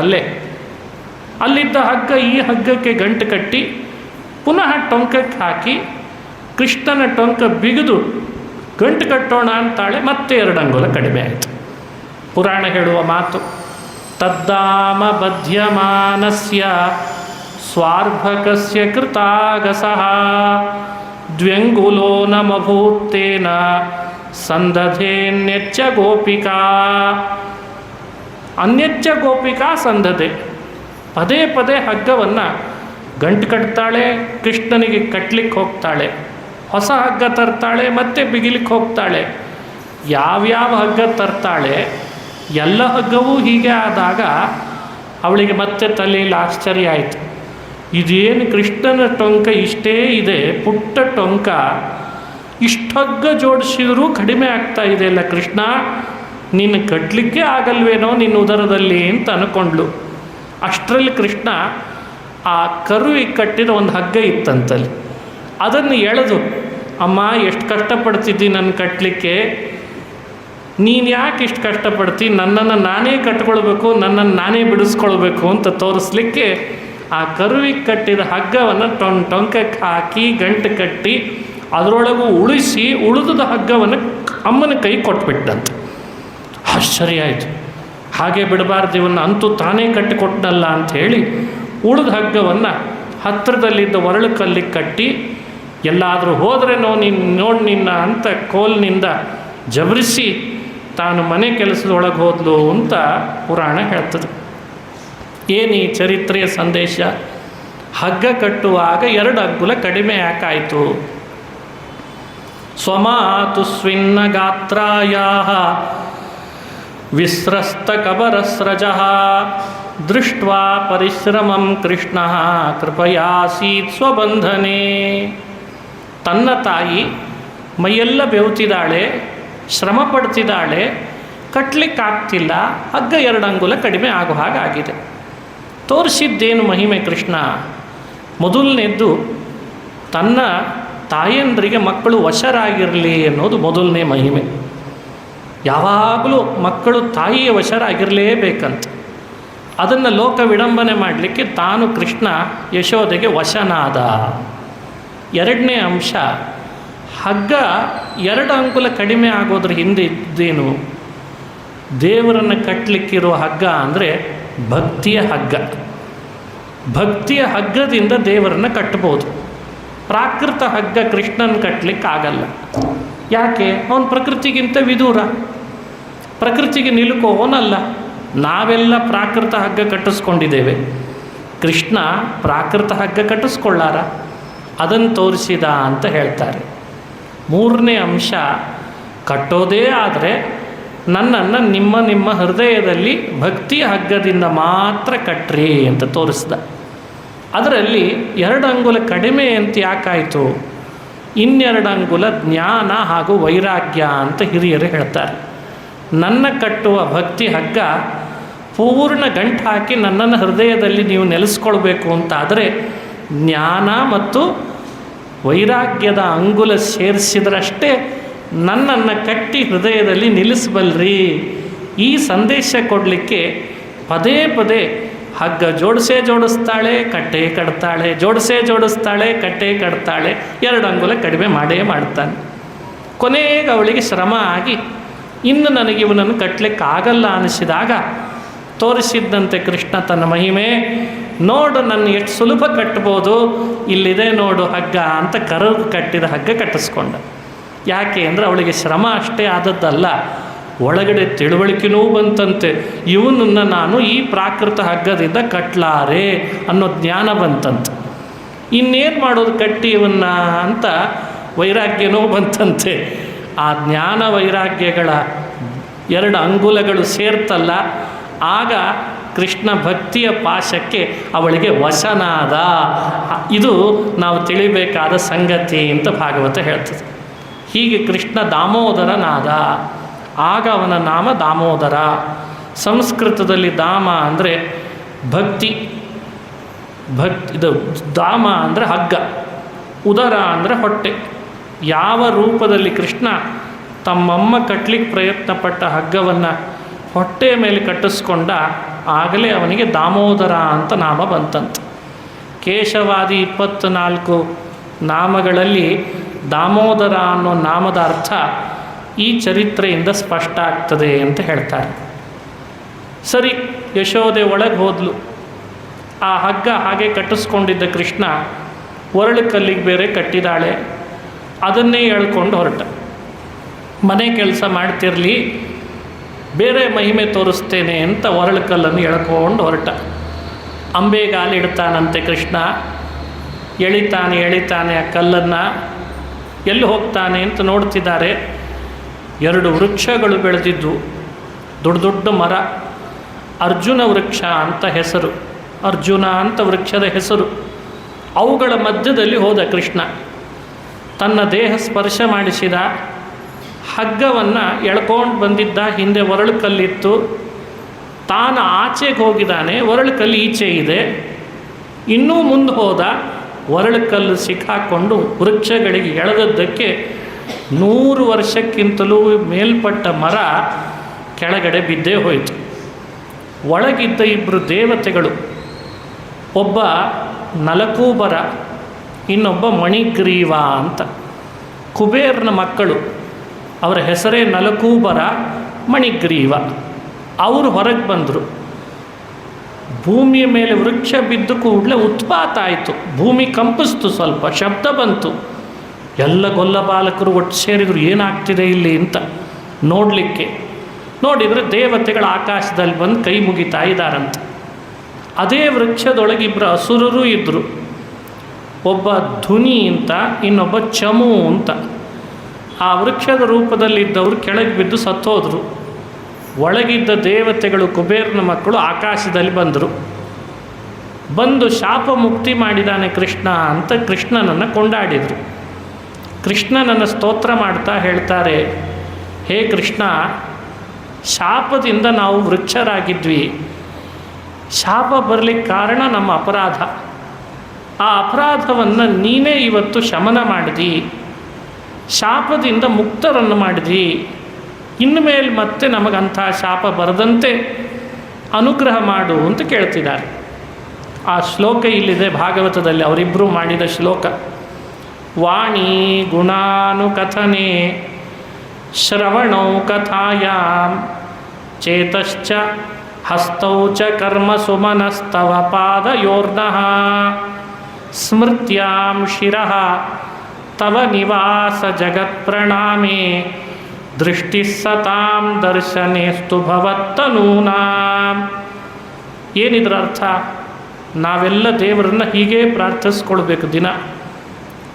ಅಲ್ಲಿದ್ದ ಹಗ್ಗ ಈ ಹಗ್ಗಕ್ಕೆ ಗಂಟು ಕಟ್ಟಿ ಪುನಃ ಟೊಂಕಕ್ಕೆ ಹಾಕಿ ಕೃಷ್ಣನ ಟೊಂಕ ಬಿಗಿದು ಗಂಟು ಕಟ್ಟೋಣ ಅಂತಾಳೆ, ಮತ್ತೆ 2 ಅಂಗುಲ ಕಡಿಮೆ ಆಯಿತು. ಪುರಾಣ ಹೇಳುವ ಮಾತು, ತದ್ದಾಮ ಬಧ್ಯಮಾನಸ್ಯ ಸ್ವಾರ್ಭಕಸ್ಯ ಕೃತಾಗಸಃ ದ್ವ್ಯಂಗುಲೋ ನಮಭೂತ್ತೇನ ಸಂದಧೇನ್ಯಚ್ಚ ಗೋಪಿಕಾ. ಅನ್ಯಚ್ಚ ಗೋಪಿಕಾ ಸಂದಧೆ. ಪದೇ ಪದೇ ಹಗ್ಗವನ್ನು ಗಂಟು ಕಟ್ತಾಳೆ, ಕೃಷ್ಣನಿಗೆ ಕಟ್ಲಿಕ್ಕೆ ಹೋಗ್ತಾಳೆ, ಹೊಸ ಹಗ್ಗ ತರ್ತಾಳೆ, ಮತ್ತೆ ಬಿಗಿಲಿಕ್ಕೆ ಹೋಗ್ತಾಳೆ. ಯಾವ್ಯಾವ ಹಗ್ಗ ತರ್ತಾಳೆ ಎಲ್ಲ ಹಗ್ಗವೂ ಹೀಗೆ ಆದಾಗ ಅವಳಿಗೆ ಮತ್ತೆ ತಲೆಯಲ್ಲಿ ಆಶ್ಚರ್ಯ ಆಯಿತು. ಇದೇನು ಕೃಷ್ಣನ ಟೊಂಕ ಇಷ್ಟೇ ಇದೆ, ಪುಟ್ಟ ಟೊಂಕ, ಇಷ್ಟು ಹಗ್ಗ ಜೋಡಿಸಿದರೂ ಕಡಿಮೆ ಆಗ್ತಾ ಇದೆಯಲ್ಲ ಕೃಷ್ಣ, ನೀನು ಕಟ್ಟಲಿಕ್ಕೆ ಆಗಲ್ವೇನೋ ನಿನ್ನ ಉದರದಲ್ಲಿ ಅಂತ ಅಂದ್ಕೊಂಡ್ಳು. ಅಷ್ಟರಲ್ಲಿ ಕೃಷ್ಣ ಆ ಕರುವಿಗೆ ಕಟ್ಟಿದ ಒಂದು ಹಗ್ಗ ಇತ್ತಂತಲ್ಲಿ, ಅದನ್ನು ಎಳೆದು, ಅಮ್ಮ ಎಷ್ಟು ಕಷ್ಟಪಡ್ತಿದ್ದಿ ನನ್ನ ಕಟ್ಟಲಿಕ್ಕೆ, ನೀನು ಯಾಕೆ ಇಷ್ಟು ಕಷ್ಟಪಡ್ತಿ, ನನ್ನನ್ನು ನಾನೇ ಕಟ್ಕೊಳ್ಬೇಕು, ನನ್ನನ್ನು ನಾನೇ ಬಿಡಿಸ್ಕೊಳ್ಬೇಕು ಅಂತ ತೋರಿಸ್ಲಿಕ್ಕೆ ಆ ಕರುವಿಗೆ ಕಟ್ಟಿದ ಹಗ್ಗವನ್ನು ಟೊಂಕಕ್ಕೆ ಹಾಕಿ ಗಂಟು ಕಟ್ಟಿ ಅದರೊಳಗೂ ಉಳಿಸಿ ಉಳಿದ ಹಗ್ಗವನ್ನು ಅಮ್ಮನ ಕೈ ಕೊಟ್ಬಿಟ್ಟಂತೆ. ಆಶ್ಚರ್ಯ ಆಯಿತು. ಹಾಗೆ ಬಿಡಬಾರ್ದು ಇವನ್ನ, ಅಂತೂ ತಾನೇ ಕಟ್ಟಿಕೊಟ್ಟನಲ್ಲ ಅಂಥೇಳಿ ಉಳಿದ ಹಗ್ಗವನ್ನು ಹತ್ತಿರದಲ್ಲಿದ್ದ ಒರಳು ಕಲ್ಲಿಗೆ ಕಟ್ಟಿ, ಎಲ್ಲಾದರೂ ಹೋದ್ರೇನೋ ನೀನು ನೋಡಿ ನಿನ್ನ ಅಂತ ಕೋಲ್ನಿಂದ ಜಬರಿಸಿ ತಾನು ಮನೆ ಕೆಲಸದೊಳಗೆ ಹೋದ್ಲು ಅಂತ ಪುರಾಣ ಹೇಳ್ತದೆ. ಏನು ಈ ಚರಿತ್ರೆಯ ಸಂದೇಶ? ಹಗ್ಗ ಕಟ್ಟುವಾಗ 2 ಅಂಗುಲ ಕಡಿಮೆ ಯಾಕಾಯಿತು? ಸ್ವಮಾತು ಸ್ವಿನ್ನ ಗಾತ್ರಾಯಾಃ ವಿಸ್ರಸ್ತ ಕಬರಸ್ರಜಃ ದೃಷ್ಟ್ವಾ ಪರಿಶ್ರಮಂ ಕೃಷ್ಣಃ ಕೃಪಯಾಸೀತ್ ಸ್ವಬಂಧನೆ. ತನ್ನ ತಾಯಿ ಮೈಯೆಲ್ಲ ಬೆವುತಿದ್ದಾಳೆ, ಶ್ರಮ ಪಡ್ತಿದ್ದಾಳೆ, ಕಟ್ಟಲಿಕ್ಕಾಗ್ತಿಲ್ಲ, ಹಗ್ಗ 2 ಅಂಗುಲ ಕಡಿಮೆ ಆಗೋ ಹಾಗಾಗಿದೆ. ತೋರಿಸಿದ್ದೇನು ಮಹಿಮೆ ಕೃಷ್ಣ? ಮೊದಲನೇದ್ದು, ತನ್ನ ತಾಯಂದ್ರಿಗೆ ಮಕ್ಕಳು ವಶರಾಗಿರಲಿ ಅನ್ನೋದು ಮೊದಲನೇ ಮಹಿಮೆ. ಯಾವಾಗಲೂ ಮಕ್ಕಳು ತಾಯಿಯ ವಶರಾಗಿರಲೇಬೇಕಂತ. ಅದನ್ನು ಲೋಕ ವಿಡಂಬನೆ ಮಾಡಲಿಕ್ಕೆ ತಾನು ಕೃಷ್ಣ ಯಶೋದೆಗೆ ವಶನಾದ. 2ನೇ ಅಂಶ, ಹಗ್ಗ 2 ಅಂಗುಲ ಕಡಿಮೆ ಆಗೋದ್ರ ಹಿಂದೆ ಇದ್ದೇನು? ದೇವರನ್ನು ಕಟ್ಟಲಿಕ್ಕಿರೋ ಹಗ್ಗ ಅಂದರೆ ಭಕ್ತಿಯ ಹಗ್ಗ. ಭಕ್ತಿಯ ಹಗ್ಗದಿಂದ ದೇವರನ್ನು ಕಟ್ಟಬಹುದು. ಪ್ರಾಕೃತ ಹಗ್ಗ ಕೃಷ್ಣನ ಕಟ್ಟಲಿಕ್ಕಾಗಲ್ಲ. ಯಾಕೆ? ಅವನು ಪ್ರಕೃತಿಗಿಂತ ವಿದೂರ, ಪ್ರಕೃತಿಗೆ ನಿಲುಕೋವನಲ್ಲ. ನಾವೆಲ್ಲ ಪ್ರಾಕೃತ ಹಗ್ಗ ಕಟ್ಟಿಸ್ಕೊಂಡಿದ್ದೇವೆ, ಕೃಷ್ಣ ಪ್ರಾಕೃತ ಹಗ್ಗ ಕಟ್ಟಿಸ್ಕೊಳ್ಳಾರ, ಅದನ್ನು ತೋರಿಸಿದ ಅಂತ ಹೇಳ್ತಾರೆ. 3ನೇ ಅಂಶ, ಕಟ್ಟೋದೇ ಆದರೆ ನನ್ನನ್ನು ನಿಮ್ಮ ಹೃದಯದಲ್ಲಿ ಭಕ್ತಿಯ ಹಗ್ಗದಿಂದ ಮಾತ್ರ ಕಟ್ರಿ ಅಂತ ತೋರಿಸ್ದ. ಅದರಲ್ಲಿ 2 ಅಂಗುಲ ಕಡಿಮೆ ಅಂತ ಯಾಕಾಯಿತು? ಇನ್ನೆರಡು ಅಂಗುಲ ಜ್ಞಾನ ಹಾಗೂ ವೈರಾಗ್ಯ ಅಂತ ಹಿರಿಯರು ಹೇಳ್ತಾರೆ. ನನ್ನ ಕಟ್ಟುವ ಭಕ್ತಿ ಹಗ್ಗ ಪೂರ್ಣ ಗಂಟು ಹಾಕಿ ನನ್ನನ್ನು ಹೃದಯದಲ್ಲಿ ನೀವು ನೆಲೆಸ್ಕೊಳ್ಬೇಕು ಅಂತಾದರೆ ಜ್ಞಾನ ಮತ್ತು ವೈರಾಗ್ಯದ ಅಂಗುಲ ಸೇರಿಸಿದ್ರಷ್ಟೇ ನನ್ನನ್ನು ಕಟ್ಟಿ ಹೃದಯದಲ್ಲಿ ನಿಲ್ಲಿಸಬಲ್ರಿ. ಈ ಸಂದೇಶ ಕೊಡಲಿಕ್ಕೆ ಪದೇ ಪದೇ ಹಗ್ಗ ಜೋಡಿಸ್ತಾಳೆ, ಕಟ್ಟೆ ಕಟ್ತಾಳೆ, ಜೋಡಿಸ್ತಾಳೆ, ಕಟ್ಟೆ ಕಟ್ತಾಳೆ, 2 ಅಂಗುಲ ಕಡಿಮೆ ಮಾಡೇ ಮಾಡ್ತಾನೆ. ಕೊನೆಗೆ ಅವಳಿಗೆ ಶ್ರಮ ಆಗಿ ಇನ್ನು ನನಗೆ ಇವನನ್ನು ಕಟ್ಟಲಿಕ್ಕಾಗಲ್ಲ ಅನಿಸಿದಾಗ ತೋರಿಸಿದ್ದಂತೆ ಕೃಷ್ಣ ತನ್ನ ಮಹಿಮೆ, ನೋಡು ನನ್ನ ಎಷ್ಟು ಸುಲಭ ಕಟ್ಬೋದು, ಇಲ್ಲಿದೆ ನೋಡು ಹಗ್ಗ ಅಂತ ಕರೆದು ಕಟ್ಟಿದ ಹಗ್ಗ ಕಟ್ಟಿಸ್ಕೊಂಡ. ಯಾಕೆ ಅಂದರೆ ಅವಳಿಗೆ ಶ್ರಮ ಅಷ್ಟೇ ಆದದ್ದಲ್ಲ, ಒಳಗಡೆ ತಿಳುವಳಿಕೆನೂ ಬಂತಂತೆ. ಇವನನ್ನು ನಾನು ಈ ಪ್ರಾಕೃತ ಹಗ್ಗದಿಂದ ಕಟ್ಲಾರೆ ಅನ್ನೋ ಜ್ಞಾನ ಬಂತಂತೆ. ಇನ್ನೇನು ಮಾಡೋದು ಕಟ್ಟಿ ಇವನ್ನ ಅಂತ ವೈರಾಗ್ಯನೂ ಬಂತಂತೆ. ಆ ಜ್ಞಾನ ವೈರಾಗ್ಯಗಳ 2 ಅಂಗುಲಗಳು ಸೇರ್ತಲ್ಲ, ಆಗ ಕೃಷ್ಣ ಭಕ್ತಿಯ ಪಾಶಕ್ಕೆ ಅವಳಿಗೆ ವಶನಾದ. ಇದು ನಾವು ತಿಳಿಬೇಕಾದ ಸಂಗತಿ ಅಂತ ಭಾಗವತ ಹೇಳ್ತದೆ. ಹೀಗೆ ಕೃಷ್ಣ ದಾಮೋದರನಾದ. ಆಗ ಅವನ ನಾಮ ದಾಮೋದರ. ಸಂಸ್ಕೃತದಲ್ಲಿ ದಾಮ ಅಂದರೆ ಭಕ್ತಿ, ಇದು ದಾಮ ಅಂದರೆ ಹಗ್ಗ, ಉದರ ಅಂದರೆ ಹೊಟ್ಟೆ. ಯಾವ ರೂಪದಲ್ಲಿ ಕೃಷ್ಣ ತಮ್ಮಮ್ಮ ಕಟ್ಟಲಿಕ್ಕೆ ಪ್ರಯತ್ನಪಟ್ಟ ಹಗ್ಗವನ್ನು ಹೊಟ್ಟೆ ಮೇಲೆ ಕಟ್ಟಿಸ್ಕೊಂಡ, ಆಗಲೇ ಅವನಿಗೆ ದಾಮೋದರ ಅಂತ ನಾಮ ಬಂತಂತೆ. ಕೇಶವಾದಿ 24 ನಾಮಗಳಲ್ಲಿ ದಾಮೋದರ ಅನ್ನೋ ನಾಮದ ಅರ್ಥ ಈ ಚರಿತ್ರೆಯಿಂದ ಸ್ಪಷ್ಟ ಆಗ್ತದೆ ಅಂತ ಹೇಳ್ತಾರೆ. ಸರಿ, ಯಶೋದೆ ಒಳಗೆ ಹೋದ್ಲು. ಆ ಹಗ್ಗ ಹಾಗೆ ಕಟ್ಟಿಸ್ಕೊಂಡಿದ್ದ ಕೃಷ್ಣ ಒರಳು ಕಲ್ಲಿಗೆ ಬೇರೆ ಕಟ್ಟಿದಾಳೆ, ಅದನ್ನೇ ಎಳ್ಕೊಂಡು ಹೊರಟ. ಮನೆ ಕೆಲಸ ಮಾಡ್ತಿರಲಿ, ಬೇರೆ ಮಹಿಮೆ ತೋರಿಸ್ತೇನೆ ಅಂತ ಒರಳು ಕಲ್ಲನ್ನು ಎಳ್ಕೊಂಡು ಹೊರಟ. ಅಂಬೆಗಾಲಿಡ್ತಾನಂತೆ ಕೃಷ್ಣ, ಎಳಿತಾನೆ ಆ ಕಲ್ಲನ್ನು. ಎಲ್ಲಿ ಹೋಗ್ತಾನೆ ಅಂತ ನೋಡ್ತಿದ್ದಾರೆ. 2 ವೃಕ್ಷಗಳು ಬೆಳೆದಿದ್ದು, ದೊಡ್ಡ ಮರ, ಅರ್ಜುನ ವೃಕ್ಷ ಅಂತ ಹೆಸರು, ಅರ್ಜುನ ಅಂತ ವೃಕ್ಷದ ಹೆಸರು. ಅವುಗಳ ಮಧ್ಯದಲ್ಲಿ ಹೋದ ಕೃಷ್ಣ. ತನ್ನ ದೇಹ ಸ್ಪರ್ಶ ಮಾಡಿಸಿದ. ಹಗ್ಗವನ್ನು ಎಳ್ಕೊಂಡು ಬಂದಿದ್ದ. ಹಿಂದೆ ಒರಳು ಕಲ್ಲಿತ್ತು. ತಾನು ಆಚೆಗೆ ಹೋಗಿದ್ದಾನೆ, ಒರಳು ಕಲ್ಲು ಈಚೆ ಇದೆ. ಇನ್ನೂ ಮುಂದೆ ಹೋದ, ಒರಳು ಕಲ್ಲು ಸಿಕ್ಕಾಕೊಂಡು ವೃಕ್ಷಗಳಿಗೆ ಎಳೆದದ್ದಕ್ಕೆ 100 ವರ್ಷಕ್ಕಿಂತಲೂ ಮೇಲ್ಪಟ್ಟ ಮರ ಕೆಳಗಡೆ ಬಿದ್ದೇ ಹೋಯಿತು. ಒಳಗಿದ್ದ 2 ದೇವತೆಗಳು, ಒಬ್ಬ ನಲಕೂಬರ, ಇನ್ನೊಬ್ಬ ಮಣಿಗ್ರೀವ ಅಂತ, ಕುಬೇರನ ಮಕ್ಕಳು. ಅವರ ಹೆಸರೇ ನಲಕೂಬರ, ಮಣಿಗ್ರೀವ. ಅವರು ಹೊರಗೆ ಬಂದರು. ಭೂಮಿಯ ಮೇಲೆ ವೃಕ್ಷ ಬಿದ್ದು ಕೂಡಲೇ ಉತ್ಪಾತ ಆಯಿತು. ಭೂಮಿ ಕಂಪಿಸ್ತು, ಸ್ವಲ್ಪ ಶಬ್ದ ಬಂತು. ಎಲ್ಲ ಗೊಲ್ಲ ಬಾಲಕರು ಒಟ್ಟು ಸೇರಿದರು, ಏನಾಗ್ತಿದೆ ಇಲ್ಲಿ ಅಂತ ನೋಡಲಿಕ್ಕೆ. ನೋಡಿದರೆ ದೇವತೆಗಳು ಆಕಾಶದಲ್ಲಿ ಬಂದು ಕೈ ಮುಗಿತಾ ಇದ್ದಾರಂತೆ. ಅದೇ ವೃಕ್ಷದೊಳಗೆ 2 ಅಸುರರೂ ಇದ್ದರು. ಒಬ್ಬ ಧುನಿ ಅಂತ, ಇನ್ನೊಬ್ಬ ಚಮು ಅಂತ. ಆ ವೃಕ್ಷದ ರೂಪದಲ್ಲಿದ್ದವರು ಕೆಳಗೆ ಬಿದ್ದು ಸತ್ತೋದ್ರು. ಒಳಗಿದ್ದ ದೇವತೆಗಳು, ಕುಬೇರನ ಮಕ್ಕಳು ಆಕಾಶದಲ್ಲಿ ಬಂದು ಶಾಪ ಮುಕ್ತಿ ಮಾಡಿದ್ದಾನೆ ಕೃಷ್ಣ ಅಂತ ಕೃಷ್ಣನನ್ನು ಕೊಂಡಾಡಿದರು. ಕೃಷ್ಣನನ್ನು ಸ್ತೋತ್ರ ಮಾಡ್ತಾ ಹೇಳ್ತಾರೆ, ಹೇ ಕೃಷ್ಣ, ಶಾಪದಿಂದ ನಾವು ವೃಕ್ಷರಾಗಿದ್ವಿ. ಶಾಪ ಬರಲಿಕ್ಕೆ ಕಾರಣ ನಮ್ಮ ಅಪರಾಧ. ಆ ಅಪರಾಧವನ್ನು ನೀನೇ ಇವತ್ತು ಶಮನ ಮಾಡಿದಿ. ಶಾಪದಿಂದ ಮುಕ್ತರನ್ನು ಮಾಡಿದಿ. ಇನ್ನು ಮೇಲೆ ಮತ್ತೆ ನಮಗಂಥ ಶಾಪ ಬರದಂತೆ ಅನುಗ್ರಹ ಮಾಡು ಅಂತ ಕೇಳ್ತಿದ್ದಾರೆ. ಆ ಶ್ಲೋಕ ಇಲ್ಲಿದೆ ಭಾಗವತದಲ್ಲಿ, ಅವರಿಬ್ಬರು ಮಾಡಿದ ಶ್ಲೋಕ. ವಾಣಿ ಗುಣಾನುಕಥನೆ ಶ್ರವಣೌ ಕಥಾಯಾಂ ಚೇತಶ್ಚ ಹಸ್ತೌ ಚ ಕರ್ಮಸು ಮನಸ್ತವ ಪಾದಯೋರ್ನಃ ಸ್ಮೃತ್ಯಾಂ ಶಿರಃ ತವ ನಿವಾಸ ಜಗತ್ಪ್ರಣಾಮೇ ದೃಷ್ಟಿ ಸತಾಂ ದರ್ಶನೇಸ್ತು ಭವತ್ತನೂನಾಂ. ಏನಿದ್ರ ಅರ್ಥ? ನಾವೆಲ್ಲ ದೇವರನ್ನು ಹೀಗೇ ಪ್ರಾರ್ಥಿಸ್ಕೊಳ್ಬೇಕು ದಿನ.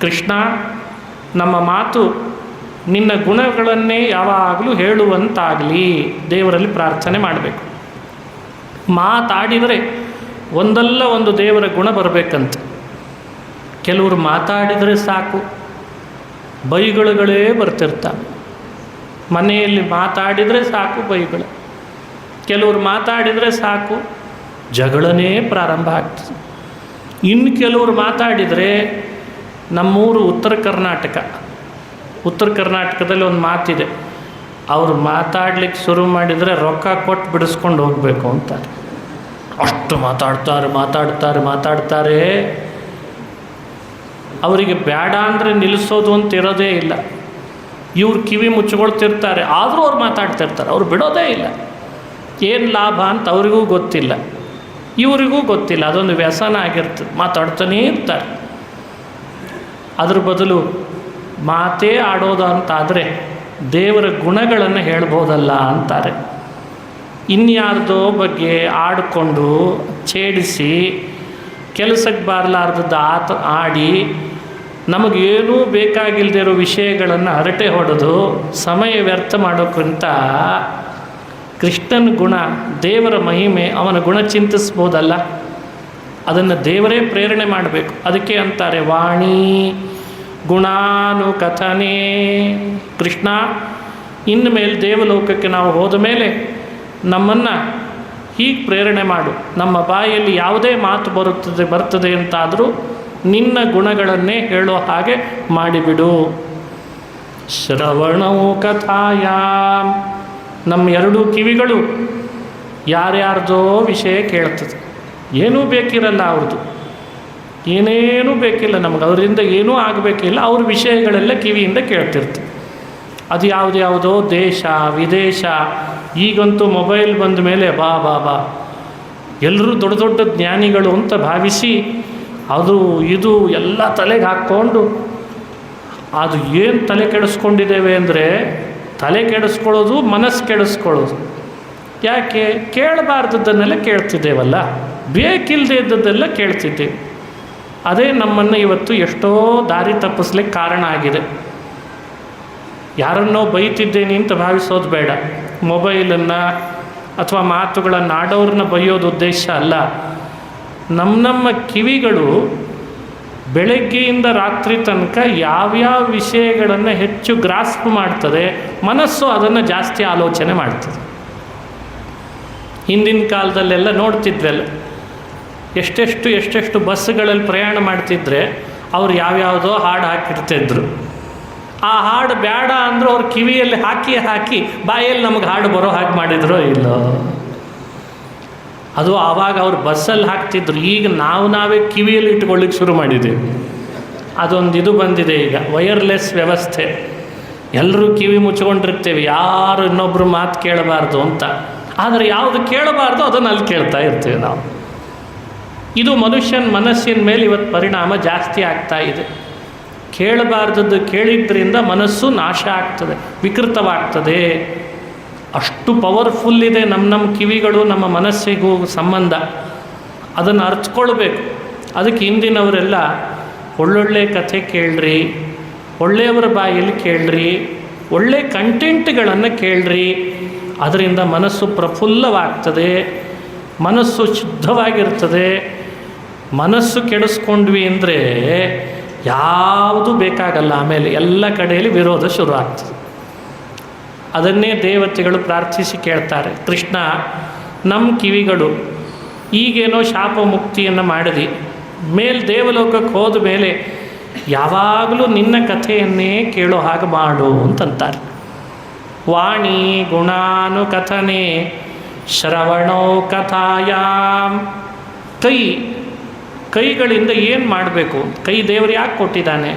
ಕೃಷ್ಣ, ನಮ್ಮ ಮಾತು ನಿನ್ನ ಗುಣಗಳನ್ನೇ ಯಾವಾಗಲೂ ಹೇಳುವಂತಾಗಲಿ ದೇವರಲ್ಲಿ ಪ್ರಾರ್ಥನೆ ಮಾಡಬೇಕು. ಮಾತಾಡಿದರೆ ಒಂದಲ್ಲ ಒಂದು ದೇವರ ಗುಣ ಬರಬೇಕಂತ. ಕೆಲವರು ಮಾತಾಡಿದರೆ ಸಾಕು, ಬೈಗಳುಗಳೇ ಬರ್ತಿರ್ತಾವೆ. ಮನೆಯಲ್ಲಿ ಮಾತಾಡಿದರೆ ಸಾಕು ಬೈಗಳು, ಕೆಲವರು ಮಾತಾಡಿದರೆ ಸಾಕು ಜಗಳನೇ ಪ್ರಾರಂಭ ಆಗ್ತದೆ. ಇನ್ನು ಕೆಲವರು ಮಾತಾಡಿದರೆ, ನಮ್ಮೂರು ಉತ್ತರ ಕರ್ನಾಟಕದಲ್ಲಿ ಒಂದು ಮಾತಿದೆ, ಅವರು ಮಾತಾಡ್ಲಿಕ್ಕೆ ಶುರು ಮಾಡಿದರೆ ರೊಕ್ಕ ಕೊಟ್ಟು ಬಿಡಿಸ್ಕೊಂಡು ಹೋಗಬೇಕು ಅಂತಾರೆ. ಅಷ್ಟು ಮಾತಾಡ್ತಾರೆ. ಅವರಿಗೆ ಬೇಡ ಅಂದರೆ ನಿಲ್ಲಿಸೋದು ಅಂತ ಇರೋದೇ ಇಲ್ಲ. ಇವ್ರು ಕಿವಿ ಮುಚ್ಕೊಳ್ತಿರ್ತಾರೆ, ಆದರೂ ಅವ್ರು ಮಾತಾಡ್ತಿರ್ತಾರೆ, ಅವ್ರು ಬಿಡೋದೇ ಇಲ್ಲ. ಏನು ಲಾಭ ಅಂತ ಅವರಿಗೂ ಗೊತ್ತಿಲ್ಲ, ಇವರಿಗೂ ಗೊತ್ತಿಲ್ಲ. ಅದೊಂದು ವ್ಯಸನ ಆಗಿರ್ತದೆ, ಮಾತಾಡ್ತಾನೇ ಇರ್ತಾರೆ. ಅದ್ರ ಬದಲು ಮಾತೇ ಆಡೋದು ಅಂತಾದರೆ ದೇವರ ಗುಣಗಳನ್ನು ಹೇಳ್ಬೋದಲ್ಲ ಅಂತಾರೆ. ಇನ್ಯಾರ್ದೋ ಬಗ್ಗೆ ಆಡಿಕೊಂಡು ಛೇಡಿಸಿ ಕೆಲಸಕ್ಕೆ ಬಾರಲಾರ್ದದ್ದು ಆಡಿ ನಮಗೇನೂ ಬೇಕಾಗಿಲ್ಲದೆ ಇರೋ ವಿಷಯಗಳನ್ನು ಹರಟೆ ಹೊಡೆದು ಸಮಯ ವ್ಯರ್ಥ ಮಾಡೋಕ್ಕಿಂತ ಕೃಷ್ಣನ ಗುಣ, ದೇವರ ಮಹಿಮೆ, ಅವನ ಗುಣ ಚಿಂತಿಸ್ಬೋದಲ್ಲ. ಅದನ್ನು ದೇವರೇ ಪ್ರೇರಣೆ ಮಾಡಬೇಕು. ಅದಕ್ಕೆ ಅಂತಾರೆ ವಾಣಿ ಗುಣಾನುಕಥನೆ. ಕೃಷ್ಣ, ಇನ್ನು ಮೇಲೆ ದೇವಲೋಕಕ್ಕೆ ನಾವು ಹೋದ ಮೇಲೆ ನಮ್ಮನ್ನು ಹೀಗೆ ಪ್ರೇರಣೆ ಮಾಡು. ನಮ್ಮ ಬಾಯಲ್ಲಿ ಯಾವುದೇ ಮಾತು ಬರ್ತದೆ ಅಂತಾದರೂ ನಿನ್ನ ಗುಣಗಳನ್ನೇ ಹೇಳೋ ಹಾಗೆ ಮಾಡಿಬಿಡು. ಶ್ರವಣವು ಕಥಾಯಾಮ್. ನಮ್ಮ ಎರಡೂ ಕಿವಿಗಳು ಯಾರ್ಯಾರ್ದೋ ವಿಷಯ ಕೇಳ್ತದೆ. ಏನೂ ಬೇಕಿರಲ್ಲ ಅವ್ರದ್ದು, ಏನೇನೂ ಬೇಕಿಲ್ಲ ನಮಗೆ, ಅವರಿಂದ ಏನೂ ಆಗಬೇಕಿಲ್ಲ. ಅವ್ರ ವಿಷಯಗಳೆಲ್ಲ ಕಿವಿಯಿಂದ ಕೇಳ್ತಿರ್ತೀವಿ. ಅದು ಯಾವುದ್ಯಾವುದೋ ದೇಶ ವಿದೇಶ. ಈಗಂತೂ ಮೊಬೈಲ್ ಬಂದ ಮೇಲೆ ಬಾ ಎಲ್ಲರೂ ದೊಡ್ಡ ದೊಡ್ಡ ಜ್ಞಾನಿಗಳು ಅಂತ ಭಾವಿಸಿ ಅದು ಇದು ಎಲ್ಲ ತಲೆಗೆ ಹಾಕ್ಕೊಂಡು, ಅದು ಏನು ತಲೆ ಕೆಡಿಸ್ಕೊಂಡಿದ್ದೇವೆ ಅಂದರೆ, ತಲೆ ಕೆಡಿಸ್ಕೊಳ್ಳೋದು, ಮನಸ್ಸು ಕೆಡಿಸ್ಕೊಳ್ಳೋದು. ಯಾಕೆ? ಕೇಳಬಾರ್ದದ್ದನ್ನೆಲ್ಲ ಕೇಳ್ತಿದ್ದೇವಲ್ಲ, ಬೇಕಿಲ್ಲದೆ ಇದ್ದದ್ದೆಲ್ಲ ಕೇಳ್ತಿದ್ದೇವೆ. ಅದೇ ನಮ್ಮನ್ನು ಇವತ್ತು ಎಷ್ಟೋ ದಾರಿ ತಪ್ಪಿಸ್ಲಿಕ್ಕೆ ಕಾರಣ ಆಗಿದೆ. ಯಾರನ್ನೋ ಬೈತಿದ್ದೇನೆ ಅಂತ ಭಾವಿಸೋದು ಬೇಡ. ಮೊಬೈಲನ್ನು ಅಥವಾ ಮಾತುಗಳನ್ನು ಆಡೋರನ್ನ ಬೈಯೋದು ಉದ್ದೇಶ ಅಲ್ಲ. ನಮ್ಮ ಕಿವಿಗಳು ಬೆಳಗ್ಗೆಯಿಂದ ರಾತ್ರಿ ತನಕ ಯಾವ್ಯಾವ ವಿಷಯಗಳನ್ನು ಹೆಚ್ಚು ಗ್ರಾಸ್ಪ್ ಮಾಡ್ತದೆ, ಮನಸ್ಸು ಅದನ್ನು ಜಾಸ್ತಿ ಆಲೋಚನೆ ಮಾಡ್ತದೆ. ಹಿಂದಿನ ಕಾಲದಲ್ಲೆಲ್ಲ ನೋಡ್ತಿದ್ವಲ್ಲ, ಎಷ್ಟೆಷ್ಟು ಬಸ್ಸುಗಳಲ್ಲಿ ಪ್ರಯಾಣ ಮಾಡ್ತಿದ್ರೆ ಅವ್ರು ಯಾವ್ಯಾವುದೋ ಹಾಡು ಹಾಕಿರ್ತಿದ್ರು. ಆ ಹಾಡು ಬೇಡ ಅಂದರೂ ಅವ್ರ ಕಿವಿಯಲ್ಲಿ ಹಾಕಿ ಬಾಯಲ್ಲಿ ನಮಗೆ ಹಾಡು ಬರೋ ಹಾಗೆ ಮಾಡಿದ್ರೋ ಇಲ್ಲೋ. ಅದು ಆವಾಗ ಅವ್ರು ಬಸ್ಸಲ್ಲಿ ಹಾಕ್ತಿದ್ರು. ಈಗ ನಾವೇ ಕಿವಿಯಲ್ಲಿ ಇಟ್ಕೊಳ್ಳಿಕ್ಕೆ ಶುರು ಮಾಡಿದ್ದೀವಿ. ಅದೊಂದು ಇದು ಬಂದಿದೆ ಈಗ, ವೈರ್ಲೆಸ್ ವ್ಯವಸ್ಥೆ. ಎಲ್ಲರೂ ಕಿವಿ ಮುಚ್ಕೊಂಡಿರ್ತೇವೆ, ಯಾರು ಇನ್ನೊಬ್ಬರು ಮಾತು ಕೇಳಬಾರ್ದು ಅಂತ. ಆದರೆ ಯಾವುದು ಕೇಳಬಾರ್ದು ಅದನ್ನು ಅಲ್ಲಿ ಕೇಳ್ತಾ ಇರ್ತೇವೆ ನಾವು. ಇದು ಮನುಷ್ಯನ ಮನಸ್ಸಿನ ಮೇಲೆ ಇವತ್ತು ಪರಿಣಾಮ ಜಾಸ್ತಿ ಆಗ್ತಾ ಇದೆ. ಕೇಳಬಾರ್ದದ್ದು ಕೇಳಿದ್ರಿಂದ ಮನಸ್ಸು ನಾಶ ಆಗ್ತದೆ, ವಿಕೃತವಾಗ್ತದೆ. ಅಷ್ಟು ಪವರ್ಫುಲ್ ಇದೆ ನಮ್ಮ ಕಿವಿಗಳು, ನಮ್ಮ ಮನಸ್ಸಿಗೂ ಸಂಬಂಧ. ಅದನ್ನು ಅರ್ಥಕೊಳ್ಬೇಕು. ಅದಕ್ಕೆ ಹಿಂದಿನವರೆಲ್ಲ ಒಳ್ಳೊಳ್ಳೆ ಕಥೆ ಕೇಳ್ರಿ, ಒಳ್ಳೆಯವರ ಬಾಯಲ್ಲಿ ಕೇಳ್ರಿ, ಒಳ್ಳೆ ಕಂಟೆಂಟ್ಗಳನ್ನು ಕೇಳ್ರಿ. ಅದರಿಂದ ಮನಸ್ಸು ಪ್ರಫುಲ್ಲವಾಗ್ತದೆ, ಮನಸ್ಸು ಶುದ್ಧವಾಗಿರ್ತದೆ. ಮನಸ್ಸು ಕೆಡಿಸ್ಕೊಂಡ್ವಿ ಅಂದರೆ ಯಾವುದು ಬೇಕಾಗಲ್ಲ. ಆಮೇಲೆ ಎಲ್ಲ ಕಡೆಯಲ್ಲಿ ವಿರೋಧ ಶುರು ಆಗ್ತದೆ. ಅದನ್ನೇ ದೇವತೆಗಳು ಪ್ರಾರ್ಥಿಸಿ ಕೇಳ್ತಾರೆ, ಕೃಷ್ಣ, ನಮ್ಮ ಕಿವಿಗಳು ಈಗೇನೋ ಶಾಪ ಮುಕ್ತಿಯನ್ನು ಮಾಡಿದಿ, ದೇವಲೋಕಕ್ಕೆ ಹೋದ ಮೇಲೆ ಯಾವಾಗಲೂ ನಿನ್ನ ಕಥೆಯನ್ನೇ ಕೇಳೋ ಹಾಗೆ ಮಾಡು ಅಂತಂತಾರೆ. ವಾಣಿ ಗುಣಾನುಕಥನೆ ಶ್ರವಣೋ ಕಥಾಯಾಮ್. ಕೈಗಳಿಂದ ಏನು ಮಾಡಬೇಕು? ಕೈ ದೇವರು ಯಾಕೆ ಕೊಟ್ಟಿದ್ದಾನೆ?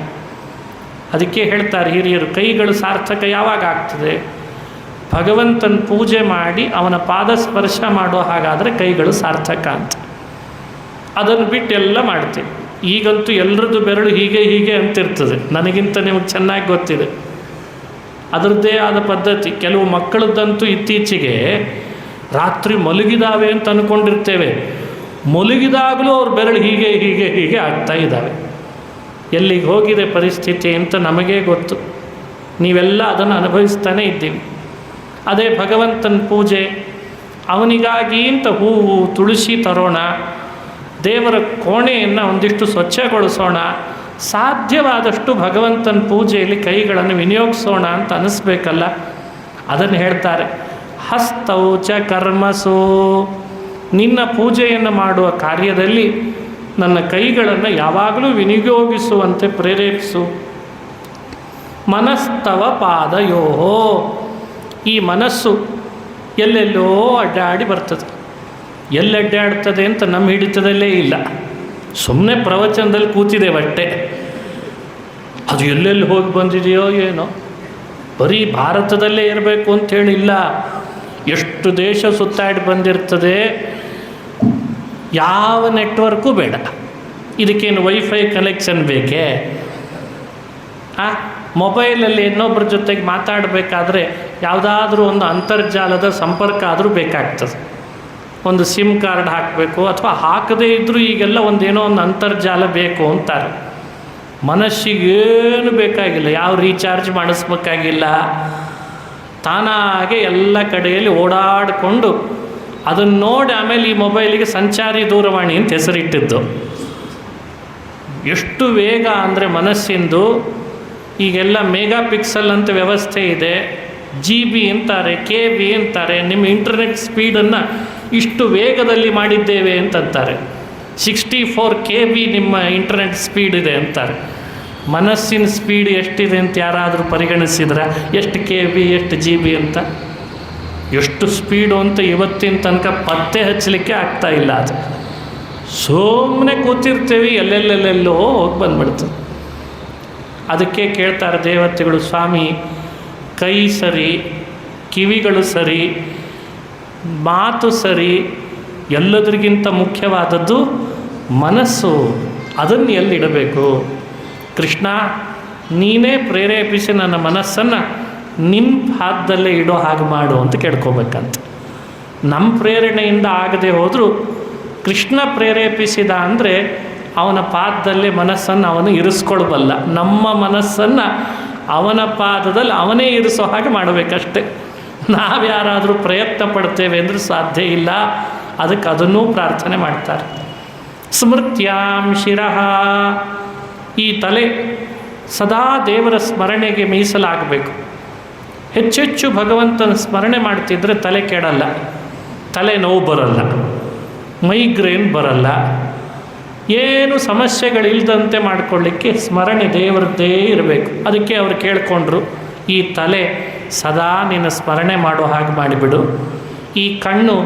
ಅದಕ್ಕೆ ಹೇಳ್ತಾರೆ ಹಿರಿಯರು, ಕೈಗಳು ಸಾರ್ಥಕ ಯಾವಾಗ ಆಗ್ತದೆ? ಭಗವಂತನ ಪೂಜೆ ಮಾಡಿ ಅವನ ಪಾದ ಸ್ಪರ್ಶ ಮಾಡೋ ಹಾಗಾದರೆ ಕೈಗಳು ಸಾರ್ಥಕ ಅಂತ. ಅದನ್ನು ಬಿಟ್ಟೆಲ್ಲ ಮಾಡ್ತೀವಿ. ಈಗಂತೂ ಎಲ್ಲರದ್ದು ಬೆರಳು ಹೀಗೆ ಅಂತಿರ್ತದೆ. ನನಗಿಂತ ನಿಮಗೆ ಚೆನ್ನಾಗಿ ಗೊತ್ತಿದೆ. ಅದರದ್ದೇ ಆದ ಪದ್ಧತಿ. ಕೆಲವು ಮಕ್ಕಳದ್ದಂತೂ ಇತ್ತೀಚೆಗೆ ರಾತ್ರಿ ಮಲಗಿದಾವೆ ಅಂತ ಅಂದ್ಕೊಂಡಿರ್ತೇವೆ, ಮಲಗಿದಾಗಲೂ ಅವ್ರ ಬೆರಳು ಹೀಗೆ ಆಗ್ತಾ ಇದ್ದಾವೆ. ಎಲ್ಲಿಗೆ ಹೋಗಿದೆ ಪರಿಸ್ಥಿತಿ ಅಂತ ನಮಗೇ ಗೊತ್ತು. ನೀವೆಲ್ಲ ಅದನ್ನು ಅನುಭವಿಸ್ತಾನೆ ಇದ್ದೀವಿ. ಅದೇ ಭಗವಂತನ ಪೂಜೆ, ಅವನಿಗಾಗಿ ಅಂತ ಹೂವು ತುಳಸಿ ತರೋಣ, ದೇವರ ಕೋಣೆಯನ್ನು ಒಂದಿಷ್ಟು ಸ್ವಚ್ಛಗೊಳಿಸೋಣ, ಸಾಧ್ಯವಾದಷ್ಟು ಭಗವಂತನ ಪೂಜೆಯಲ್ಲಿ ಕೈಗಳನ್ನು ವಿನಿಯೋಗಿಸೋಣ ಅಂತ ಅನ್ನಿಸ್ಬೇಕಲ್ಲ. ಅದನ್ನು ಹೇಳ್ತಾರೆ, ಹಸ್ತೌಚ ಕರ್ಮಸು, ನಿನ್ನ ಪೂಜೆಯನ್ನು ಮಾಡುವ ಕಾರ್ಯದಲ್ಲಿ ನನ್ನ ಕೈಗಳನ್ನು ಯಾವಾಗಲೂ ವಿನಿಯೋಗಿಸುವಂತೆ ಪ್ರೇರೇಪಿಸು. ಮನಸ್ತವ ಪಾದಯೋಹೋ, ಈ ಮನಸ್ಸು ಎಲ್ಲೆಲ್ಲೋ ಅಡ್ಡಾಡಿ ಬರ್ತದೆ. ಎಲ್ಲಡ್ಡಾಡ್ತದೆ ಅಂತ ನಮ್ಮ ಹಿಡಿತದಲ್ಲೇ ಇಲ್ಲ, ಸುಮ್ಮನೆ ಪ್ರವಚನದಲ್ಲಿ ಕೂತಿದ್ದೇವಷ್ಟೇ. ಅದು ಎಲ್ಲೆಲ್ಲಿ ಹೋಗಿ ಬಂದಿದೆಯೋ ಏನೋ, ಬರೀ ಭಾರತದಲ್ಲೇ ಇರಬೇಕು ಅಂಥೇಳಿಲ್ಲ, ಎಷ್ಟು ದೇಶ ಸುತ್ತಾಡಿ ಬಂದಿರ್ತದೆ. ಯಾವ ನೆಟ್ವರ್ಕು ಬೇಡ, ಇದಕ್ಕೇನು ವೈಫೈ ಕನೆಕ್ಷನ್ ಬೇಕೇ? ಮೊಬೈಲಲ್ಲಿ ಇನ್ನೊಬ್ಬರ ಜೊತೆಗೆ ಮಾತಾಡಬೇಕಾದ್ರೆ ಯಾವುದಾದ್ರೂ ಒಂದು ಅಂತರ್ಜಾಲದ ಸಂಪರ್ಕ ಆದರೂ ಬೇಕಾಗ್ತದೆ. ಒಂದು ಸಿಮ್ ಕಾರ್ಡ್ ಹಾಕಬೇಕು, ಅಥವಾ ಹಾಕದೇ ಇದ್ದರೂ ಈಗೆಲ್ಲ ಒಂದೇನೋ ಒಂದು ಅಂತರ್ಜಾಲ ಬೇಕು ಅಂತಾರೆ. ಮನಸ್ಸಿಗೇನು ಬೇಕಾಗಿಲ್ಲ, ಯಾವ ರೀಚಾರ್ಜ್ ಮಾಡಿಸ್ಬೇಕಾಗಿಲ್ಲ, ತಾನಾಗೆ ಎಲ್ಲ ಕಡೆಯಲ್ಲಿ ಓಡಾಡಿಕೊಂಡು ಅದನ್ನು ನೋಡಿ ಆಮೇಲೆ ಈ ಮೊಬೈಲಿಗೆ ಸಂಚಾರಿ ದೂರವಾಣಿ ಅಂತ ಹೆಸರಿಟ್ಟಿದ್ದು. ಎಷ್ಟು ವೇಗ ಅಂದರೆ ಮನಸ್ಸಿಂದು. ಈಗೆಲ್ಲ ಮೆಗಾ ಪಿಕ್ಸೆಲ್ ಅಂತ ವ್ಯವಸ್ಥೆ ಇದೆ, GB ಅಂತಾರೆ, KB ಅಂತಾರೆ. ನಿಮ್ಮ ಇಂಟರ್ನೆಟ್ ಸ್ಪೀಡನ್ನು ಇಷ್ಟು ವೇಗದಲ್ಲಿ ಮಾಡಿದ್ದೇವೆ ಅಂತಂತಾರೆ. 64 KB ನಿಮ್ಮ ಇಂಟರ್ನೆಟ್ ಸ್ಪೀಡ್ ಇದೆ ಅಂತಾರೆ. ಮನಸ್ಸಿನ ಸ್ಪೀಡ್ ಎಷ್ಟಿದೆ ಅಂತ ಯಾರಾದರೂ ಪರಿಗಣಿಸಿದ್ರೆ, ಎಷ್ಟು KB ಎಷ್ಟು GB ಅಂತ, ಎಷ್ಟು ಸ್ಪೀಡು ಅಂತ ಇವತ್ತಿನ ತನಕ ಪತ್ತೆ ಹಚ್ಚಲಿಕ್ಕೆ ಆಗ್ತಾಯಿಲ್ಲ. ಅದು ಸುಮ್ಮನೆ ಕೂತಿರ್ತೀವಿ, ಎಲ್ಲೆಲ್ಲೆಲ್ಲೆಲ್ಲೋ ಹೋಗಿ ಬಂದ್ಬಿಡ್ತದೆ. ಅದಕ್ಕೆ ಕೇಳ್ತಾರೆ ದೇವತೆಗಳು, ಸ್ವಾಮಿ ಕೈ ಸರಿ, ಕಿವಿಗಳು ಸರಿ, ಮಾತು ಸರಿ, ಎಲ್ಲದರಿಗಿಂತ ಮುಖ್ಯವಾದದ್ದು ಮನಸ್ಸು, ಅದನ್ನು ಎಲ್ಲಿಡಬೇಕು? ಕೃಷ್ಣ ನೀನೇ ಪ್ರೇರೇಪಿಸಿ ನನ್ನ ಮನಸ್ಸನ್ನು ನಿನ್ನ ಹಾದಲ್ಲೇ ಇಡೋ ಹಾಗೆ ಮಾಡು ಅಂತ ಕೇಳ್ಕೋಬೇಕಂತ. ನಮ್ಮ ಪ್ರೇರಣೆಯಿಂದ ಆಗದೆ ಹೋದರೂ ಕೃಷ್ಣ ಪ್ರೇರೇಪಿಸಿದ ಅಂದರೆ ಅವನ ಪಾದದಲ್ಲೇ ಮನಸ್ಸನ್ನು ಅವನು ಇರಿಸ್ಕೊಳ್ಬಲ್ಲ. ನಮ್ಮ ಮನಸ್ಸನ್ನು ಅವನ ಪಾದದಲ್ಲಿ ಅವನೇ ಇರಿಸೋ ಹಾಗೆ ಮಾಡಬೇಕಷ್ಟೆ. ನಾವ್ಯಾರಾದರೂ ಪ್ರಯತ್ನ ಪಡ್ತೇವೆ ಅಂದರೆ ಸಾಧ್ಯ ಇಲ್ಲ. ಅದಕ್ಕೆ ಅದನ್ನೂ ಪ್ರಾರ್ಥನೆ ಮಾಡ್ತಾರೆ. ಸ್ಮೃತ್ಯಾಂ ಶಿರಃ, ಈ ತಲೆ ಸದಾ ದೇವರ ಸ್ಮರಣೆಗೆ ಮೀಸಲಾಗಬೇಕು. ಹೆಚ್ಚೆಚ್ಚು ಭಗವಂತನ ಸ್ಮರಣೆ ಮಾಡ್ತಿದ್ರೆ ತಲೆ ಕೆಡಲ್ಲ, ತಲೆ ನೋವು ಬರಲ್ಲ, ಮೈಗ್ರೇನ್ ಬರಲ್ಲ, ಏನು ಸಮಸ್ಯೆಗಳಿಲ್ಲದಂತೆ ಮಾಡಿಕೊಳ್ಳಿಕ್ಕೆ ಸ್ಮರಣೆ ದೇವರದ್ದೇ ಇರಬೇಕು. ಅದಕ್ಕೆ ಅವರು ಕೇಳಿಕೊಂಡ್ರು, ಈ ತಲೆ ಸದಾ ನಿನ್ನ ಸ್ಮರಣೆ ಮಾಡೋ ಹಾಗೆ ಮಾಡಿಬಿಡು. ಈ ಕಣ್ಣು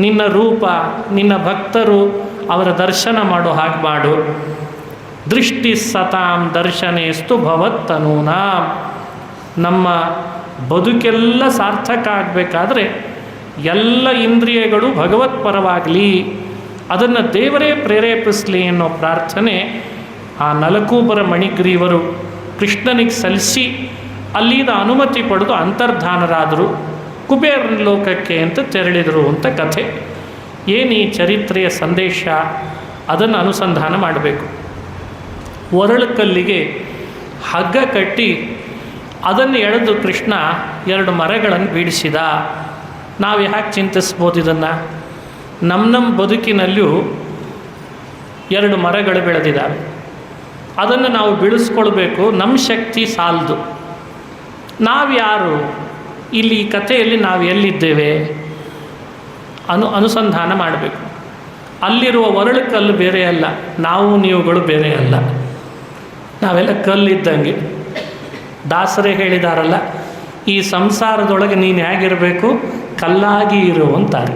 ನಿನ್ನ ರೂಪ, ನಿನ್ನ ಭಕ್ತರು ಅವರ ದರ್ಶನ ಮಾಡೋ ಹಾಗೆ ಮಾಡು. ದೃಷ್ಟಿ ಸತಾಂ ದರ್ಶನೇಸ್ತು ಭವತ್ತನೂನಾಂ, ನಮ್ಮ ಬದುಕೆಲ್ಲ ಸಾರ್ಥಕ ಆಗಬೇಕಾದ್ರೆ ಎಲ್ಲ ಇಂದ್ರಿಯಗಳು ಭಗವತ್ಪರವಾಗಲಿ, ಅದನ್ನು ದೇವರೇ ಪ್ರೇರೇಪಿಸಲಿ ಅನ್ನೋ ಪ್ರಾರ್ಥನೆ ಆ ನಲಕೂಬರ ಮಣಿಗ್ರೀವರು ಕೃಷ್ಣನಿಗೆ ಸಲ್ಲಿಸಿ ಅಲ್ಲಿದ ಅನುಮತಿ ಪಡೆದು ಅಂತರ್ಧಾನರಾದರು, ಕುಬೇರನ ಲೋಕಕ್ಕೆ ಅಂತ ತೆರಳಿದರು ಅಂತ ಕಥೆ. ಏನು ಈ ಚರಿತ್ರೆಯ ಸಂದೇಶ? ಅದನ್ನು ಅನುಸಂಧಾನ ಮಾಡಬೇಕು. ಒರಳುಕಲ್ಲಿಗೆ ಹಗ್ಗ ಕಟ್ಟಿ ಅದನ್ನು ಎಳೆದು ಕೃಷ್ಣ 2 ಮರಗಳನ್ನು ಬೀಳಿಸಿದ. ನಾವು ಯಾಕೆ ಚಿಂತಿಸ್ಬೋದು ಇದನ್ನು? ನಮ್ಮ ಬದುಕಿನಲ್ಲೂ 2 ಮರಗಳು ಬೆಳೆದಿದ್ದಾವೆ. ಅದನ್ನು ನಾವು ಬೆಳೆಸ್ಕೊಳ್ಬೇಕು. ನಮ್ಮ ಶಕ್ತಿ ಸಾಲದು. ನಾವ್ಯಾರು ಇಲ್ಲಿ ಈ ಕಥೆಯಲ್ಲಿ ನಾವು ಎಲ್ಲಿದ್ದೇವೆ ಅನುಸಂಧಾನ ಮಾಡಬೇಕು. ಅಲ್ಲಿರುವ ಒರಳು ಕಲ್ಲು ಬೇರೆ ಅಲ್ಲ, ನಾವು ನೀವುಗಳು ಬೇರೆ ಅಲ್ಲ. ನಾವೆಲ್ಲ ಕಲ್ಲಿದ್ದಂಗೆ. ದಾಸರೇ ಹೇಳಿದಾರಲ್ಲ, ಈ ಸಂಸಾರದೊಳಗೆ ನೀನು ಹೇಗಿರಬೇಕು? ಕಲ್ಲಾಗಿ ಇರು ಅಂತಾರೆ.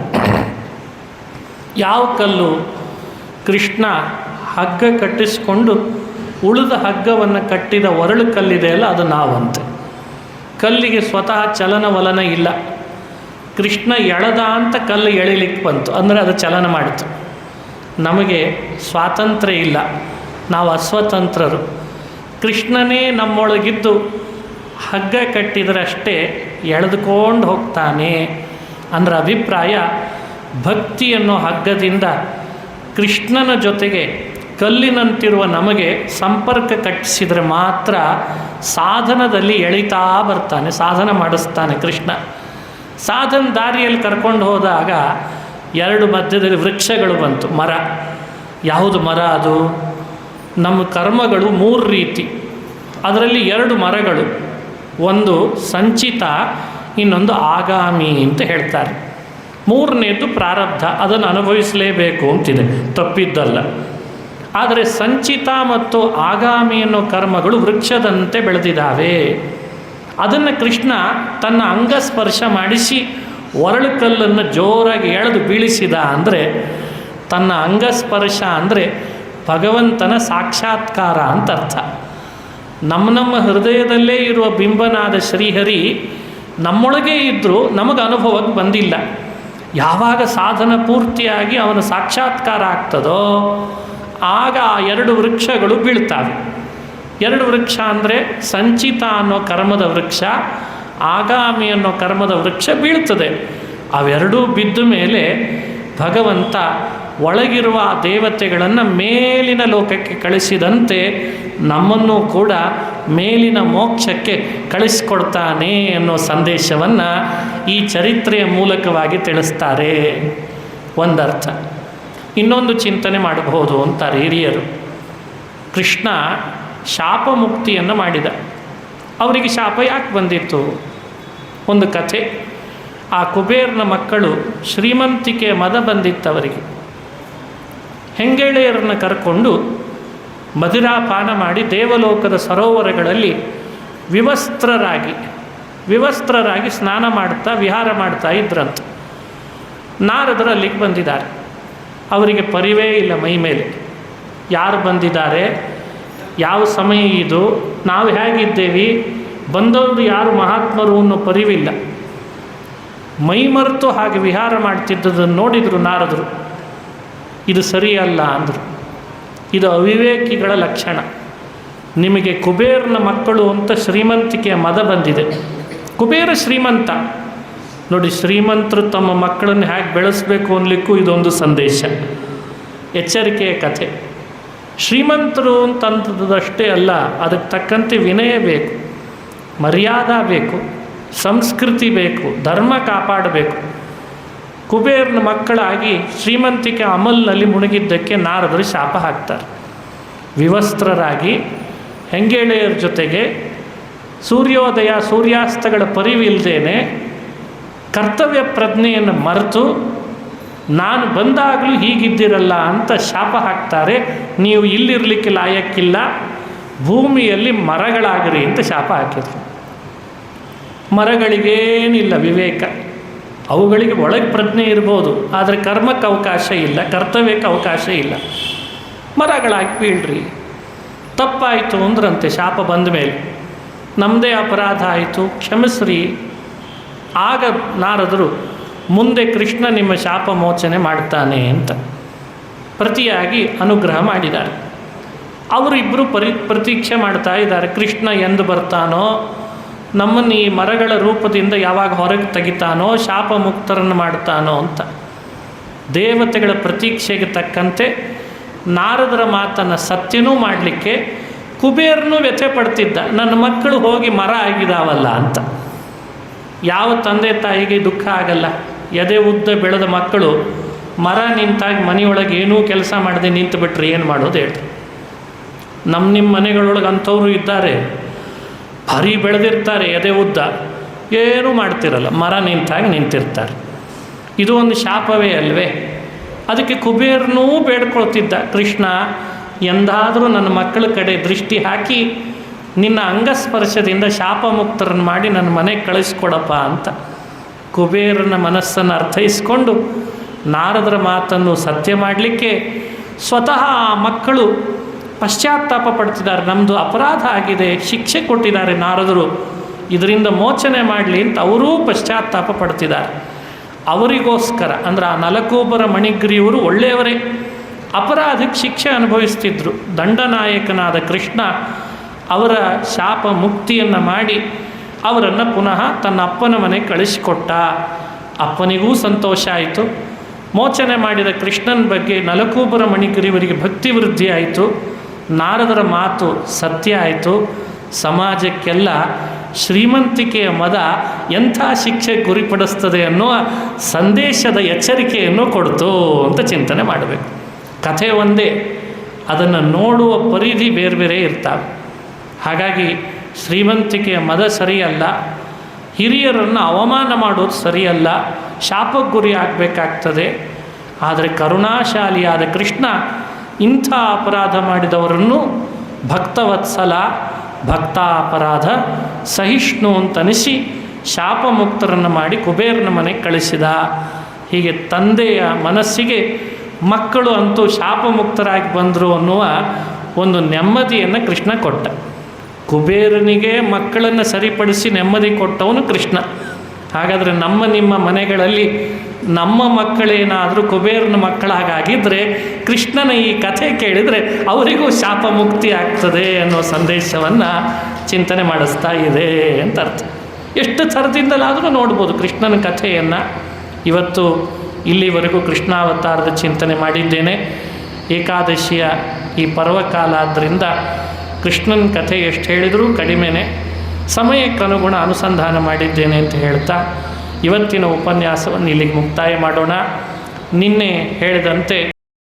ಯಾವ ಕಲ್ಲು? ಕೃಷ್ಣ ಹಗ್ಗ ಕಟ್ಟಿಸಿಕೊಂಡು ಉಳಿದ ಹಗ್ಗವನ್ನು ಕಟ್ಟಿದ ಒರಳು ಕಲ್ಲಿದೆಯಲ್ಲ, ಅದು ನಾವಂತೆ. ಕಲ್ಲಿಗೆ ಸ್ವತಃ ಚಲನವಲನ ಇಲ್ಲ. ಕೃಷ್ಣ ಎಳೆದ ಅಂತ ಕಲ್ಲು ಎಳಿಲಿಕ್ಕೆ ಬಂತು ಅಂದರೆ ಅದು ಚಲನ ಮಾಡಿತು. ನಮಗೆ ಸ್ವಾತಂತ್ರ್ಯ ಇಲ್ಲ, ನಾವು ಅಸ್ವತಂತ್ರರು. ಕೃಷ್ಣನೇ ನಮ್ಮೊಳಗಿದ್ದು ಹಗ್ಗ ಕಟ್ಟಿದರೆ ಅಷ್ಟೇ ಎಳೆದುಕೊಂಡು ಹೋಗ್ತಾನೆ. ಅಂದರೆ ಅಭಿಪ್ರಾಯ, ಭಕ್ತಿ ಅನ್ನೋ ಹಗ್ಗದಿಂದ ಕೃಷ್ಣನ ಜೊತೆಗೆ ಕಲ್ಲಿನಂತಿರುವ ನಮಗೆ ಸಂಪರ್ಕ ಕಟ್ಟಿಸಿದರೆ ಮಾತ್ರ ಸಾಧನದಲ್ಲಿ ಎಳಿತಾ ಬರ್ತಾನೆ, ಸಾಧನ ಮಾಡಿಸ್ತಾನೆ ಕೃಷ್ಣ. ಸಾಧನ ದಾರಿಯಲ್ಲಿ ಕರ್ಕೊಂಡು ಹೋದಾಗ 2 ಮಧ್ಯದಲ್ಲಿ ವೃಕ್ಷಗಳು ಬಂತು, ಮರ. ಯಾವುದು ಮರ ಅದು? ನಮ್ಮ ಕರ್ಮಗಳು 3 ರೀತಿ. ಅದರಲ್ಲಿ 2 ಮರಗಳು, ಒಂದು ಸಂಚಿತ, ಇನ್ನೊಂದು ಆಗಾಮಿ ಅಂತ ಹೇಳ್ತಾರೆ. 3ನೇದು ಪ್ರಾರಬ್ಧ, ಅದನ್ನು ಅನುಭವಿಸಲೇಬೇಕು ಅಂತಿದೆ, ತಪ್ಪಿದ್ದಲ್ಲ. ಆದರೆ ಸಂಚಿತ ಮತ್ತು ಆಗಾಮಿ ಅನ್ನೋ ಕರ್ಮಗಳು ವೃಕ್ಷದಂತೆ ಬೆಳೆದಿದ್ದಾವೆ. ಅದನ್ನು ಕೃಷ್ಣ ತನ್ನ ಅಂಗಸ್ಪರ್ಶ ಮಾಡಿಸಿ ಒರಳು ಕಲ್ಲನ್ನು ಜೋರಾಗಿ ಎಳೆದು ಬೀಳಿಸಿದ. ಅಂದರೆ ತನ್ನ ಅಂಗಸ್ಪರ್ಶ ಅಂದರೆ ಭಗವಂತನ ಸಾಕ್ಷಾತ್ಕಾರ ಅಂತ ಅರ್ಥ. ನಮ್ಮ ಹೃದಯದಲ್ಲೇ ಇರುವ ಬಿಂಬನಾದ ಶ್ರೀಹರಿ ನಮ್ಮೊಳಗೇ ಇದ್ದರೂ ನಮಗೆ ಅನುಭವಕ್ಕೆ ಬಂದಿಲ್ಲ. ಯಾವಾಗ ಸಾಧನ ಪೂರ್ತಿಯಾಗಿ ಅವನ ಸಾಕ್ಷಾತ್ಕಾರ ಆಗ್ತದೋ ಆಗ ಆ 2 ವೃಕ್ಷಗಳು ಬೀಳ್ತವೆ. 2 ವೃಕ್ಷ ಅಂದರೆ ಸಂಚಿತ ಅನ್ನೋ ಕರ್ಮದ ವೃಕ್ಷ, ಆಗಾಮಿ ಅನ್ನೋ ಕರ್ಮದ ವೃಕ್ಷ ಬೀಳ್ತದೆ. ಅವೆರಡೂ ಬಿದ್ದ ಮೇಲೆ ಭಗವಂತ ಒಳಗಿರುವ ದೇವತೆಗಳನ್ನು ಮೇಲಿನ ಲೋಕಕ್ಕೆ ಕಳಿಸಿದಂತೆ ನಮ್ಮನ್ನು ಕೂಡ ಮೇಲಿನ ಮೋಕ್ಷಕ್ಕೆ ಕಳಿಸ್ಕೊಡ್ತಾನೆ ಅನ್ನೋ ಸಂದೇಶವನ್ನು ಈ ಚರಿತ್ರೆಯ ಮೂಲಕವಾಗಿ ತಿಳಿಸ್ತಾರೆ. ಒಂದರ್ಥ. ಇನ್ನೊಂದು ಚಿಂತನೆ ಮಾಡಬಹುದು ಅಂತಾರೆ ಹಿರಿಯರು. ಕೃಷ್ಣ ಶಾಪ ಮುಕ್ತಿಯನ್ನು ಮಾಡಿದ. ಅವರಿಗೆ ಶಾಪ ಯಾಕೆ ಬಂದಿತ್ತು? ಒಂದು ಕಥೆ. ಆ ಕುಬೇರನ ಮಕ್ಕಳು ಶ್ರೀಮಂತಿಕೆ ಮದ ಬಂದಿತ್ತವರಿಗೆ. ಹೆಂಗಳೆಯರನ್ನು ಕರ್ಕೊಂಡು ಮಧುರಾಪಾನ ಮಾಡಿ ದೇವಲೋಕದ ಸರೋವರಗಳಲ್ಲಿ ವಿವಸ್ತ್ರರಾಗಿ ಸ್ನಾನ ಮಾಡ್ತಾ ವಿಹಾರ ಮಾಡ್ತಾ ಇದ್ರಂತ. ನಾರದರು ಅಲ್ಲಿಗೆ ಬಂದಿದ್ದಾರೆ. ಅವರಿಗೆ ಪರಿವೇ ಇಲ್ಲ ಮೈ ಮೇಲೆ. ಯಾರು ಬಂದಿದ್ದಾರೆ, ಯಾವ ಸಮಯ ಇದು, ನಾವು ಹೇಗಿದ್ದೇವೆ, ಬಂದವರು ಯಾರು ಮಹಾತ್ಮರು ಅನ್ನೋ ಪರಿವಿಲ್ಲ. ಮೈಮರೆತು ಹಾಗೆ ವಿಹಾರ ಮಾಡ್ತಿದ್ದದನ್ನು ನೋಡಿದರು ನಾರದರು. ಇದು ಸರಿಯಲ್ಲ ಅಂದರು. ಇದು ಅವಿವೇಕಿಗಳ ಲಕ್ಷಣ. ನಿಮಗೆ ಕುಬೇರನ ಮಕ್ಕಳು ಅಂತ ಶ್ರೀಮಂತಿಕೆಯ ಮದ ಬಂದಿದೆ. ಕುಬೇರ ಶ್ರೀಮಂತ. ನೋಡಿ, ಶ್ರೀಮಂತರು ತಮ್ಮ ಮಕ್ಕಳನ್ನು ಹೇಗೆ ಬೆಳೆಸಬೇಕು ಅನ್ನಲಿಕ್ಕೂ ಇದೊಂದು ಸಂದೇಶ, ಎಚ್ಚರಿಕೆಯ ಕಥೆ. ಶ್ರೀಮಂತರು ಅಂತಂದದಷ್ಟೇ ಅಲ್ಲ, ಅದಕ್ಕೆ ತಕ್ಕಂತೆ ವಿನಯ ಬೇಕು, ಮರ್ಯಾದೆ ಬೇಕು, ಸಂಸ್ಕೃತಿ ಬೇಕು, ಧರ್ಮ ಕಾಪಾಡಬೇಕು. ಕುಬೇರನ ಮಕ್ಕಳಾಗಿ ಶ್ರೀಮಂತಿಕೆ ಅಮಲ್ನಲ್ಲಿ ಮುಳುಗಿದ್ದಕ್ಕೆ ನಾರದರು ಶಾಪ ಹಾಕ್ತಾರೆ. ವಿವಸ್ತ್ರರಾಗಿ ಹೆಂಗೇಳೆಯರ ಜೊತೆಗೆ ಸೂರ್ಯೋದಯ ಸೂರ್ಯಾಸ್ತಗಳ ಪರಿವಿಲ್ಲದೇನೆ ಕರ್ತವ್ಯ ಪ್ರಜ್ಞೆಯನ್ನು ಮರೆತು ನಾನು ಬಂದಾಗಲೂ ಹೀಗಿದ್ದಿರಲ್ಲ ಅಂತ ಶಾಪ ಹಾಕ್ತಾರೆ. ನೀವು ಇಲ್ಲಿರಲಿಕ್ಕೆ ಲಾಯಕ್ಕಿಲ್ಲ, ಭೂಮಿಯಲ್ಲಿ ಮರಗಳಾಗಿರಿ ಅಂತ ಶಾಪ ಹಾಕಿದರು. ಮರಗಳಿಗೇನಿಲ್ಲ ವಿವೇಕ, ಅವುಗಳಿಗೆ ಒಳಗೆ ಪ್ರಜ್ಞೆ ಇರ್ಬೋದು, ಆದರೆ ಕರ್ಮಕ್ಕೆ ಅವಕಾಶ ಇಲ್ಲ, ಕರ್ತವ್ಯಕ್ಕೆ ಅವಕಾಶ ಇಲ್ಲ. ಮರಗಳಾಗಿ ಬೀಳ್ರಿ. ತಪ್ಪಾಯಿತು ಅಂದ್ರಂತೆ ಶಾಪ ಬಂದ ಮೇಲೆ. ನಮ್ಮದೇ ಅಪರಾಧ ಆಯಿತು, ಕ್ಷಮಿಸ್ರಿ. ಆಗ ನಾರದರು ಮುಂದೆ ಕೃಷ್ಣ ನಿಮ್ಮ ಶಾಪ ಮೋಚನೆ ಮಾಡ್ತಾನೆ ಅಂತ ಪ್ರತಿಯಾಗಿ ಅನುಗ್ರಹ ಮಾಡಿದ್ದಾರೆ. ಅವರಿಬ್ಬರು ಪ್ರತೀಕ್ಷೆ ಮಾಡ್ತಾ ಇದ್ದಾರೆ, ಕೃಷ್ಣ ಎಂದು ಬರ್ತಾನೋ, ನಮ್ಮನ್ನು ಈ ಮರಗಳ ರೂಪದಿಂದ ಯಾವಾಗ ಹೊರಗೆ ತೆಗಿತಾನೋ, ಶಾಪ ಮುಕ್ತರನ್ನು ಮಾಡ್ತಾನೋ ಅಂತ. ದೇವತೆಗಳ ಪ್ರತೀಕ್ಷೆಗೆ ತಕ್ಕಂತೆ ನಾರದರ ಮಾತನ್ನು ಸತ್ಯನೂ ಮಾಡಲಿಕ್ಕೆ ಕುಬೇರನೂ ವ್ಯಥೆ ಪಡ್ತಿದ್ದ, ನನ್ನ ಮಕ್ಕಳು ಹೋಗಿ ಮರ ಆಗಿದಾವಲ್ಲ ಅಂತ. ಯಾವ ತಂದೆ ತಾಯಿಗೆ ದುಃಖ ಆಗಲ್ಲ? ಎದೆ ಉದ್ದ ಬೆಳೆದ ಮಕ್ಕಳು ಮರ ನಿಂತಾಗಿ ಮನೆಯೊಳಗೆ ಏನೂ ಕೆಲಸ ಮಾಡದೆ ನಿಂತು ಬಿಟ್ರೆ ಏನು ಮಾಡೋದು ಹೇಳಿ? ನಿಮ್ಮ ಮನೆಗಳೊಳಗೆ ಅಂಥವರು ಇದ್ದಾರೆ, ಭಾರಿ ಬೆಳೆದಿರ್ತಾರೆ, ಎದೆ ಉದ್ದ, ಏನೂ ಮಾಡ್ತಿರಲ್ಲ, ಮರ ನಿಂತಾಗಿ ನಿಂತಿರ್ತಾರೆ. ಇದು ಒಂದು ಶಾಪವೇ ಅಲ್ವೇ? ಅದಕ್ಕೆ ಕುಬೇರನೂ ಬೇಡ್ಕೊಳ್ತಿದ್ದ, ಕೃಷ್ಣ ಎಂದಾದರೂ ನನ್ನ ಮಕ್ಕಳ ಕಡೆ ದೃಷ್ಟಿ ಹಾಕಿ ನಿನ್ನ ಅಂಗಸ್ಪರ್ಶದಿಂದ ಶಾಪ ಮುಕ್ತರನ್ನು ಮಾಡಿ ನನ್ನ ಮನೆಗೆ ಕಳಿಸ್ಕೊಡಪ್ಪ ಅಂತ. ಕುಬೇರನ ಮನಸ್ಸನ್ನು ಅರ್ಥೈಸ್ಕೊಂಡು ನಾರದರ ಮಾತನ್ನು ಸತ್ಯ ಮಾಡಲಿಕ್ಕೆ ಸ್ವತಃ ಆ ಮಕ್ಕಳು ಪಶ್ಚಾತ್ತಾಪ ಪಡ್ತಿದ್ದಾರೆ. ನಮ್ಮದು ಅಪರಾಧ ಆಗಿದೆ, ಶಿಕ್ಷೆ ಕೊಟ್ಟಿದ್ದಾರೆ ನಾರದರು, ಇದರಿಂದ ಮೋಚನೆ ಮಾಡಲಿ ಅಂತ ಅವರೂ ಪಶ್ಚಾತ್ತಾಪ ಪಡ್ತಿದ್ದಾರೆ. ಅವರಿಗೋಸ್ಕರ ಅಂದರೆ ಆ ನಲಕೂಬರ ಮಣಿಗ್ರೀವರು ಒಳ್ಳೆಯವರೇ, ಅಪರಾಧಕ್ಕೆ ಶಿಕ್ಷೆ ಅನುಭವಿಸ್ತಿದ್ರು. ದಂಡನಾಯಕನಾದ ಕೃಷ್ಣ ಅವರ ಶಾಪ ಮುಕ್ತಿಯನ್ನು ಮಾಡಿ ಅವರನ್ನು ಪುನಃ ತನ್ನ ಅಪ್ಪನ ಮನೆಗೆ ಕಳಿಸಿಕೊಟ್ಟ. ಅಪ್ಪನಿಗೂ ಸಂತೋಷ ಆಯಿತು. ಮೋಚನೆ ಮಾಡಿದ ಕೃಷ್ಣನ ಬಗ್ಗೆ ನಲಕೂಬರ ಮಣಿಗ್ರೀವರಿಗೆ ಭಕ್ತಿ ವೃದ್ಧಿ ಆಯಿತು. ನಾರದರ ಮಾತು ಸತ್ಯ ಆಯಿತು. ಸಮಾಜಕ್ಕೆಲ್ಲ ಶ್ರೀಮಂತಿಕೆಯ ಮದ ಎಂಥ ಶಿಕ್ಷೆ ಗುರಿಪಡಿಸ್ತದೆ ಅನ್ನುವ ಸಂದೇಶದ ಎಚ್ಚರಿಕೆಯನ್ನು ಕೊಡ್ತು ಅಂತ ಚಿಂತನೆ ಮಾಡಬೇಕು. ಕಥೆ ಒಂದೇ, ಅದನ್ನು ನೋಡುವ ಪರಿಧಿ ಬೇರೆ ಬೇರೆ ಇರ್ತಾವೆ. ಹಾಗಾಗಿ ಶ್ರೀಮಂತಿಕೆಯ ಮದ ಸರಿಯಲ್ಲ, ಹಿರಿಯರನ್ನು ಅವಮಾನ ಮಾಡೋದು ಸರಿಯಲ್ಲ, ಶಾಪಕ್ಕೆ ಗುರಿ ಆಗಬೇಕಾಗ್ತದೆ. ಆದರೆ ಕರುಣಾಶಾಲಿಯಾದ ಕೃಷ್ಣ ಇಂಥ ಅಪರಾಧ ಮಾಡಿದವರನ್ನು ಭಕ್ತವತ್ಸಲ, ಭಕ್ತಾಪರಾಧ ಸಹಿಷ್ಣು ಅಂತನಿಸಿ ಶಾಪಮುಕ್ತರನ್ನು ಮಾಡಿ ಕುಬೇರನ ಮನೆಗೆ ಕಳಿಸಿದ. ಹೀಗೆ ತಂದೆಯ ಮನಸ್ಸಿಗೆ ಮಕ್ಕಳು ಅಂತೂ ಶಾಪಮುಕ್ತರಾಗಿ ಬಂದರು ಅನ್ನುವ ಒಂದು ನೆಮ್ಮದಿಯನ್ನು ಕೃಷ್ಣ ಕೊಟ್ಟ. ಕುಬೇರನಿಗೆ ಮಕ್ಕಳನ್ನು ಸರಿಪಡಿಸಿ ನೆಮ್ಮದಿ ಕೊಟ್ಟವನು ಕೃಷ್ಣ. ಹಾಗಾದರೆ ನಮ್ಮ ನಿಮ್ಮ ಮನೆಗಳಲ್ಲಿ ನಮ್ಮ ಮಕ್ಕಳೇನಾದರೂ ಕುಬೇರನ ಮಕ್ಕಳಾಗಿದ್ದರೆ ಕೃಷ್ಣನ ಈ ಕಥೆ ಕೇಳಿದರೆ ಅವರಿಗೂ ಶಾಪ ಮುಕ್ತಿ ಆಗ್ತದೆ ಅನ್ನೋ ಸಂದೇಶವನ್ನು ಚಿಂತನೆ ಮಾಡಿಸ್ತಾ ಇದೆ ಅಂತ ಅರ್ಥ. ಎಷ್ಟು ಥರದಿಂದಲಾದರೂ ನೋಡ್ಬೋದು ಕೃಷ್ಣನ ಕಥೆಯನ್ನು. ಇವತ್ತು ಇಲ್ಲಿವರೆಗೂ ಕೃಷ್ಣಾವತಾರದ ಚಿಂತನೆ ಮಾಡಿದ್ದೇನೆ. ಏಕಾದಶಿಯ ಈ ಪರ್ವಕಾಲ ಆದ್ದರಿಂದ ಕೃಷ್ಣನ ಕಥೆ ಎಷ್ಟು ಹೇಳಿದರೂ ಕಡಿಮೆನೇ, ಸಮಯಕ್ಕನುಗುಣ ಅನುಸಂಧಾನ ಮಾಡಿದ್ದೇನೆ ಅಂತ ಹೇಳ್ತಾ ಇವತ್ತಿನ ಉಪನ್ಯಾಸವನ್ನು ಇಲ್ಲಿಗೆ ಮುಕ್ತಾಯ ಮಾಡೋಣ. ನಿನ್ನೆ ಹೇಳಿದಂತೆ